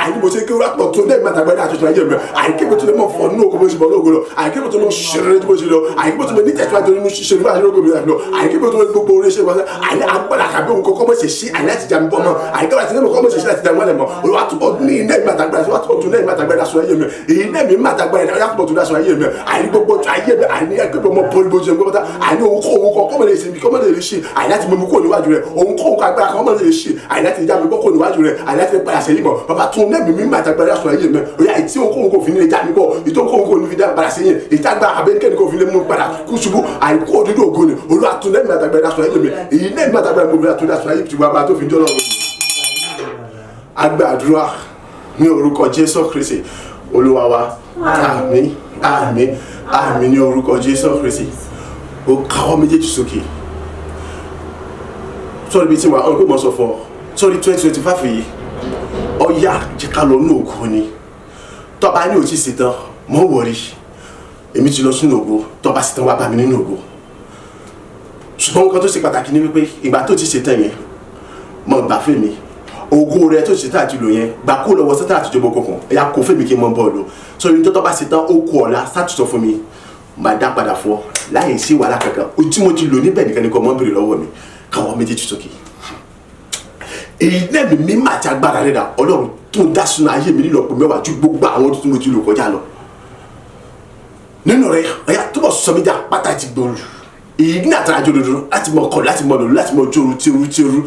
àyíndé mo ṣe kí wọ́n pọ̀ tó lẹ́mìí máa ti agbára dá sùn ayé mi àyíké mo tún lè mọ̀ fọ́ nínú òkú bó ṣe bọ́ lóògùn lọ àyíké mo tún lè ṣeré tí mo ṣe lọ àyíké mo tún lè ní tẹ̀síwájú nínú ṣíṣe nígbà tí ó gbòmìnira lọ àyíké mo tún lè gbogbo orí ṣe wá àyíké agbára kàbí òun kọ́kọ́ mọ̀ ṣe ṣí àyíké láti jà mí bọ́ mọ́ àyíké láti lè mọ̀ kọ́ mọ̀ ṣe ṣí láti jà mí wálẹ̀ mọ́ olùwà túbọ̀ ní iná ìgbà tàgbà olùwà túbọ̀ tún ní ìgbà tàgbà ìdásùn ayé mi iná mi má tàgbà ìdásùn tún dásùn ayé mi àyíké gbogbo ayé mi àyíké ẹgbẹ́ mọ́ bọ́ọ̀lù bó ṣe ń gbọ́dọ̀ àyíké òun kọ́ mọ̀ lè ṣe kọ́ mọ̀ lè ṣe àyíké láti mọ̀ mú kó níwájú rẹ̀ òun kọ́ agbára kọ́ mọ̀ lè ṣe àyíké láti já mi bọ́ kó níwájú rẹ̀ àyíké láti padà sẹ́yìn mọ́ bàbá tún lẹ́mìí mi má tàgbà ìdásùn ayé mi òyà ìtí òun kò fi ní já mi bọ́ ìtí òun kò ní fi dá padà sẹ́yìn ìtagbá abẹ́nikẹ́ni kò fi lè mú padà kú ṣubú àyíkó òdodo ògo ni olú àtúndẹ́mì àtàgbà ìdásùn ayé mi èyí lẹ́mìí àtàgbà ìmọ̀bìnrin àtúndásùn ayé ti wà bá tó fi jọ́ lọ́wọ́ agbàdúrà ní orúkọ Jésù Kristi Olúwa wa àmín àmín àmín ní orúkọ Jésù Kristi ó káwọ́ méjèèjì sókè sọ́ọ́rí bíi tí wàá ọ̀rọ̀ pé mo sọ fún ọ sọ́ọ́rí 2025 yìí ọ̀yà jẹ́ ká lọ ní ògo ni tọ́ba ní òtí ṣetán mọ́ wọ̀rí èmi ti lọ sínú ògo tọ́ba ṣetán wá bá mi nínú ògo ṣùgbọ́n nǹkan tó ṣe pàtàkì ni wípé ìgbà tó ti ṣetán yẹn mọ̀ gbà fún mi ògo rẹ tó ṣetán àti lò yẹn gbà kó lọ́wọ́ sátán àti ìjọba òkùnkùn ẹ̀yà kó fún mi kí n mọ bọ́ọ̀lù sọ yìí tọ́ba ṣetán ó kú ọ̀la sátúntọ̀ fún mi máa dá padà fún ọ láyé sí wàhálà kankan ojú mo ti lò níbẹ̀ nìkan ni kò mọ́ bèrè lọ́wọ́ mi káwọn méjèèjì sókè èyí náà mi máa ti agbára rẹ dà Ọlọ́run tó dá sínú ayé mi nílọ́pọ̀ mẹ́wàá ju gbogbo àwọn tó mo ti lò kọjá lọ nínú rẹ ẹ̀yà túbọ̀ sọ mi dá pátá ti gbòòrò èyí ní àtàràjọ òdodo láti mọ ọkọ láti mọ lòlù láti mọ jóoru tíoru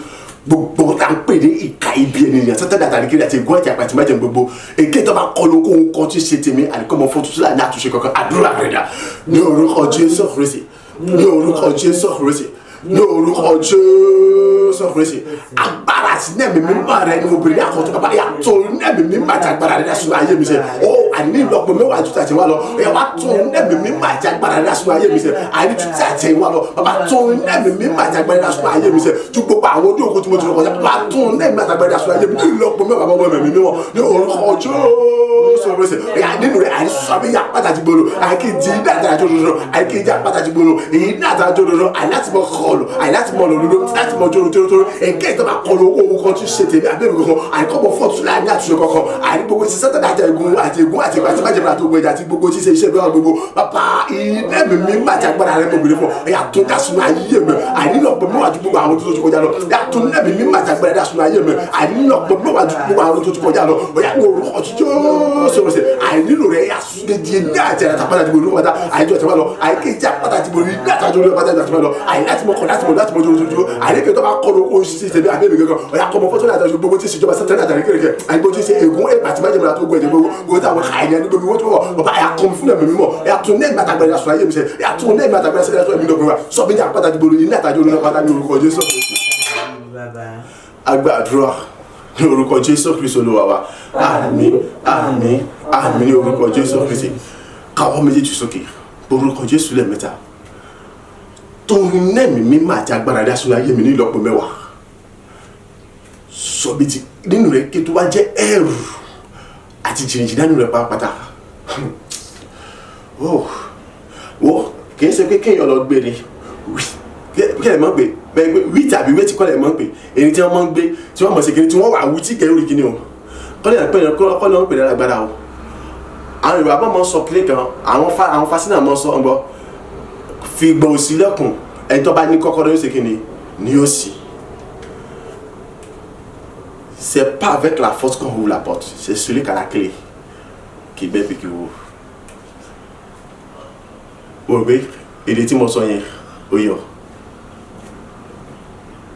gbogbo tá n pè ní ìka ibi ènìyàn sátán dàtàrí kiri àti ègún àti àpàtì májèm gbogbo èké tó bá kọlu kóhun kan tí ṣe tèmi àdìkọ́mọ fún tuntun láì ní àtúnṣe kankan àdúrà rẹ dà ní orúkọ Jésù Kristi ní orúkọ Jésù Kristi ní orúkọ Jésù Kristi agbára àti nẹ́ẹ̀mí mímọ́ rẹ ni obìnrin àkọ́tún bàbá yàtọ̀ nẹ́ẹ̀mí mímọ́ àti agbára rẹ sínú ayé mi sẹ́ ó àní ìlọ́pọ̀ mẹ́wàá ju tàtí wá lọ ẹ̀ wá tún nẹ́ẹ̀mí mímọ́ àti agbára rẹ sínú ayé mi sẹ́ àní ju tàtí wá lọ bàbá tún nẹ́ẹ̀mí mímọ́ àti agbára rẹ sínú ayé mi sẹ́ ju gbogbo àwọn ojú òkú tí mo ti lọ kọjá bàbá tún nẹ́ẹ̀mí àti agbára rẹ sínú ayé mi ní ìlọ́pọ̀ mẹ́wàá bọ́ mẹ́mí mímọ́ ní orúkọ Jésù kọ́mọ́sẹ̀ ẹ̀yà nínú rẹ̀ àìsàn àbí ìyá pàtàkì gbòòrò àìkéjì ní àtàjọ òdòdó àìkéjì pàtàkì gbòòrò èyí ní àtàjọ òdòdó àìláti mọ kọlù àìláti mọ lòlòdó láti mọ jòrò ẹ̀kẹ́ ìtọ́ bá kọlu owó kan tí ṣe tèmi àbẹ́rẹ́ kankan àìkọ́bọ̀ fọ́ọ̀tù láì ní àtúnṣe kankan àì gbogbo ti sẹ́tẹ̀ àti ègún àti ìgbà tí májèlé àti ogun ẹ̀jà àti gbogbo tí ṣe iṣẹ́ ìgbà gbogbo bàbá ilé mi má ti agbára rẹ̀ mọ̀ gbèrè fún ẹ̀yà tó dá sínú ayé mi àìnílọ̀pọ̀ mọ́wájú gbogbo àwọn tó ti kọjá lọ ẹ̀yà tó lẹ́bi mi má ti agbára dá sínú ayé mi àìnílọ̀pọ̀ mọ́wájú gbogbo àwọn tó ti kọjá lọ ẹ̀yà kò rọ̀ ọ̀túnjọ́ àìnílò rẹ̀ ẹ̀yà sùdẹ̀dì ní àti ẹ̀rẹ̀ tàpátà ti gbòòrò pátá àìjọ ti wá lọ àìkéjì àpátá ti gbòòrò ní àtàjọ olóyè pátá ti wá lọ àìláti mọ̀ kọ̀ láti mọ̀ jòjòjò àìlékè tó bá kọ́ ló kó ṣiṣẹ́ ìtẹ̀lé àbẹ́bí gangan ọ̀yà kọ́ mọ̀ fọ́tò ní àtàjọ gbogbo tí ìṣèjọba sẹ́tẹ̀lẹ̀ àtàrí kẹ̀kẹ́ àìgbó tí ṣe ègún ẹ̀pà tí májèmọ́ra tó gbẹ̀jẹ̀ gbogbo táwọn àìyàn ní gbogbo wọ́n tó wọ̀ bàbá ẹ̀yà kọ́ fún ẹ̀mí mímọ́ ẹ̀yà tún ní ẹ̀mí àtàgbẹ̀rẹ̀ aṣọ ayé mi sẹ́ ẹ̀yà tún ní ẹ̀mí àtàgbẹ̀rẹ̀ sẹ́lẹ̀ tó ẹ̀mí lọ́gbọ̀n wa sọ bí ní àpáta ti gbòòrò yìí ní àtàjọ olóyè pátá ní orúkọ Jésù. Agbàdúrà ní orúkọ Jésù Kristi Olúwa wa àmín àmín àmín ní orúkọ Jésù Kristi káwọ́ méjèèjì sókè orúkọ Jésù lẹ́ẹ̀mẹ́ta tó ń nẹ́ẹ̀mí mímọ́ àti agbára dá sínú ayé mi ní ìlọ́po mẹ́wàá sọ bí ti nínú rẹ̀ kí tó wá jẹ́ ẹ̀rù àti jìnnìjìnnà nínú rẹ̀ pàápàá wọ́n kì í ṣe pé kéèyàn lọ gbé ni kí ẹ mọ̀ pé wí tàbí wé tí kọ́ ẹ̀ mọ̀ pé èyí tí wọ́n mọ̀ ń gbé tí wọ́n mọ̀ sí kíni tí wọ́n wà wú tí kẹ́rù rí kíni o kọ́ lè pè é kọ́ ló ń pè é lágbára o àwọn Yorùbá bọ́ mọ̀ sọ kílé kan àwọn fásínà mọ̀ sọ ọgbọ́ fi gbọ́ òsì lẹ́kùn ẹni tó bá ní kọ́kọ́rọ́ yóò ṣe kíni ni yóò sì. C'est pas avec la force qu'on ouvre la porte, c'est celui qui a la clé qui bête et qui ouvre. Oui, il est mon soigné. Oui,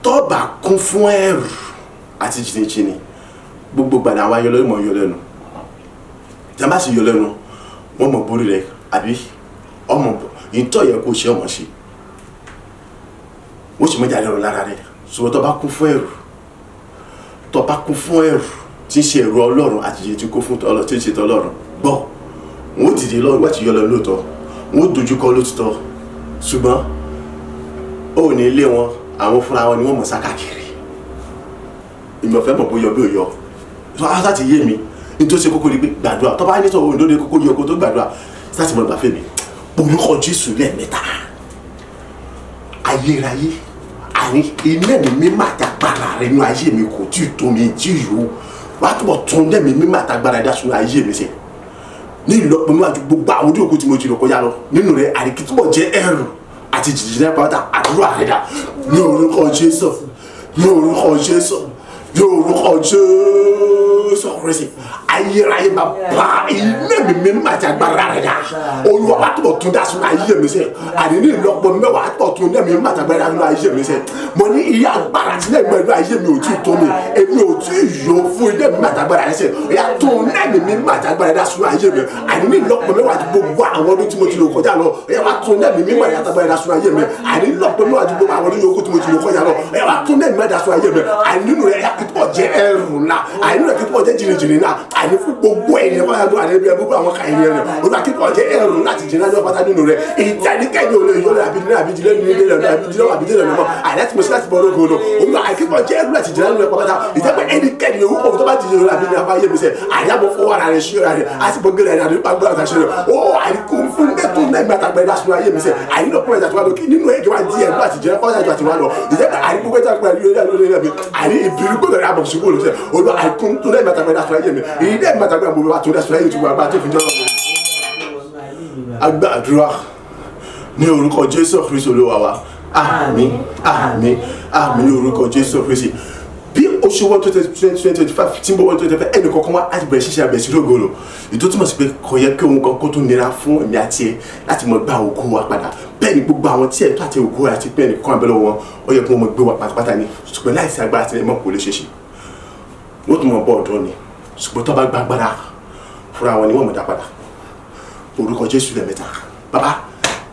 tó bá kún fún ẹ̀rù àti jìnnìjìnnì gbogbo gbàdá wa yọlẹ́ mọ̀ yọlẹ́ nu tí a bá sì yọlẹ́ nu wọ́n mọ̀ borí rẹ̀ àbí ọmọ ìtọ́ yẹ kó ṣe ọmọ ṣe wọ́n sì mọ̀ jáde ọ̀rọ̀ lára rẹ̀ ṣùgbọ́n tó bá kún fún ẹ̀rù tó bá kún fún ẹ̀rù tí ń ṣe ẹ̀rù Ọlọ́run àti ìyẹn tí kò fún Ọlọ́run tí ń ṣe tọ́lọ́run gbọ́ wọ́n dìde lọ́rùn wọ́n ti yọlẹ́ lóòótọ́ wọ́n dojúkọ lóòótọ́ ṣùgbọ́n ó ní ilé wọn àwọn fúnra wọn ni wọ́n mọ̀ sákàkiri ìmọ̀ fẹ́ mọ̀ bóyọ bí òyọ tó á láti yé mi ní tó ṣe kókó ní pé gbàdúrà tó bá ní sọ̀rọ̀ òǹdó ní kókó yọ kó tó gbàdúrà láti mọ̀ gbàfẹ́ mi orúkọ Jésù lẹ́ẹ̀mẹ́ta ayérayé àní iná mi mímọ́ àtàgbára rẹ nínú ayé mi kò tí ì tó mi tí ì yó wàá túbọ̀ tún lẹ́mí mímọ́ àtàgbára dá sínú ayé mi sẹ́ ní ìlọ́pọ̀ níwájú gbogbo àwọn ojú òkú tí mo ti lọ kọjá lọ nínú rẹ àríkí túbọ̀ jẹ́ ẹ̀rù àti jìjìnnà pátá àdúrà rẹ̀ dà ní orúkọ Jésù ní orúkọ Jésù ní orúkọ Jésù Kristi ayérayé bàbá ilé mi mímọ́ àti agbára rẹ̀ dà Olúwa wá túbọ̀ tún dá sínú ayé mi sẹ́ àní ní ìlọ́pọ̀ mẹ́wàá túbọ̀ tún lẹ́mí mímọ́ àti agbára nínú ayé mi sẹ́ mo ní iye agbára tí lẹ́gbẹ̀ẹ́ nínú ayé mi ò tí ì tó mi èmi ò tí ì yọ fún ilé mímọ́ àti agbára rẹ̀ sẹ́ ìyá tún lẹ́mí mímọ́ àti agbára dá sínú ayé mi àní ní ìlọ́pọ̀ mẹ́wàá tí gbogbo àwọn ọdún tí mo ti lò kọjá lọ ìyá wá tún lẹ́mí mímọ́ àti agbára dá sínú ayé mi àní ìlọ́pọ̀ mẹ́wàá tí gbogbo àwọn ọdún yòókù tí mo ti lò kọjá lọ ìyá wá tún lẹ́mí dá sínú ayé mi àní nínú rẹ̀ kíkọ́ jẹ́ ẹrù ńlá àní nínú rẹ̀ kíkọ́ jẹ́ jìnnìjìnnì náà àní fún gbogbo ènìyàn bá yàgò àní gbogbo àwọn kan ènìyàn rẹ̀ olùwà kíkọ́ jẹ́ ẹrù ńlá ti jìnnà lọ́pàá tá nínú rẹ̀ ìtàníkẹ́ni olè yọlẹ̀ àbíjìlẹ̀ nílé rẹ̀ àbíjìlẹ̀ náà àìláti mọ̀ sí láti bọ́ lóko lọ olùwà kíkọ́ jẹ́ ẹrù láti jìnnà lọ́pàá pátá ìtẹ́pẹ́ ẹnikẹ́ni owó tó bá ti jìnnà àbíjìlẹ̀ àbáyé mi sẹ́ àyàbọ̀ fọwọ́ ara rẹ̀ ṣí rẹ̀ àti bọ́gẹ́rẹ̀ rẹ̀ àdúgbò agbára àtàṣe rẹ̀ ó àìkú fún mẹ́tò náà ìgbà àtàgbà ẹ̀dá sínú ayé mi sẹ́ àyínlọ́pọ̀ ẹ̀dá tó wà lókè nínú ẹ̀jẹ̀ wá di ẹ̀rù àti jẹ́ ọ́yà àjọ àti wà lọ ìjẹ́pẹ́ àyíkú pẹ́tà àgbà lórí rẹ̀ mi àyí ìbírí gbọ́dọ̀ rẹ̀ àbọ̀ ṣubú olùsẹ̀ olùwà àìkú tó náà ìgbà àtàgbà ẹ̀dá sínú ayé mi èyí náà ìgbà àtàgbà ẹ̀dá tó dá sínú ayé mi ti wà bá tó fi jọ́ agbàdúrà ní orúkọ Jésù Kristi Olúwa wa àmín àmín àmín ní orúkọ Jésù Kristi bí oṣù 2025 tí ń bọ̀ 2025 ẹnì kọ̀ọ̀kan wá láti bẹ̀rẹ̀ ṣíṣe àbẹ̀sí lógolo ètò túmọ̀ sí pé kò yẹ kí ohun kan kó tó nira fún èmi àti ẹ láti mọ̀ gba ògo wa padà bẹ́ẹ̀ ni gbogbo àwọn tí ẹ̀tọ́ àti ògo àti pé ẹnì kan abẹ́lẹ́ wọn ó yẹ kí wọ́n mọ̀ gbé wa pátápátá ni ṣùgbọ́n láìsí agbára tí ẹ̀mọ́ kò lè ṣeéṣe wọ́n tún mọ̀ bọ́ ọ̀dọ́ ni ṣùgbọ́n tó bá gba agbára fúnra wọn ni wọ́n mọ̀ dá padà orúkọ Jésù lẹ́ẹ̀mẹ́ta bàbá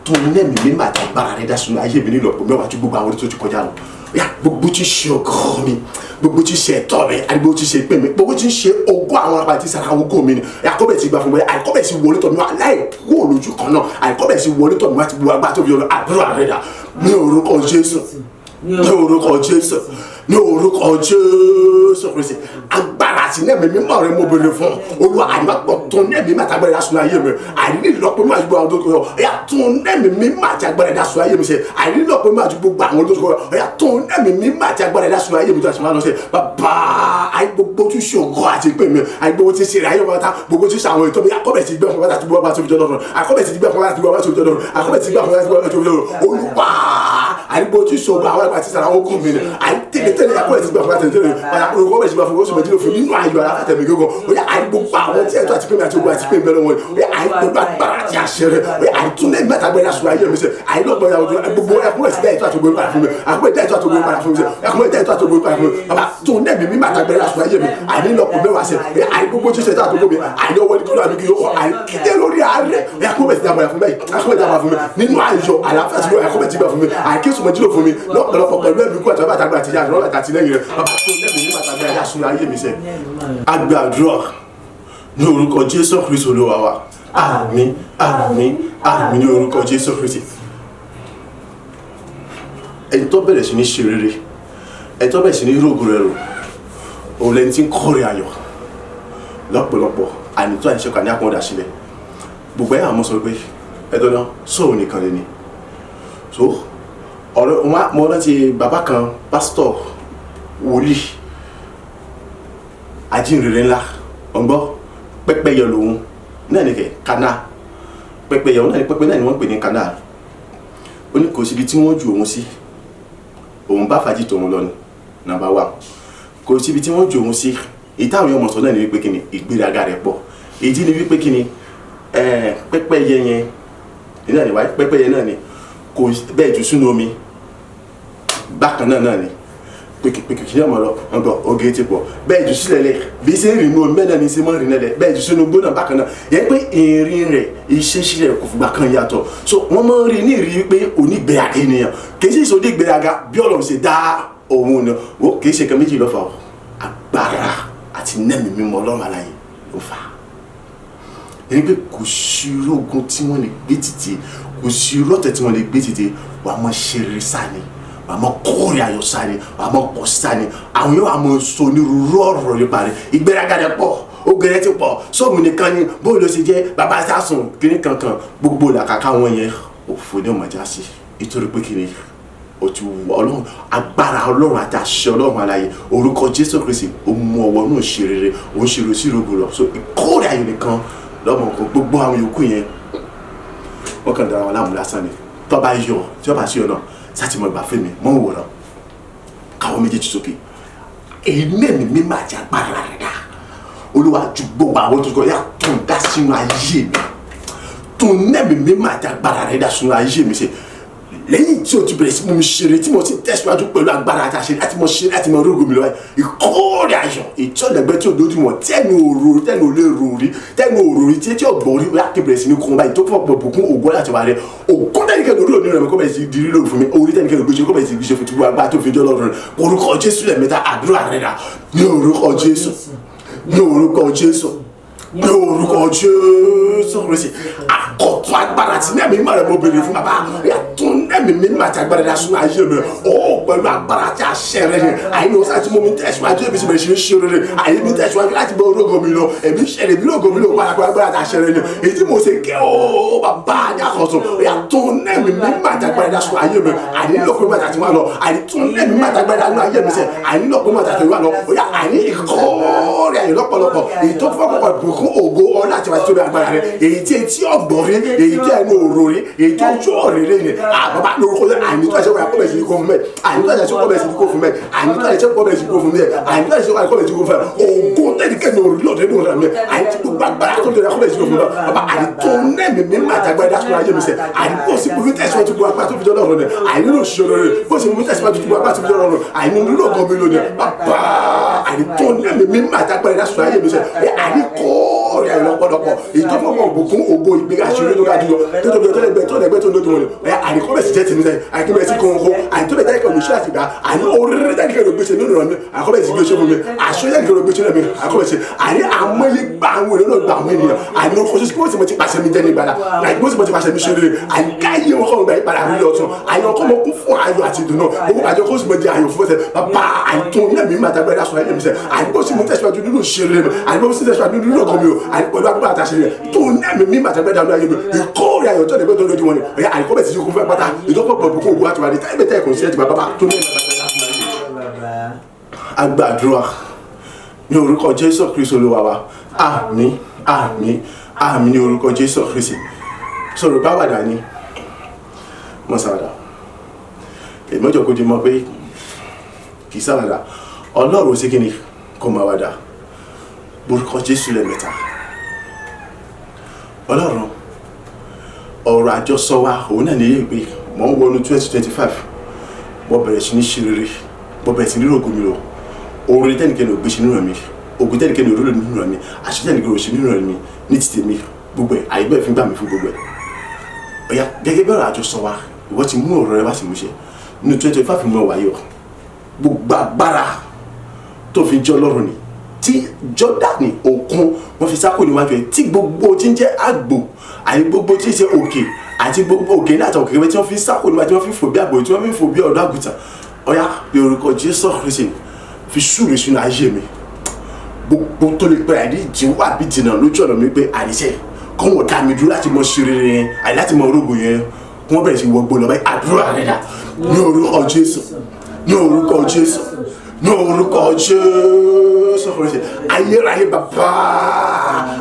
tó ní ẹ̀mí mímọ́ àti agbára rẹ̀ dá sínú ayé mi nílò ọ̀pọ̀ mẹ́wàá tí gbogbo àwọn tó ti kọjá lọ yà gbogbo tí ń ṣe ọgọ́ mi gbogbo tí ń ṣe ẹ̀tọ́ mi àti gbogbo tí ń ṣe ìpè mi gbogbo tí ń ṣe ogún àwọn apá àti sara àwọn ogún mi ni àkọ́bẹ̀ sí gbà fún mi àìkọ́bẹ̀ sí wọlé tọ̀ mi wá láì kú olójú kan náà àìkọ́bẹ̀ sí wọlé tọ̀ mi wá ti bu agbá tó fi ọlọ́ àdúrà rẹ̀ dà ní orúkọ Jésù ní orúkọ Jésù ní orúkọ Jésù Kristi agbára àti ní ẹ̀mí mímọ́ rẹ mo bèrè fún olúwa àyìnbá tún ní ẹ̀mí mímọ́ àtàgbẹ̀rẹ̀ dasùn ayé mi àìnílọ́pọ̀ máa gbọ́ àwọn tó kọ́ ẹ̀yà tún ní ẹ̀mí mímọ́ àtàgbẹ̀rẹ̀ dasùn ayé mi ṣe àìnílọ́pọ̀ máa gbogbo àwọn tó kọ́ ẹ̀yà tún ní ẹ̀mí mímọ́ àtàgbẹ̀rẹ̀ dasùn ayé mi tó àti máa lọ sí bàbá àìgbogbo tó ṣe ògùn àti ìpè mi àìgbogbo tí ṣe rẹ̀ ayé wọn ta gbogbo tí ṣe àwọn ètò mi akọ́bẹ̀ ti gbẹ́ fún wọn láti gbọ́ bá tó fi jọ́ lọ́rùn akọ́bẹ̀ ti gbẹ́ fún wọn láti gbọ́ bá tó fi jọ́ lọ́rùn akọ́bẹ̀ ti gbẹ́ fún wọn láti gbọ́ bá tó fi jọ́ lọ́rùn olùwà àìgbogbo tí ṣe ògùn àwọn ẹgbẹ́ àti sàrà wọn kún mi ni àìtẹ́lẹ̀ akọ́bẹ̀ ti gbẹ́ fún wọn láti tẹ́lẹ̀ akọ́bẹ̀ ti gbẹ́ fún wọn oṣù méjì lófin nínú ayọ̀ aláfẹ́tẹ̀mí gígùn ó yẹ àìgbogbo àwọn tí ẹ̀tọ́ àti pé mi àti ogun àti pé mi bẹ̀rẹ̀ wọn ó yẹ àìgbogbo agbára àti àṣẹ rẹ̀ ó yẹ àìtúnlẹ̀ mẹ́ta gbẹ́dá sùn ayé mi sẹ́ àìlọ́gbọ̀n yàwó gbogbo ẹkùnrin sí ẹ̀tọ́ àti ogun padà fún mi àkùnrin ẹ̀tọ́ àti ogun padà fún mi sẹ́ ẹkùnrin ẹ̀tọ́ àti ogun padà fún mi bàbá tún nẹ́ẹ̀mí mi mẹ́ta gbẹ́dá sùn ayé mi àìnílọ́pọ̀ mẹ́wàá sẹ́ àìgbogbo tí ṣe ẹ̀tọ́ àti ogun mi àìlọ́wọ́ ní kíló àbíkí yóò àìkéde lórí ààrẹ ẹkùnrin ti dàbọ̀ fún mi ẹkùnrin ti dàbọ̀ fún mi nínú ayọ̀ àlàáfíà tí ẹkùnrin ti gbà fún mi àìkéṣù mọ́jú lò fún mi lọ́pọ̀lọpọ̀ pẹ̀lú ẹ̀mí kú àtàwọn àtàgbà àti ìyá àtàwọn àtàtìlẹ́yìn rẹ̀ bàbá tún nẹ́ẹ̀mí mi mẹ́ta gbẹ́dá sùn ayé mi sẹ́ agbàdúrà ní orúkọ Jésù Kristi Olúwa wa àmín àmín àmín ní orúkọ Jésù Kristi. ẹni tó bẹ̀rẹ̀ sí ní ṣe rere ẹni tó bẹ̀rẹ̀ sí ní rògbò rẹ̀ rò òun lẹni tí ń kọ́rẹ̀ ayọ̀ lọ́pọ̀lọpọ̀ ànító àìṣe kan ní àpọ̀dà sílẹ̀ gbogbo ẹ̀ àmọ́ sọ pé ẹ̀dọ́ náà sóò nìkan lè ní so ọ̀rọ̀ mo rántí bàbá kan pásítọ̀ wòlíì ajínrere ńlá ọ̀gbọ́ pẹ́pẹ́yẹ lòun náà ní kẹ́ kaná pẹ́pẹ́yẹ òun náà ní pẹ́pẹ́ náà ni wọ́n pè ní kaná ó ní kò síbi tí wọ́n ju òun sí òun bá fàájì tòun lọ ní nàbà wà kò síbi tí wọ́n ju òun sí ìtàwọn ọmọ sọ náà ní wípé kí ni ìgbéraga rẹ̀ pọ̀ ìdí ni wípé kí ni pẹ́pẹ́yẹ yẹn náà ni wáyé pẹ́pẹ́yẹ náà ni kò bẹ́ẹ̀ jù sínú omi bákan náà ni pèkìpèkì ní ọmọ lọ ọgbọ oge ti pọ̀ bẹ́ẹ̀ jù sílẹ̀ lẹ̀ bí ṣe ń rìn ní omi bẹ́ẹ̀ náà ni ṣe mọ́ rìn lẹ̀ bẹ́ẹ̀ jù sínú gbóná bákan náà yẹn pé ìrìn rẹ̀ iṣẹ́ sílẹ̀ kò fìgbà kan yàtọ̀ so wọ́n máa ń rí ní ìrírí pé onígbéraga ènìyàn kì í sì sọ onígbéraga bí Ọlọ́run ṣe dá òun ni ó kì í ṣe kan méjì lọ́fà agbára àti nẹ́ẹ̀mí mímọ́ Ọlọ́run aláyé ló fà á ẹni pé kò sí ogun tí wọ́n lè gbé títì kò sí rọ́tẹ̀ tí wọ́n lè gbé títì wàá mọ̀ ṣeré sáà ni wàá mọ̀ kórè ayọ̀ sáré wàá mọ̀ pọ̀ sáré àwọn yóò wàá mọ̀ sọ onírúurú ọ̀rọ̀ nípa rẹ̀ ìgbéraga rẹ̀ pọ̀ ogere ti pọ̀ sóòmù nìkan ni bó ló ṣe jẹ́ bàbá sásùn kiri kankan gbogbo làkàkà wọn yẹn òfò ní ọmọdé sí nítorí pé kiri o ti wọ Ọlọ́run agbára Ọlọ́run àti àṣẹ Ọlọ́run aláyé orúkọ Jésù Kristi ó mú ọwọ́ náà ṣe rere ó ń ṣe ro sí rogo lọ so ìkórè ayọ̀ nìkan lọ́mọ nǹkan gbogbo àwọn yòókù yẹn wọ́n kàn dára wọn láàmú lásán ni tó bá yọ tí wọ́n bá ṣe ọ̀nà sátìmọ̀ ìgbà fún mi mọ́ òwòrán káwọn méjèèjì sókè èyí mẹ́rin mi máa jẹ́ agbára rẹ̀ dá Olúwa ju gbogbo àwọn tó kọ yà tún dá sínú ayé mi tún nẹ́ẹ̀mí mi máa jẹ́ agbára rẹ̀ dá sínú ayé mi ṣe lẹ́yìn tí o ti bẹ̀rẹ̀ sí mú mi ṣeré tí mo ti tẹ̀síwájú pẹ̀lú agbára àti àṣẹ láti mọ ṣeré láti mọ rógo mi lọ́wọ́ ìkórè ayọ̀ ìtọ́lẹ̀gbẹ́ tí o dojú wọn tẹ́nu òru tẹ́nu olè rori tẹ́nu òrori tí ọgbọ̀n orí láti bẹ̀rẹ̀ sí ní kún báyìí tó fọ́ pọ̀ bùkún ògùn láti wà rẹ̀ ògùn tẹ́nikẹ́ lórí òní rẹ̀ kó bẹ̀rẹ̀ sí di rírò fún mi orí tẹ́nikẹ́ lórí kó bẹ̀rẹ̀ sí gbéṣẹ́ fún tiwọn agbá tó fi jọ́ lọ́rùn orúkọ Jésù lẹ́mẹ́ta àdúrà rẹ̀ dà ní orúkọ Jésù ní orúkọ Jésù ní orúkọ Jésù Kristi àkọ́tún agbára tí ní ẹ̀mí mímọ́ rẹ̀ mo béèrè fún bàbá yàtún ẹ̀mí mímọ́ àti agbára dá sún ayé mi ó pẹ̀lú agbára tí a ṣẹ rẹ̀ ni àyìn ní sáà tí mo mi tẹ̀síwájú ẹ̀mí sì bẹ̀rẹ̀ ṣe ń ṣe rere àyìn mi tẹ̀síwájú láti bọ́ ológo mi lọ ẹ̀mí ṣẹlẹ̀ bí ológo mi lọ pàápàá agbára tí a ṣẹ rẹ̀ ni èyí tí mo ṣe kẹ́ ó bàbá ní àkọ́tún yàtún ẹ̀mí mímọ́ àti agbára dá sún ayé mi àyìn lọ́pọ̀ mímọ́ àti wọn lọ àyìn tún ẹ̀mí mímọ́ àti agbára dá sún ayé mi sẹ́ àyìn lọ́pọ̀ mímọ́ àti wọn lọ àyìn ìkórè àyìn lọ́pọ̀lọpọ̀ èyí tó fọ́pọ̀ bùkún ògo ọlá àti wàá tóbi agbára rẹ èyí tí etí ọgbọ̀n rẹ èyí tí ẹnu òrò rẹ èyí tó ojú ọ̀rẹ́ rẹ ni àbábá lórúkọ yẹn àyìn tó àṣẹ kọ́ bẹ̀ sí kó fún mẹ́ àyìn tó àṣẹ kọ́ bẹ̀ sí kó fún mẹ́ àyìn tó àṣẹ kọ́ bẹ̀ sí kó fún mẹ́ àyìn tó àṣẹ kọ́ bẹ̀ sí kó fún mẹ́ ògo tẹ́nikẹ́ ní òrò lọ́dẹ ní òrò mẹ́ àyìn tí gbogbo agbára tó tẹ̀lé kọ́ bẹ̀ sí kó fún mẹ́ bàbá àyìn tó nẹ́ẹ̀mí mi máa tàgbà ẹ̀dá sọ́ra ayé mi sẹ́ àyìn tó sì kú tẹ̀síwájú tó gbogbo agbára tó fi jọ́ lọ́rùn rẹ̀ àyìn ló ṣe rẹ̀ bó sì mú tẹ̀síwájú tó gbogbo agbára tó fi jọ́ lọ́rùn àyìn ló lọ́gọ́ mi lónìí bàbá àyìn tó nẹ́ẹ̀mí mi máa tàgbà ẹ̀dá sọ́ra ayé mi sẹ́ àyìn kọ́ ọ̀rẹ́ àyìn lọ́pọ̀lọpọ̀ èyí tó fọ́pọ̀ ògùn ògo ìgbéga ṣeré tó ga jùlọ tó tóbi tó lẹ́gbẹ̀ẹ́ tó lójú wọn ni àyìn kọ́ bẹ̀ sí jẹ́ tèmi sẹ́yìn àyìn tó bẹ̀ sí kọ́ àyìn tó bẹ̀ jẹ́ kọ́ ṣe láti gbà àní oríire tẹ́lẹ̀ kẹ́lẹ́ gbèsè nínú ọ̀nà àkọ́bẹ̀ ti gbèsè fún mi àṣọyẹ kẹ́lẹ́ gbèsè náà mi àkọ́bẹ̀ ṣe àní àmọ́yé gba àwọn èèyàn náà gba àwọn ènìyàn àní oṣù tí wọ́n ti mọ̀ ti pàṣẹ mi jẹ́ ní ìgbàdà àní wọ́n ti mọ̀ ti pàṣẹ mi ṣe rere àní káyé wọn kọ́ ìgbà ìpadà rí ọ̀tún àní ọkọ́ mọ kún fún ayọ̀ àti ìdùnnú owó àjọ kó sì mọ̀ di ayọ̀ fún ẹsẹ̀ bàbá àìtún náà mi máa tàgbẹ́ dáṣọ ayé mi sẹ́ àní bó sì mú tẹ̀síwájú nínú ìṣeré mi àní bó sì tẹ̀síwájú nínú ọkọ mi o àní pẹ̀lú agbára àtàṣe rẹ̀ tó náà mi máa tàgbẹ́ dáṣọ ayé mi ìkórè ayọ̀ tó lẹ́gbẹ́ tó lójú wọn ni ọ̀yà àìkọ́bẹ̀ ti ṣe kún fún pátá ìdọ́pọ̀ bùkún òwú àtiwádìí táìbẹ̀ tẹ̀ kò sí ẹ̀ ti bàbá tó ní agbàdúrà ní orúkọ Jésù Kristi Olúwa wa àmín àmín àmín ní orúkọ Jésù Kristi sọ̀rọ̀ bá wàdà ní mọ́sàdà èmi ọjọ́ kò di mọ́ pé kì í sáwàdà Ọlọ́run sí kíni kò máa wàdà orúkọ Jésù lẹ́mẹ̀ta Ọlọ́run ọ̀rọ̀ àjọsọ wa òun náà nílé ìpè mọ́ ń wọnú 2025 wọ́n bẹ̀rẹ̀ sí ní ṣe rere wọ́n bẹ̀rẹ̀ sí ní rògùn mi lọ orin tẹ́nìkẹ́ni ògbé ṣe nínú mi ogun tẹ́nìkẹ́ni òrólò nínú mi àṣẹ tẹ́nìkẹ́ni òṣè nínú mi ní ti tèmi gbogbo ẹ̀ àyíbẹ̀ fi ń gbà mí fún gbogbo ẹ̀ ọ̀yà gẹ́gẹ́ bí ọ̀rọ̀ àjọsọ wa ìwọ ti mú ọ̀rọ̀ rẹ wá sí mú ṣe nínú 25 mọ́ wáyọ̀ gbogbo agbára tó fi jẹ́ Ọlọ́run ni tí Jọ́dánì òkun wọ́n fi sákò níwájú ẹ̀ tí gbogbo tí ń jẹ́ àgbò àti gbogbo tí ń ṣe òkè àti gbogbo òkè ní àtàwọn òkè tí wọ́n fi sákò níwájú wọ́n fi fò bí àgbò tí wọ́n fi fò bí ọ̀dọ́ àgùntàn ọ̀yà bí orúkọ Jésù Kristi fi súre sínú ayé mi gbogbo tó lè pẹ́ àìdí ìjìnwó àbí jìnnà lójú ọ̀nà mi pé àdìsẹ́ kọ́ wọ́n dá mi dúró láti mọ ṣeré yẹn àti láti mọ orógbó yẹn kí wọ́n bẹ̀rẹ̀ sí wọgbó lọ báyìí àdúrà rẹ̀ dà ní orúkọ Jésù ní orúkọ Jésù ní orúkọ Jésù Kristi ayérayé bàbá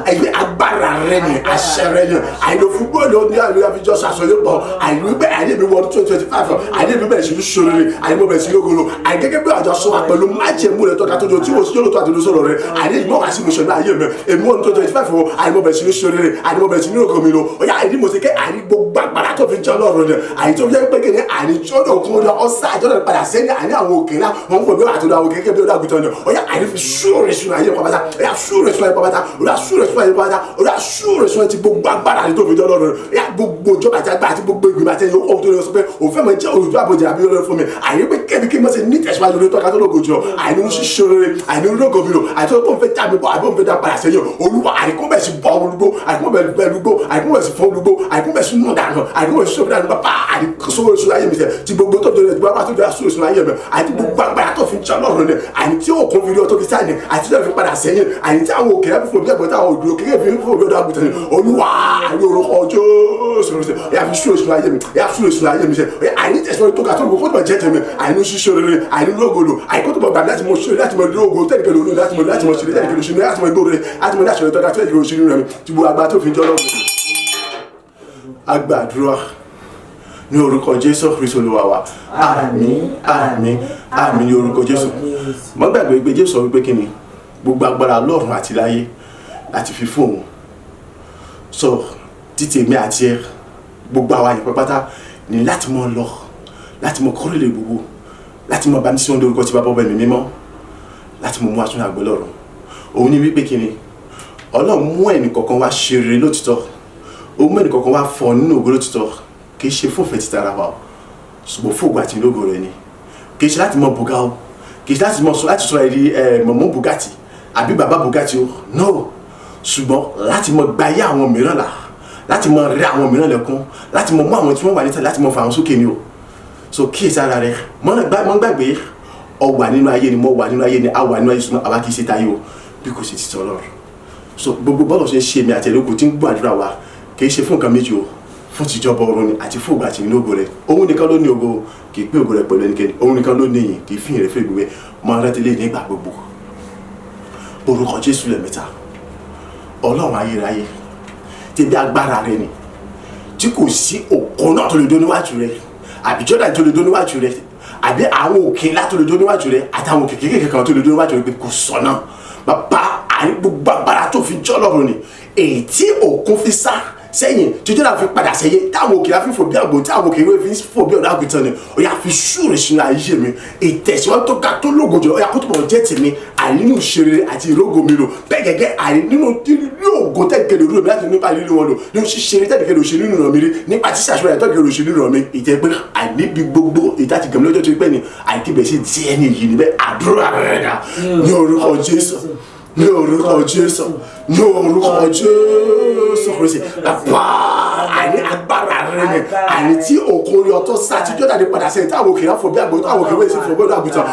ẹgbẹ́ agbára rẹ ni àṣẹ rẹ ni àìlò fúgbọ́ọ̀lù ní àìlò àfijọ́ sàṣọyépọ̀ àìlò gbẹ àìlè mi wọ́n 2025 àìlè mi bẹ̀rẹ̀ sí ní sọ̀rọ̀ àìlè mi bẹ̀rẹ̀ sí ní ogolo àìgẹ́gẹ́ bí àjọ sọ pẹ̀lú májẹ̀mú rẹ tọ́ka tó jọ tí mo sì yóò tó àtúndó sọ̀rọ̀ rẹ àìlè ìgbọ́ wá sí mo ṣẹ̀dá ayé mi èmi wọ́n 2025 wọ àìlè mo bẹ̀rẹ̀ sí ní sọ̀rọ̀ àìlè mo bẹ̀rẹ̀ sí ní ogolo mi lọ ọ̀yà àìlè mo sì kẹ́ àìlè gbogbo agbára tó fi jẹ́ Ọlọ́run rẹ àìlè tó fi jẹ́ pé kí ni àìlè jọ́dọ̀ kún lọ ọ̀sà àjọ́dọ̀ padà sẹ́ni àìlè àwọn òkè náà wọ́n fò bí wọ́n àtúndọ̀ àwọn kékeré bí wọ́n dàgbùtàn ni ọ̀yà àìlè fi súre sínú ayé pàpàtà ọ̀yà súre sínú ayé pàpàtà ọ̀yà súre sínú ayé pàpàtà ọ̀yà súre sínú ti gbogbo agbára àti tó fi jẹ́ Ọlọ́run ọ̀yà gbogbo ìjọba àti agbára àti gbogbo ìgbìmọ̀ àti ẹ̀yọ́ ohun tó lè sọ pé òun fẹ́ mọ̀ jẹ́ olùdó àbòjì àbí Ọlọ́run fún mi àìní pé kébí kí n mọ̀ sí ní tẹ̀síwájú lórí tọ́ka tó lógo jùlọ àìní ń ṣiṣẹ́ rere àìní ń lógo mi lò àti tó ń fẹ́ já mi bọ̀ àbí òun fẹ́ dá padà sẹ́yìn Olúwa àìkú bẹ̀ sí bọ́ olùgbò àìkú bẹ̀ lùgbò àìkú bẹ̀ sí fọ́ olùgbò àìkú bẹ̀ sí nù dànù àìkú bẹ̀ sí sọ́kùn dànù bàbá àìkú sọ́wọ́ ìṣúná ayé mi sẹ́ ti gbogbo tó tó lè gbọ́ bá tó dé àṣù ìṣúná ayé mi àti gbogbo agbára tó fi ń jẹ́ Ọlọ́run ni àìní tí ó kún fi rí ọtọ́ fi sáà ní àti tí ó fi padà sẹ́yìn àìní tí àwọn òkè láti fò bí ẹ̀gbọ́n táwọn òdòdó kékeré fi ń fò bí ọdọ àgùntàn ni Olúwa àìní orúkọ Jésù Kristi ẹ̀yà fi ṣúrò ìṣúná ayé mi ẹ̀yà ṣúrò ìṣúná ayé mi sẹ́ àìní tẹ̀síwájú tó ga tó gbogbo tó jẹ́ tèmi àìní ṣíṣe rere àìní lógolo àìkó tó bọ̀ gbàgbé láti mọ ṣe láti mọ lógo tẹ́lifẹ̀ lónìí láti mọ ṣe tẹ́lifẹ̀ lóṣù láti mọ ìgbòho láti mọ láti mọ ìtọ́ka tẹ́lifẹ̀ lóṣù rẹ̀ ti bu agbá tó fi jọ́ lọ́wọ́ agbàdúrà ní orúkọ Jésù Kristi Olúwa wa àmín àmín àmín ní orúkọ Jésù mọ́ gbàgbé pé Jésù sọ wípé kí ni gbogbo agbára lọ́run àti láyé láti fi fún òun sọ títí èmi àti ẹ gbogbo àwa yẹn pátá ní láti mọ lọ láti mọ kọ́rẹ́lẹ̀ gbogbo láti mọ bá ní sí wọn lórúkọ tí bá bọ́ bẹ́ẹ̀ mi mímọ́ láti mọ mú àtúnṣe àgbẹ̀ lọ́run òun ní wípé kí ni Ọlọ́run mú ẹnì kọ̀ọ̀kan wá ṣe rere lótìtọ́ ó mú ẹnì kọ̀ọ̀kan wá fọ nínú ògo lótìtọ́ kì í ṣe fún òfin títà ara wa o ṣùgbọ́n fún ògo àti ìlógo rẹ ni kì í ṣe láti mọ bùgá o kì í ṣe láti sọ ẹ̀rí mọ̀mọ́ Bugatti àbí bàbá Bugatti o no ṣùgbọ́n láti mọ gbáyé àwọn mìíràn là láti mọ rẹ àwọn mìíràn lẹ́kún láti mọ mú àwọn tí wọ́n wà níta láti mọ fà wọn sókè ni o so kí èsì ara rẹ mọ́ gbàgbé ọ wà nínú ayé ni mo wà nínú ayé ni a wà nínú ayé sùnmọ́ àwa kì í ṣe táyé o bí kò sì ti tọ́ Ọlọ́run so gbogbo bọ́ọ̀lù ṣe ń ṣe mi àti ẹ̀rọ tí ń gbọ́ àdúrà wa kì í ṣe fún nǹkan méjì o fún tìjọba ọ̀run ni àti fún ògo àti ìlú ògo rẹ òun nìkan ló ní ògo kì í pín ògo rẹ pẹ̀lú ẹnikẹ́ni òun nìkan ló ní ìyìn kì í fi ìrẹ́ fún ìgbìmọ̀ máa rántí lé nígbà gbogbo orúkọ Jésù lẹ́mẹ̀ta Ọlọ́run ayérayé tí bí agbára rẹ ni tí kò sí òkun náà tó lè dó níwájú rẹ àbí Jọ́dánì tó lè dó níwájú rẹ àbí àwọn òkè ńlá tó lè dó níwájú rẹ àtàwọn òkè kékeré kan tó lè dó níwájú rẹ pé kò sọ̀nà bàbá àní gbogbo agbára tó fi jọ́ Ọlọ́run ni èyí tí òkun fi sá sẹ́yìn tí Jọ́dánì fi padà sẹ́yìn táwọn òkè láfi fò bí àgbò tí àwọn òkè fi fò bí ọ̀dọ́ àgùntàn ni ó yá fi súre sínú ayé mi ìtẹ̀síwájú tó ga tó lógo jùlọ ó yá kó tó bọ̀ jẹ́ tèmi àní nínú ìṣeré àti ìrógò mi lò bẹ́ẹ̀ gẹ́gẹ́ àní nínú ògo tẹ́gẹ̀dẹ̀ olúwa mi láti nípa lílo wọn lò nínú ṣíṣeré tẹ́gẹ̀dẹ̀ òṣèlú nínú mi rí nípa tí ṣàṣọyà tẹ́gẹ̀dẹ̀ òṣèlú nínú mi ìjẹ́ pé àníbi gbogbo ìdájí gẹ̀mí lọ́jọ́ tó pẹ́ ni àìkíbẹ̀ sí ti ẹni yìí níbẹ̀ àdúrà rẹ̀ dà ní orúkọ Jésù ní orúkọ Jésù ní orúkọ Jésù Kristi bàbá àní agbára rẹ̀ ni àní tí òkun orí ọtọ́ sátí jọ́dá ní padà sẹ́yìn táwọn òkè láfọ̀ bí àgbọ̀ táwọn òkè wẹ̀ sí fún ọgbọ́dọ̀ àgùntàn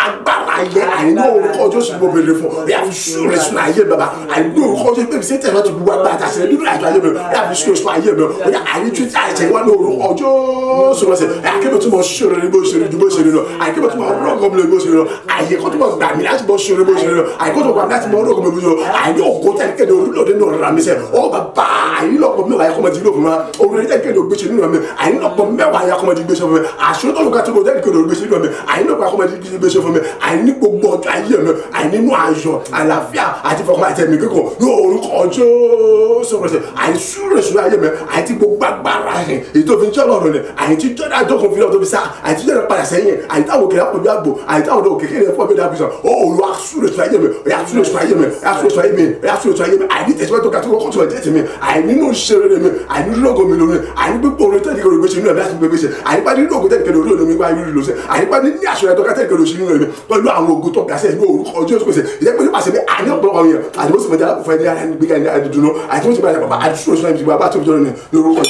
agbára yẹ àní ní orúkọ Jésù mo bèrè fún ẹ àfi sùúrù sùn ayé bàbá àní ní orúkọ Jésù pé ṣé tẹ̀lé ti gbogbo agbára àtàṣe nínú àjọ ayé mi ẹ àfi sùúrù sùn ayé mi ẹ àní tún tí àìsàn wà ní orúkọ Jésù lọ́sẹ̀ ẹ àkébẹ̀ tó mọ̀ ṣòro ní bó ṣe rí ju bó ṣe rí lọ àkébẹ̀ tó mọ̀ rọ́ọ̀gọ́ mi lọ bó ṣe rí lọ àyè kó tó mọ̀ gbà mí láti bọ́ ṣòro bó ṣe rí lọ àyè kó tó gbà mí láti mọ̀ rọ́ọ̀gọ́ mi bó ṣe rí lọ àyè òkú tẹ̀lékẹ́dẹ̀ orílẹ̀-èdè náà rà mí sẹ́ ọ bàbá àyínlọ́pọ̀ mẹ́wàá yẹ kọ́mọdé ló fún wa orílẹ̀ tẹ̀lékẹ́dẹ̀ ògbéṣe nínú mi àyínlọ́pọ̀ mẹ́wàá yẹ kọ́mọdé gbéṣe fún mi àṣọ́tọ̀ ló ká tó kó tẹ̀lékẹ́dẹ̀ ògbéṣe nínú mi àyínlọ́pọ̀ akọ́mọdé gbéṣe fún mi àyíní gbogbo ọjọ́ ayé mi àyínínú ayọ̀ àlàáfíà àti fọkàn àtẹ̀mí kíkọ ní orúkọ Jésù àyíṣúrẹ̀ṣù ayé mi àti gbogbo agbára rẹ̀ èyí tó fi ń jọ́lọ̀ rẹ̀ àyíntí jọ́dá àjọkùn fílẹ̀ tó fi sá àyíntí jọ́dá padà sẹ́yìn àyíntàwọn òkèlè àpò bí àgbò àyíntàwọn òkèlè fún ọbẹ̀ dàbí sàn ó olú àṣúrẹ̀ṣù ayé mi àṣúrẹ̀ṣù ayé mi àṣúrẹ̀ṣù ayé mi àṣúrẹ̀ṣù ayé mi àyíní tẹ̀síwájú tó kàtó kọ́tù ọ̀jẹ̀ tì mí àyínínú ìṣeré mi àyínínú lọ́gọ̀ mi lómi àyínígbé orin tẹ́lẹ̀kẹ́ ògbéṣe nínú ẹ̀mí láti gbé gbéṣe àyínípa nínú ògùn tẹ́lẹ̀kẹ́ lórí olómi wá irú lọ́sẹ̀ àyínípa ní àṣọ ẹ̀tọ́ tẹ́lẹ̀kẹ́ lóṣì nínú ẹ̀mí pẹ̀lú àwọn ògùn tó gàṣẹ́ ní orúkọ Jésù Kristi ìjẹ́ pé nípasẹ̀ bí àní ọ̀pọ̀lọpọ̀ yẹn àti mọ́sí mọ́jà fún ẹni ara gbígbà ní àdìdúná àti mọ́sí mọ́jà bàbá àdìsúrò sọ́nà ìdìbò àbá tó fi jọ́rọ̀ ní orúkọ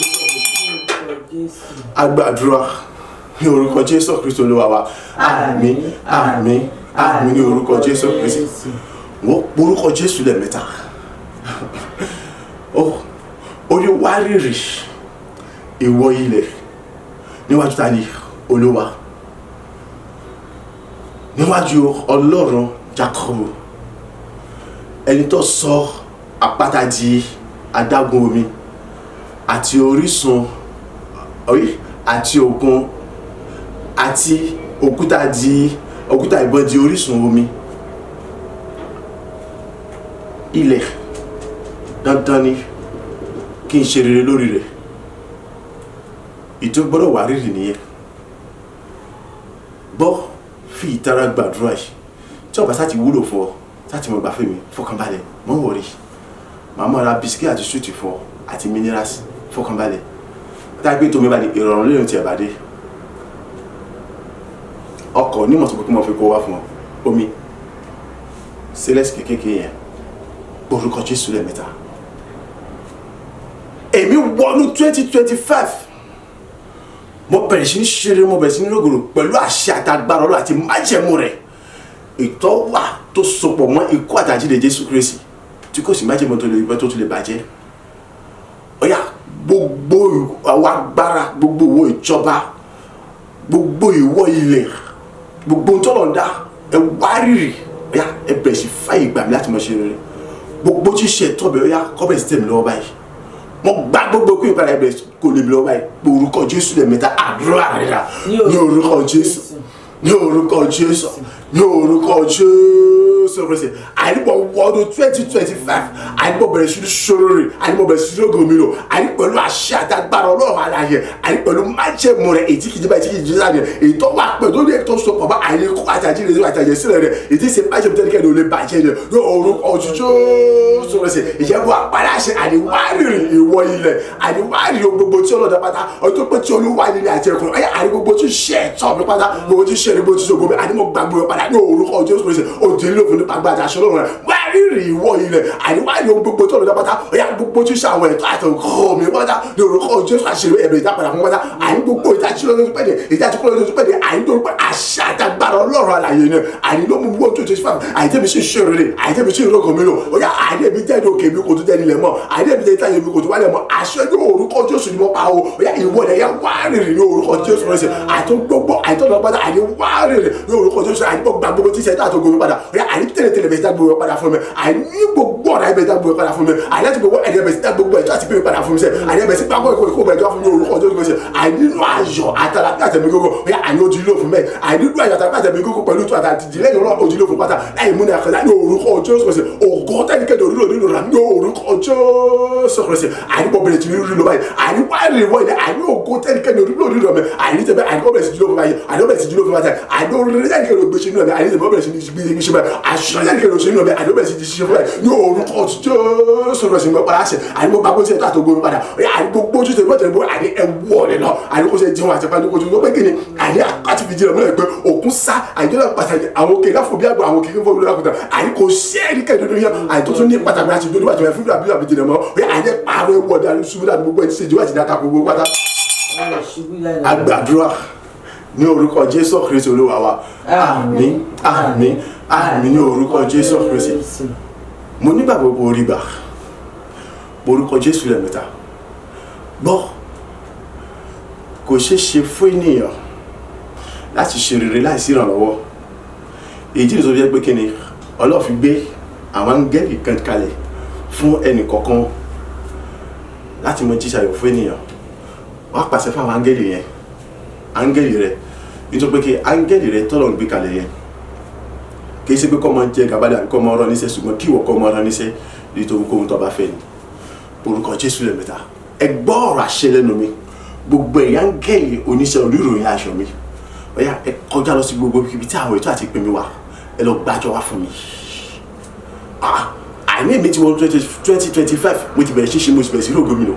agbàdúrà ní orúkọ Jésù Kristi Olúwa wa àmín àmín àmín ní orúkọ Jésù Kristi wọ́n orúkọ Jésù lẹ́ẹ̀mẹ́ta orí wárìrì ìwọ ilẹ̀ níwájú ta ni Olúwa níwájú Ọlọ́run Jákọ́bù ẹni tó sọ àpáta di adágún omi àti orísun àti òkun àti òkúta ìbọn di orísun omi ilẹ̀ dandan ni kí n ṣe rere lórí rẹ̀ ìtò gbọ́dọ̀ wà rírì nìyẹn gbọ́ fi ìtara gbàdúrà yìí tí ọba sá ti wúlò fún ọ láti mọ gbà fún mi fọkànbalẹ̀ mọ́ wọ̀rí màmá ra bisikì àti ṣúùtì fún ọ àti minerals fọkànbalẹ̀ tá a gbé tómi balẹ̀ ìrọ̀rùn lóyún ti ẹ̀bàdé ọkọ̀ onímọ̀ tó kí mo fi kó wá fún ọ omi sílẹ̀sì kékeré yẹn orúkọ Jésù lẹ́ẹ̀mẹ́ta èmi wọnú 2025 mo bẹ̀rẹ̀ sí ní ṣeré mo bẹ̀rẹ̀ sí ní rògbòrò pẹ̀lú àṣẹ àtàgbàrọ̀ Ọlọ́run àti májẹ̀mú rẹ̀ ìtọ́wà tó sopọ̀ mọ́ ikú àtàjíǹde Jésù Kristi tí kò sí májẹ̀mú tó lè bàjẹ́ ọ̀yà gbogbo àwọn agbára gbogbo ìwọ ìjọba gbogbo ìwọ ilẹ̀ gbogbo ntọ́lọ̀dá ẹ wárìrì ọ̀yà ẹ bẹ̀rẹ̀ sí fáyì gbà mí láti mọ̀ ṣe rere gbogbo tí ṣe tọ́bẹ̀ ọ̀yà kọ́bẹ̀ sí tẹ̀mí lọ́wọ́ báyìí mo gbá gbogbo kí n padà ẹ̀bẹ̀ kò lè mi lọ́wọ́ báyìí orúkọ Jésù lẹ́ẹ̀mẹ́ta àdúrà rẹ̀ dà ní orúkọ Jésù ní orúkọ Jésù ní orúkọ Jésù Kristi àyíbọ̀ wọ́ọ̀dù 2025 àyíbọ̀ bẹ̀rẹ̀ sí sórí àyíbọ̀ bẹ̀rẹ̀ sí gómìnà àyíbọ̀ pẹ̀lú àṣẹ àtàgbàrà Ọlọ́run àlàyé àyíbọ̀ pẹ̀lú májẹ̀mú rẹ̀ ètí kìí jẹ́ báyìí tí kìí jẹ́ sáyẹn èyí tó wà pẹ̀lú ní ètò sọpọ̀ bá àyíkú àtàjíǹde àtàjẹ̀ sílẹ̀ rẹ̀ ètí ṣe májẹ̀mú tẹ́lẹ̀kẹ́ ló lè bàjẹ́ rẹ̀ ní orúkọ Jésù Kristi ìjẹ́bú àpárá ṣe àníwárìrì ìwọ ilẹ̀ àníwárìrì gbogbo tí ọlọ́dà pátá ọjọ́ pé tí Olúwa nílé àti ẹkùn ọ̀yà àní gbogbo tí ṣe ẹ̀tọ́ mi pátá gbogbo tí ṣe gbogbo tí ṣe gbogbo àní mo gbàgbọ́ padà ní orúkọ Jésù Kristi òdì nílò fún nípa gbàdá aṣọ lọ́rùn rẹ̀ wárìrì ìwọ ilẹ̀ àníwárìrì gbogbo tí ọlọ́dà pátá ọ̀yà gbogbo tí ṣe àwọn ẹ̀tọ́ àti ọkọ̀ mi pátá ní orúkọ Jésù àṣírí ẹ̀bẹ̀ ìdápadà fún pátá àní gbogbo ìdájúlọ́dún àní tó pẹ́ àṣà àtàgbàrà Ọlọ́run àlàyé ni àní ló mú wọ́n tó ti fà àní tẹ́mi sí ṣe rere àní tẹ́mi sí ìrókò mi lò ọ̀yà àní ẹ̀mí jẹ́ ìdókè mi kò tó jẹ́ nílẹ̀ mọ́ àní ẹ̀mí jẹ́ ìtàyè mi kò tó wálẹ̀ mọ́ àṣẹ ní orúkọ Jésù ni mo pa o ọ̀yà ìwọ ẹ̀yà wárìrì ní orúkọ Jésù rẹ̀ àti gbogbo àìtọ́nà padà àní wárìrì ní orúkọ Jésù àní gbogbo gbogbo tí sẹ́ńtà tó gbogbo padà ọ̀yà àní tẹ̀lé bẹ̀sí dá gbogbo padà fún mi àní gbogbo ọ̀rọ̀ ẹ̀bẹ̀ dá gbogbo padà fún mi àní láti gbogbo ẹ̀dẹ̀ bẹ̀sí dá gbogbo ẹ̀jọ́ àti pé padà fún mi sẹ́ àní bẹ̀sí gbàgbọ́ ìkó bẹ̀jọ́ fún mi orúkọ Jésù rẹ̀ àní nínú ayọ̀ àtàlàkì àtẹ̀mí gbogbo ọ̀yà àní ojú ilé òfin mẹ́ àní nínú ayọ̀ àtàlàkì àtẹ̀mí kókó pẹ̀lú tó àtàtìjì lẹ́yìn ọlọ́run òjì ló fún pátá láì múni àkàndá ní orúkọ Jésù Kristi ògo tẹ́nikẹ́ni òrùlò nínú rà ní orúkọ Jésù Kristi àníbọ̀ bẹ̀rẹ̀ sí ní rí lọ báyìí àníwá èrè wọ̀ ní àní ògo tẹ́nikẹ́ni òrùlò nínú rà mẹ́ àní tẹ́bẹ̀ àníbọ̀ bẹ̀rẹ̀ sí jùlọ fún báyìí àníbọ̀ bẹ̀rẹ̀ sí jùlọ fún báyìí àní orílẹ̀ tẹ́nikẹ́ni ògbèsè nínú rà àní tẹ́bẹ̀ bẹ̀rẹ̀ sí ní ṣe báyìí àṣọ tẹ́nikẹ́ni òṣèlú rà àní bẹ̀rẹ̀ sí ní ṣe fún báyìí ní orúkọ Jésù Kristi mọ́ padà ṣe àníbọ̀ bá gbóṣe tó àtògbò padà àní gbogbo ojú tẹ̀lé tẹ̀lé bó àní ẹ̀wọ̀ rẹ̀ lọ àní kó ṣe jẹun àti pàdé kojú ló pé kí ni àní àti fi jẹun mọ́ pé òkun sá àjọyọ̀ pàtàkì àwọn òkè káfọ́ bí àgbà àwọn òkè kí n fọ́ bí lákòótá àní kò ṣe é ní kẹ́ẹ̀dọ́dọ́ yẹn àní tó tún ní pàtàkì àti ìdódó àti ìfúnfún àbí àbí jìnnà mọ́ àní pààrọ̀ ẹ̀wọ̀ dání ṣubú láti gbogbo ẹni ṣèjọba àti dáta gbogbo pátá. Àgbàdúrà ní orúkọ Jésù Kristi Olúwa wa àmín àmín àmín ní orúkọ Jésù Kristi mo nígbàgbọ́ bó rí gbà orúkọ Jésù lẹ́mẹ̀ta gbọ́ kò ṣeé ṣe fún ènìyàn láti ṣe rere láìsí ìrànlọ́wọ́ èyí tó jẹ́ pé kí ni Ọlọ́run fi gbé àwọn áńgẹ́lì kan kalẹ̀ fún ẹnì kọ̀ọ̀kan láti mọ jíṣàyọ̀ fún ènìyàn wọ́n á pàṣẹ fún àwọn áńgẹ́lì yẹn áńgẹ́lì rẹ̀ nítorí pé kí áńgẹ́lì rẹ̀ tọ́lọ̀ ń gbé kalẹ̀ yẹn kì í ṣe pé kọ́ mọ jẹ gàbádà kọ́ mọ ọ̀rọ̀ níṣẹ́ ṣùgbọ́n kí ìwọ kọ́ mọ ọ̀rọ̀ níṣẹ́ nítorí kóhun tó bá fẹ́ ni orúkọ Jésù lẹ́mẹ̀ta ẹ gbọ́ ọ̀rọ̀ àṣẹ lẹ́nu mi gbogbo ẹ̀yà áńgẹ́lì oníṣẹ́ olúròyìn aṣọ mi ọ̀yà ẹ kọjá lọ sí gbogbo ibi tí àwọn ètò àti ìpè mi wà ẹ lọ gbàjọ wá fún mi àìní mi ti wọ 2025 mo ti bẹ̀rẹ̀ ṣíṣe mo ti bẹ̀rẹ̀ sí rògbò mi lò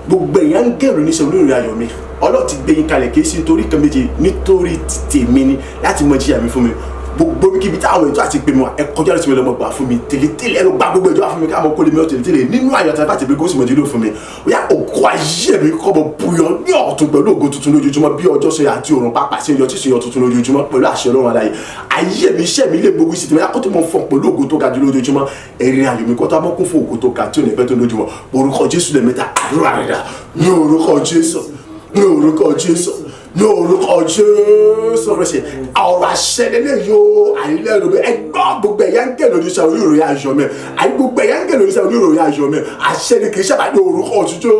gbogbo ẹ̀yà áńgẹ́lì oníṣẹ́ olúròyìn ayọ̀ mi Ọlọ́run ti gbé yín kalẹ̀ kì í sí nítorí kan méje nítorí tèmi ni láti mọ jíyà mi fún mi gbogbo kíbi tí àwọn ètò àti ìpè mi wà ẹ kọjá lọ sí mi lọ́mọ gbà fún mi tèlétèlé ẹ lọ gba gbogbo ìjọba fún mi káàmọ́ kó lè mi ọ̀ tèlétèlé nínú àyọ̀tà bá ti gbé gósìmọ̀ dídò fún mi ó yá òkú ayé mi kọ́bọ̀ buyọ̀ ní ọ̀tún pẹ̀lú ògo tuntun lójoojúmọ́ bí ọjọ́ ṣe àti òrùn pápá sí ẹyọ tí ṣe yọ tuntun lójoojúmọ́ pẹ̀lú àṣẹ Ọlọ́run aláyé ayé mi iṣẹ́ mi lè gbogbo ìsìtì mẹ́ta kó tó mọ̀ fọ̀ pẹ̀lú ògo tó ga jù lójoojúmọ́ ẹ̀rín ayọ̀ mi kó tó mọ̀ kún fún ògo tó ga tí ò ní pẹ́ tó lójúmọ́ orúkọ Jésù lẹ́mẹ̀ta àdúrà rẹ̀ dà ní orúkọ Jésù ní orúkọ Jésù ní orúkọ Jésù Kristi ọ̀rọ̀ àṣẹ lélẹ̀ yóò àìlẹ́rù mi ẹgbọ́n gbogbo ẹ̀yà ń gẹ̀lò oníṣẹ́ oníròyìn ayọ̀ mi àì gbogbo ẹ̀yà ń gẹ̀lò oníṣẹ́ oníròyìn ayọ̀ mi àṣẹ ni kì í sábà ní orúkọ Jésù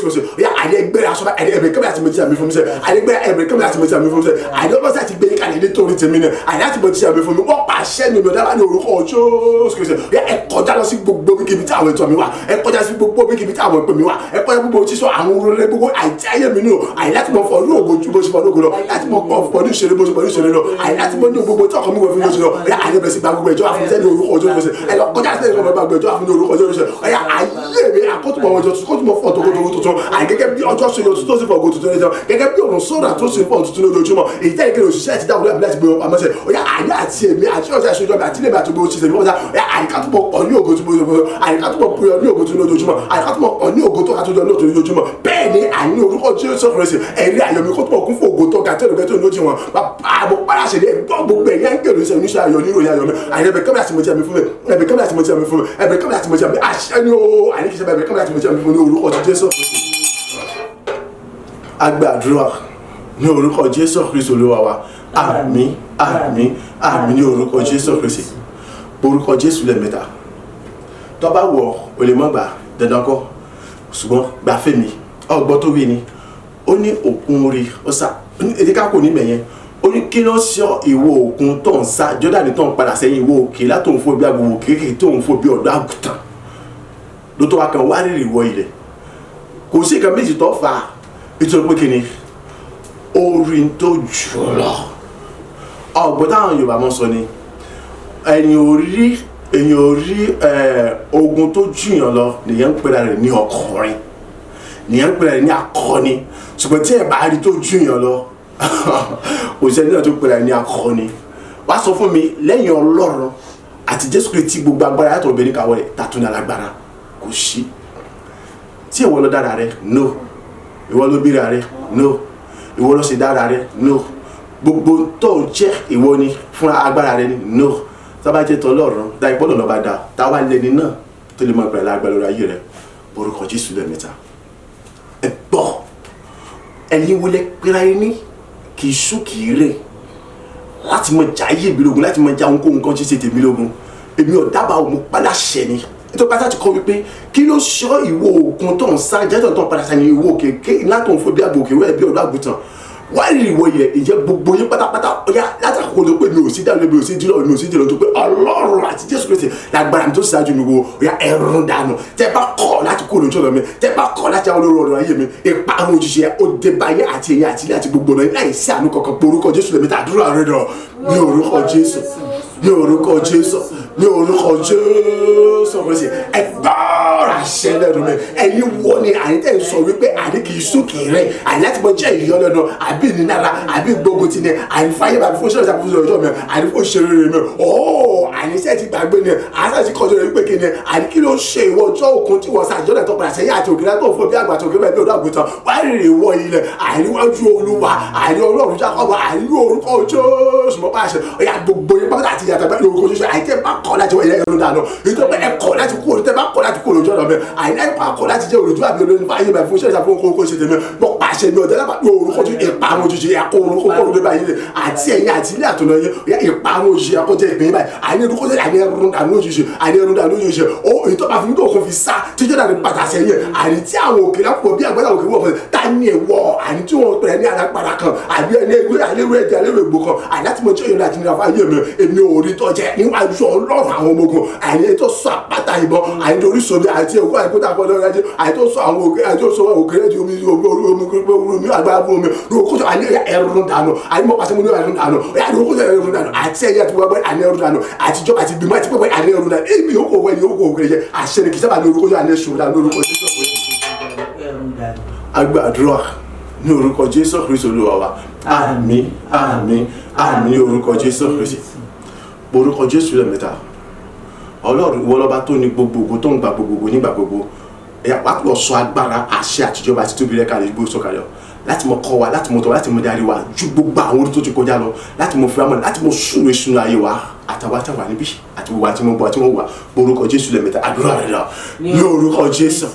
Kristi ọ̀yà àdẹ́gbẹ́ aṣọ ẹ̀rẹ̀ kẹ́mi àti mọ̀tí àmì fún mi sẹ́ àdẹ́gbẹ́ ẹ̀rẹ̀ kẹ́mi àti mọ̀tí àmì fún mi sẹ́ àdẹ́gbẹ́ àti gbé kalẹ̀ nítorí tèmi náà àdẹ́ àti mọ̀tí àmì fún mi wọ́n pa àṣẹ ni ìbọ̀dá ní orúkọ Jésù Kristi ọ̀yà ẹ kọjá lọ sí gbogbo kíbi tí àwọn ètò mi wà ẹ kọjá sí gbogbo kíbi tí àwọn èpè mi wà ẹ kọjá gbogbo tí sọ àwọn orin gbogbo àìtí ayé mi nù àìláti mọ̀ fọ́ ní ògo ju bó ṣe fọ́ lógo lọ láti mọ̀ pọ̀ pọ̀ ní ìṣeré bó ṣe pọ̀ ní ìṣeré lọ àìláti mọ̀ ní gbogbo tí ọkọ mi wọ̀ fún mi lọ ẹ àyẹ̀bẹ̀ sí gbàgbọ́ ẹjọ́ àfúnṣẹ́ ní orúkọ Jésù Kristi ẹ lọ kọjá sí ẹ̀kọ́ gbàgbọ́ ẹjọ́ àfúnṣẹ́ ní orúkọ Jésù Kristi ẹ ayé mi àkótùmọ̀ ọjọ́ kótùmọ̀ fọ̀ tókótókó tuntun àgẹ́gẹ́ bí ọjọ́ ṣe yọ tó sì fọ̀ ògo tuntun lẹ́jọ́ gẹ́gẹ́ bí òrùn sódà tó sì fọ̀ tuntun lójoojúmọ́ èyí tẹ́ ìkéde òṣìṣẹ́ àti dáwọ́lẹ́ àbílẹ̀ àti gbé ọmọ ṣe ọ̀yà àyè àti èmi àti ọ̀sẹ̀ àṣejọ́ mi àti ilé mi àti gbogbo ṣiṣẹ́ mi wọ́n sá ọ̀yà àyíkàtúbọ̀ pọ̀ ní ògo tó lójoojúmọ́ àyíkàtúbọ̀ pọ̀ ní ògo tó lójoojúmọ́ àyíkàtúbọ̀ pọ̀ ní ògo tó kàtújọ́ lójoojúmọ́ bẹ́ẹ̀ ni àní orúkọ Jésù Kristi ẹ̀rí ayọ̀ mi kó tó kún fún ògo tó ga tó lóge tó lójú wọn àbò padà ṣe dé gbogbo ẹ̀yà ń gbèrò iṣẹ́ oníṣẹ́ ayọ̀ níròyìn ayọ̀ mi àyẹ̀bẹ̀ kẹ́mi àti mọ̀tí àmì fún mi ẹ̀bẹ̀ kẹ́mi àti mọ̀tí àmì fún mi ẹ̀bẹ̀ kẹ́mi àti mọ̀tí àmì àṣẹ ni ó àyẹ̀kíṣẹ́ ẹ̀bẹ̀ kẹ́mi àti mọ̀tí àmì fún mi ní orúkọ Jésù Kristi. Àgbàdúrà ní orúkọ Jésù Kristi Olúwa wa àmín àmín àmín ní orúkọ Jésù Kristi orúkọ Jésù lẹ́mẹ̀ta tó bá wọ̀ ò lè mọ́ gbà dandan kọ́ ṣùgbọ́n gbà fẹ́mi ọgbọ́n tó wí ni ó ní òkun orí ọ̀sà èdè ká kò ní mẹ̀yẹn ó ní kí ló sọ ìwọ òkun tó ń sá Jọ́dánì tó ń padà sẹ́yìn ìwọ òkè látò ń fò bí agbègbè kéékèèké tó ń fò bí ọ̀dọ́ àgùntàn ló tó wá kan wá rírì wọ ilẹ̀ kò sí nǹkan méjì tó fà á nítorí pé kíni orin tó jù lọ ọgbọ́n táwọn Yorùbá mọ́ sọ ni èyàn ò rí ogun tó jùyàn lọ nìyẹn ń pera rẹ̀ ní ọkùnrin nìyẹn ń pera rẹ̀ ní akọni ṣùgbọ́n tí ẹ̀ bá rí tó jùyàn lọ òṣèlú náà tó pera rẹ̀ ní akọni wá sọ fún mi lẹ́yìn Ọlọ́run àti Jésù Kristi gbogbo agbára yàtọ̀ obìnrin kàwọ́ rẹ̀ tàtúndà lágbára kò sí tí ìwọ ló dára rẹ no ìwọ ló bíra rẹ no ìwọ ló ṣe dára rẹ no gbogbo tó ń jẹ́ ìwọ ni fún agbára rẹ ni no sábà jẹ́ tọ́lọ́run dá ìpọ́nà lọ́ba dá táwa lẹni náà tó lè mọ ìgbàlá agbára lórí ayé rẹ orúkọ Jésù lẹ́mẹ̀ta ẹ gbọ́ ẹ̀yin wọlé pẹ́ra ẹni kì í sún kì í rè láti mọ jà ayé mi lógun láti mọ jà ohunkóhun kan ṣe tèmi lógun èmi ò dábàá òun padà ṣẹ ni nítorí pátá ti kọ́ wípé kí ló sọ ìwọ òkun tó ń sá jẹ́tọ̀ tó ń padà sá ní ìwọ òkè ńlá tó ń fò bí àgbò òkè wẹ́ẹ̀ bí ọ̀dọ́ àgùntàn wá rí ìwọ yẹ ìjẹ́ gbogbo yín pátápátá ọ̀yá látàkùn tó pé mi ò sí dáná mi ò sí dínà mi ò sí dínà tó pé Ọlọ́run àti Jésù Kristi lágbára mi tó ṣáájú mi wo ọ̀yá ẹ̀rùn dànù tẹ́ bá kọ̀ láti kó lójú ọ̀nà mi tẹ́ bá kọ̀ láti àwọn olóró ọ̀nà ayé mi ìparun òjijì òdebáyé àti ẹ̀yìn àti ilé àti gbogbo ọ̀nà láìsí àánú kankan pé orúkọ Jésù lèmi tàdúrà rẹ̀ dọ̀ ní orúkọ Jésù ní orúkọ Jésù ní orúkọ Jésù Kristi ẹgbọ́ra ṣẹlẹ̀ rẹ̀ mi ẹ̀yin wọ ni àyíntẹ́ sọ wípé àní kì í sókè rẹ̀ àní láti mọ jẹ́ ìyọ́lẹ́nu àbí ìnira àbí gbógun ti ní àyífáyé bàbí fún ṣẹlẹ̀ ṣàkóso ọjọ́ mi àní fún ṣeré rẹ̀ mi ooo àní sẹ́ẹ̀ ti gbàgbé ni àṣà ti kọjú rẹ̀ wípé kí ni àní kí ló ṣe ìwọ ọjọ́ òkun tí wọ́n ṣàjọ́lẹ̀ tó padà sẹ́yìn àti òkèlè tó fún bí àgbà tó kéré bí ọ̀dọ́ àgùntàn wá rèrè wọ ilẹ̀ àníwájú Olúwa àní Ọlọ́run Jákọ́bù àní orúkọ Jésù mọ́ pàṣẹ ọ̀yà gbogbo yẹn pátá àti ìyàtọ̀ bẹ́ẹ̀ lórúkọ Jésù àìtẹ́ bá kọ́ láti wọ ilẹ̀ ẹ̀rọ dànù nítorí pé ẹ̀kọ́ láti kú olùtẹ́ bá kọ́ láti kú olùjọ́ ọ̀nà mi àìní ẹ̀kọ́ akọ́ láti jẹ́ olùjọ́ àbí olóyún fáyé mi fún ṣẹ́ṣà fún kókó ṣe tèmi mọ́ pàṣẹ mi ọ̀dẹ́ lápá orúkọ Jésù ìparun òjijì ẹ̀kọ́ orúkọ olùdé báyìí àti ẹ̀yìn àti ilé àtọ̀nà yẹn ìparun òjijì ẹ̀kọ́ jẹ́ ìpín báyìí àìní orúkọ Jésù àìní ẹ̀rọ dànù òjijì àìní ẹ̀rọ dànù òjijì ó ìtọ́ba fi tó kún fi sá tí jọ́dá ní pàtàkì ẹ̀yẹ àìní tí àwọn òkè lápò bí àgbàdo òkè wọ̀ fún ta ní ẹ̀wọ̀ àìní tí wọ́n pẹ̀lẹ́ ní alágbára kan àbí ẹni ewé àléwé ẹ̀dẹ̀ àléwé ègbò kan àìní láti mọ jẹ́ ìrìn àti ìrìn àfáyé mi èmi ò rí tọ́jẹ́ níwájú Ọlọ́run àwọn ọmọ ogun àìní tó sọ àpáta ìbọn àìní tó orísun mi àti òkú àìkúta pọ̀ lọ́rẹ́ ajé àìní tó sọ àwọn òkè àìní tó sọ òkè rẹ̀ di omi agbára fún omi lókùsọ àìní ẹ̀rùn dànù àìní mọ̀ pàṣẹ mo ní ẹ̀rùn dànù lókùsọ ẹ̀rùn dànù àti ẹ̀yẹ àti wọ́pẹ́ àìní ẹ̀rùn dànù àtijọ́ àti bímọ àti pẹ́pẹ́ àìní ẹ̀rùn dànù èmi yóò kó wẹ̀ yóò kó òkè jẹ àṣẹ ni kì í sábà ní orúkọ àìní ẹ̀ṣùn dànù lórúkọ agbàdúrà ní orúkọ Jésù Kristi Olúwa wa àmín àmín àmín ní orúkọ Jésù Kristi orúkọ Jésù lẹ́mẹ̀ta Ọlọ́run ìwọ lọ́ba tó ní gbogbogbò tó ń gba gbogbogbò nígbà gbogbo ẹ̀yà wá lọ sọ agbára àṣẹ àtijọba àti tóbi rẹ̀ kalẹ̀ gbó sọ̀kalẹ̀ láti mọ kọ́ wa láti mọ tọ́ láti mọ darí wa ju gbogbo àwọn orí tó ti kọjá lọ láti mọ fúra mọ́ láti mọ súnú ìṣúná ayé wa àtàwọn àtàwọn níbí àti gbogbo àti mọ bọ àti mọ wà orúkọ Jésù lẹ́mẹ̀ta àdúrà rẹ̀ lọ ní orúkọ Jésù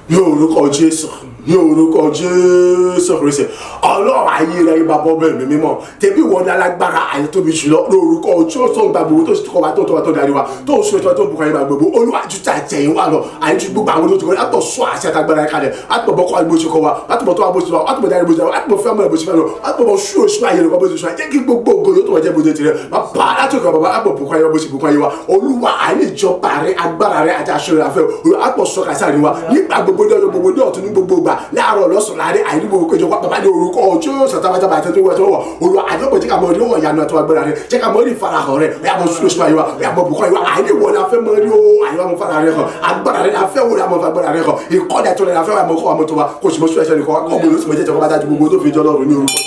ní orúkọ Jésù ní orúkọ Jésù Kristi Ọlọ́run ayé rẹ̀ ibà bọ́ bẹ́ẹ̀ mi mímọ́ tẹ̀bí wọn ní alágbára àyè tóbi jùlọ lórúkọ Jésù tó ń gba gbogbo tó sì kọ́ wa tó ń tọ́ wa tó darí wa tó ń sọ ètò tó ń bùkún ayé wa gbogbo olúwàjú tà jẹ̀yìn wa lọ àyè ju gbogbo àwọn olóòtú kan látọ̀ sọ àṣẹ àtàgbára yẹn kalẹ̀ látọ̀ bọ́ kọ́ àgbò ṣe kọ́ wa látọ̀ bọ́ tó wa bó ṣe wa látọ̀ bọ́ darí bó ṣe wa látọ̀ bọ́ fẹ́ mọ́ ẹ̀ bó ṣe fẹ́ lọ látọ̀ bọ́ ṣú oṣù ayé rẹ̀ kọ́ bó ṣe ṣe jẹ́ kí gbogbo ògo yóò tó wọ́n jẹ́ bó ṣe tirẹ̀ bàbá látọ̀ bàbá àpọ̀ bùkún ayé wa bó ṣe bùkún ayé wa olúwa àyè ìjọba rẹ̀ agbára rẹ̀ àti aṣọ rẹ̀ àfẹ́ àpọ̀ sọ kàṣà rẹ̀ wa nígbà gbogbo dọ́jọ́ gbogbo ní ọ̀tún ní gbogbo gbà láàárọ̀ lọ́sàn láàrin àìníwò kẹjọ wá bàbá ní orúkọ ọjọ́ sàtàbàtàbà àti ẹtọ́ wọ̀ olùwà àjọpọ̀ jẹ́ ká mọ̀ rí ọwọ́ ìyanu àti agbára rẹ̀ jẹ́ ká mọ̀ rí ìfarahàn rẹ̀ ẹ̀yà mọ̀ sùúrù sùúrù àyíwá ẹ̀yà mọ̀ bùkọ́ àyíwá àìníwò la fẹ́ mọ̀ rí o àyíwá mọ̀ fara rẹ̀ hàn agbára rẹ̀ la fẹ́ wò la mọ̀ fagbára rẹ̀ hàn ìkọ́dà tó rẹ̀ la fẹ́ wà mọ̀ kọ́ àmọ́ tó wa kò sì mọ̀ sùúrù ẹ̀ṣẹ̀ nìkan kọ́ mọ̀ lóṣù mẹ́jẹ̀ jẹ́ bàtà ju gbogbo tó fi jọ lọ́rùn ní orúkọ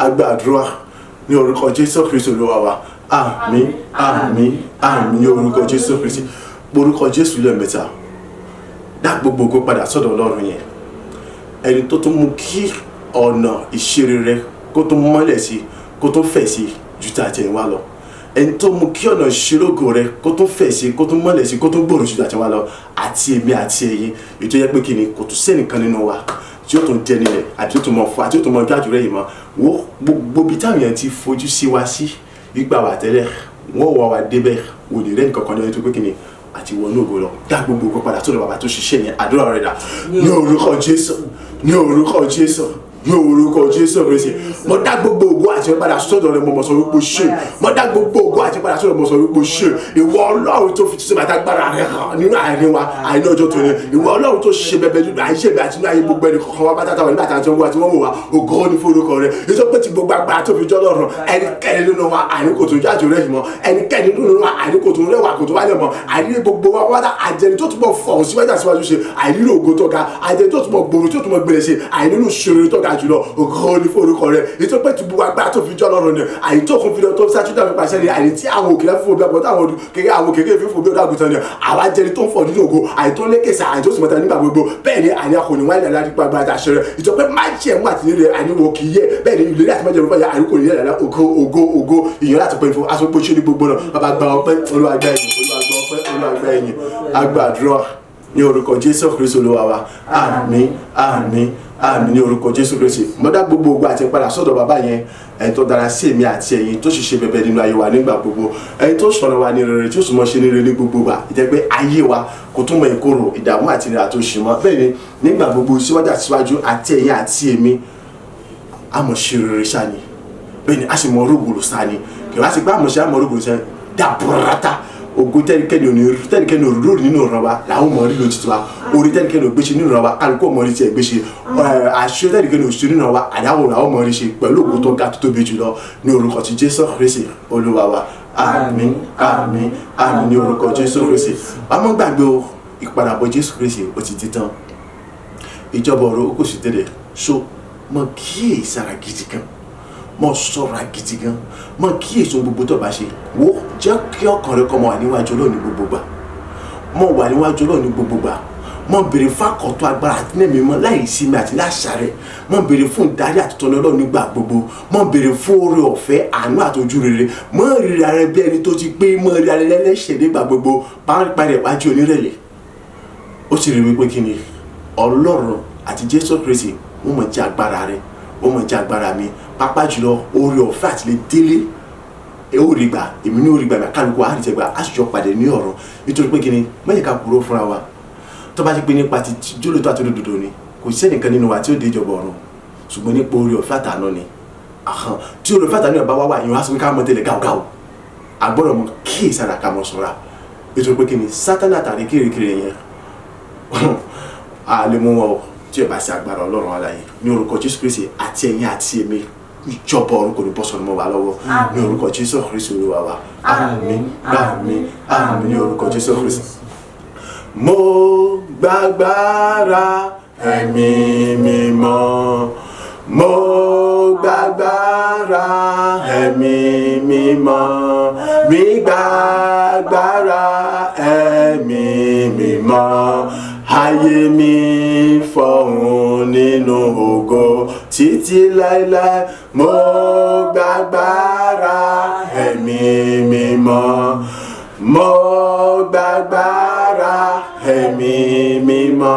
agbàdúrà ní orúkọ Jésù Kristi Olúwa wa àmín àmín àmín ní orúkọ Jésù Kristi orúkọ Jésù lẹ́ẹ̀mẹ́ta dá gbogbo ògo padà sọ́dọ̀ Ọlọ́run yẹn ẹni tó tún mú kí ọ̀nà ìṣeré rẹ kó tó mọ́lẹ̀ sí kó tó fẹ̀ sí ju tàtẹ̀yìnwá lọ ẹni tó mú kí ọ̀nà ìṣerógo rẹ kó tó fẹ̀ sí kó tó mọ́lẹ̀ sí kó tó gbòòrò ju tàtẹ̀yìnwá lọ àti èmi àti ẹ̀yin ètò yẹ pé kí ni kò tún sẹ́nìkan nínú wa tí ó tún jẹ nílẹ̀ àti ó tún mọ̀ fún àti ó tún mọ̀ gbájú rẹ̀ yìí mọ́ wo gbogbo bí táwọn yẹn ti fojú sí wa sí gbígbà wà tẹ́lẹ̀ wọ́n wà wá débẹ̀ wò lè rẹ́ nǹkan kan ní ọdún tó pé kí ni àti wọnú ògo lọ dá gbogbo ògo padà tó lọ bàbá tó ṣiṣẹ́ yẹn àdúrà rẹ̀ dà ní orúkọ Jésù ní orúkọ Jésù ní orúkọ Jésù Kristi mo dá gbogbo ògo àti padà sọ́dọ̀ rẹ̀ mo mọ̀ sọ wípé ṣe mo dá gbogbo ògo àti padà sọ́dọ̀ mo sọ wípé ṣe ìwọ Ọlọ́run tó fi ṣe bàtà gbára rẹ̀ hàn nínú àárín wa àìní ọjọ́ tó ní ìwọ Ọlọ́run tó ṣe bẹbẹ nínú àìṣe bẹ àti nínú ayé gbogbo ẹni kọ̀ọ̀kan wa bàtà táwọn nígbà tí wọ́n wà tí wọ́n wò wá ògo ní forúkọ rẹ̀ nítorí pé ti gbogbo agbára tó fi jọ́ lọ́rùn ẹnikẹ́ni nínú wa àìní kò tó jáde rẹ̀ mọ́ ẹnikẹ́ni nínú wa àìní kò tó rẹwà kò tó wálẹ̀ mọ́ àìní gbogbo wa wá àjẹni tó túbọ̀ fọ̀hún síwájú ṣe àìní ògo tó ga àjẹni tó túbọ̀ gbòòrò tó túbọ̀ gbèrè ṣe àìní ìṣòro tó ga jùlọ ògo ní forúkọ rẹ̀ nítorí pé ti gbogbo agbára tó fi jọ́ lọ́rùn ni àìní tó kún fi lọ tó sáájú dàbí pàṣẹ ni àìní tí àwọn òkèlè fífò bí ọgbọ́n táwọn kékeré fífò bí ọdún àgùntàn ni àwa jẹni tó ń fọ̀ nínú ògo àìní tó lékèsà àìní tó sì mọ̀ta nígbà gbogbo bẹ́ẹ̀ ni àìní akọni wáyé láti pa agbára àṣẹ rẹ̀ nítorí pé má jẹ́ mú àtìlẹ́ rẹ̀ àìní wo kì í yẹ bẹ́ẹ̀ ni ìlérí àti májẹ̀mú fẹ́yà àìní kò ní yẹ ògo ìyẹn láti pẹ́ fún aṣọ gbóṣe ní gbogbo náà bàbá gba ọpẹ́ Olúwa gba ẹ̀yìn agbàdúrà ní orúkọ Jésù Kristi Olúwa wa àmín àmín àmín ní orúkọ Jésù Kristi mo dá gbogbo ògo àti padà sọ́dọ̀ bàbá yẹn ẹni tó dára sí èmi àti ẹ̀yin tó sì ṣe bẹbẹ nínú ayé wa nígbà gbogbo ẹni tó sọ̀rọ̀ wa ní rere tí ó sì mọ̀ ṣe ní rere ní gbogbo wa ìjẹ́ pé ayé wa kò tún mọ ìkorò ìdààmú àti ìrìn àtòṣì mọ́ bẹ́ẹ̀ ni nígbà gbogbo síwájú àti ẹ̀yin àti èmi àmọ̀ ṣe rere sani bẹ́ẹ̀ ni a sì mọ rògbòlò sani kì wá sí pé àmọ̀ ṣe àmọ̀ rògbòlò sani dàbọ̀rọ̀ta ògo tẹ́nikẹ́ni òróró nínú ọ̀rọ̀ wa làwọn mọ̀ rí lójútu wa orí tẹ́nikẹ́ni ògbéṣe nínú ọ̀rọ̀ wa kálukú mọ̀ rí tiẹ̀ gbéṣe àṣẹ tẹ́nikẹ́ni òṣù nínú ọ̀rọ̀ wa àdáwò làwọn mọ̀ rí ṣe pẹ̀lú ògo tó ga tó tóbi jùlọ ní orúkọ ti Jésù Kristi Olúwa wa àmín àmín àmín ní orúkọ Jésù Kristi àmọ́ gbàgbé o ìpadàbọ̀ Jésù Kristi ó ti di tán ìjọba ọ̀rọ̀ ó kò sì tẹ̀lé so mọ kíyèsára gidi gan mọ ṣọ́ra gidi gan mọ kíyèsí ohun gbogbo tó bá ṣe wo jẹ́ kí ọkàn rẹ kó mọ wà níwájú Ọlọ́run ní gbogbo gbà mọ wà níwájú Ọlọ́run ní gbogbo gbà mọ béèrè fún àkọ́tọ̀ agbára àti ní mímọ́ láì sinmi àti láṣàrẹ̀ mọ béèrè fún ìdarí àtúntọ́ni Ọlọ́run nígbà gbogbo mọ béèrè fún oore ọ̀fẹ́ àánú àtọ́jú rere mọ rírì ara bí ẹni tó ti pé mọ rí ara lẹ́lẹ́ṣẹ̀ nígbà gbogbo parí ìpájú onírẹ̀lẹ̀ ó sì rí wípé kí ni Ọlọ́run àti Jésù Kristi wọ́n mọ̀ jẹ́ agbára rẹ̀ wọ́n mọ̀ jẹ́ agbára mi pápá jùlọ oore ọ̀fẹ́ àti lè délé ó rí gbà èmi ní orí gbà mí kálukú àrìtẹ̀gbà àṣìjọ pàdé ní ọ̀run nítorí pé kí ni mẹ́yìn ká kúrò fúnra wa tó bá ti pé nípa ti jólótó àti olódodo ni kò sí ẹnìkan nínú wa tí ó dé ìjọba ọ̀run ṣùgbọ́n nípa oore ọ̀fẹ́ àtàánú ni tí oore ọ̀fẹ́ àtàánú ọba wá wà yìí wọ́n á sọ pé ká mọ tẹ́lẹ̀ gáwgáw àgbọ̀dọ̀ mọ kí ìsára ká mọ sọ́ra nítorí pé kí ni Sátánì àtàrí kéré yẹn a lè mú wọn tí ẹ bá ṣe agbára Ọlọ́run aláyé ní orúkọ Jésù Kristi àti ẹ̀yin àti èmi ìjọba ọ̀run kò ní bọ́ sọ̀rọ̀ mọ́ wa lọ́wọ́ ní orúkọ Jésù Kristi Olúwa wa àmín àmín àmín ní orúkọ Jésù Kristi. Mo gbàgbára ẹ̀mí mímọ́ mo gbàgbára ẹ̀mí mímọ́ mi gbàgbára ẹ̀mí mímọ́ ayé mi fọ̀hún nínú ògo títí láéláé mo gbàgbára ẹ̀mí mímọ́ mo gbàgbára ẹ̀mí mímọ́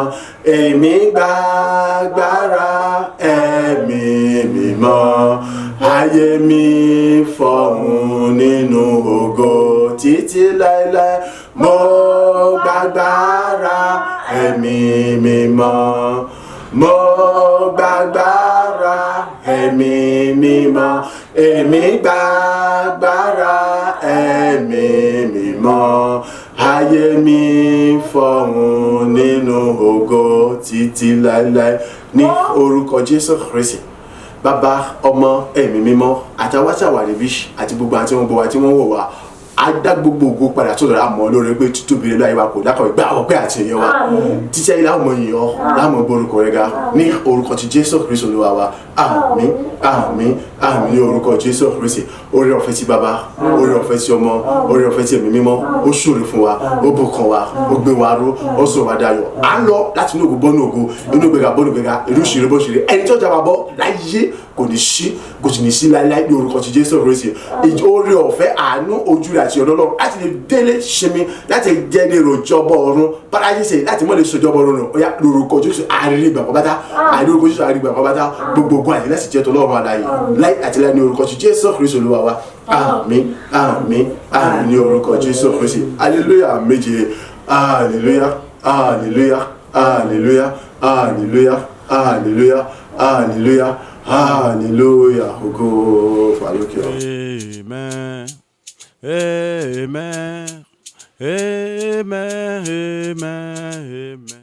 èmi gbàgbára ẹ̀mí mímọ́ ayé mi fọ̀hún nínú ògo títí láéláé mo gbàgbára ẹ̀mí mímọ́ mo gbàgbára ẹ̀mí mímọ́ èmi gbàgbára ẹ̀mí mímọ́ ayé mi fọ̀hún nínú ògo títí láéláé ní orúkọ Jésù Kristi bàbá ọmọ ẹ̀mí mímọ́ àtàwọn àṣàwárí bí àti gbogbo àti wọn bọ̀ wá tí wọ́n wọ̀ wá adá gbogbo ògo padà tó lọ́ra àmọ́ lórí pé títóbi rẹ̀ láyé wa kò dákọ̀ ìgbà ọ̀pẹ́ àti ìyẹn wa títí ayé láwọn yìí ọ́ láwọn borúkọ rẹ̀ ga ní orúkọ ti Jésù Kristi Olúwa wa àmín àmín àmín ní orúkọ Jésù Kristi oore ọ̀fẹ́ ti bàbá oore ọ̀fẹ́ ti ọmọ oore ọ̀fẹ́ ti ẹ̀mí mímọ́ ó ṣòro fún wa ó bùkún wa ó gbé wa ró ó sọ wa dayọ̀ à ń lọ láti inú ògo bọ́nú ògo inú gbéga bọ́nú gbéga ìlú ṣeré bó ṣeré ẹni tó jábà bọ́ láyé kò ní sí kò sì ní sí láíláí ní orúkọ ti Jésù Kristi oore ọ̀fẹ́ àánú ojú rẹ̀ àti ọ̀dọ́ Ọlọ́run láti lè délé ṣemi láti jẹ́ ní ìròjọba ọ̀run paradíṣe láti mọ̀ lè sọjọba ọ̀run náà ọ̀yá lórúkọ Jésù àrírígbà pàpátá àrírígbà Jésù àrírígbà pàpátá gbogbo ogun àyè láti jẹ́ tọ́lọ́run aláyé láì àti láì ní orúkọ ti Jésù Kristi Olúwa wa àmín àmín àmín ní orúkọ Jésù Kristi hallelujah méje hallelujah hallelujah hallelujah hallelujah hallelujah hallelujah hallelujah ògo fàlókè. Amen. Amen. Amen. Amen. Amen.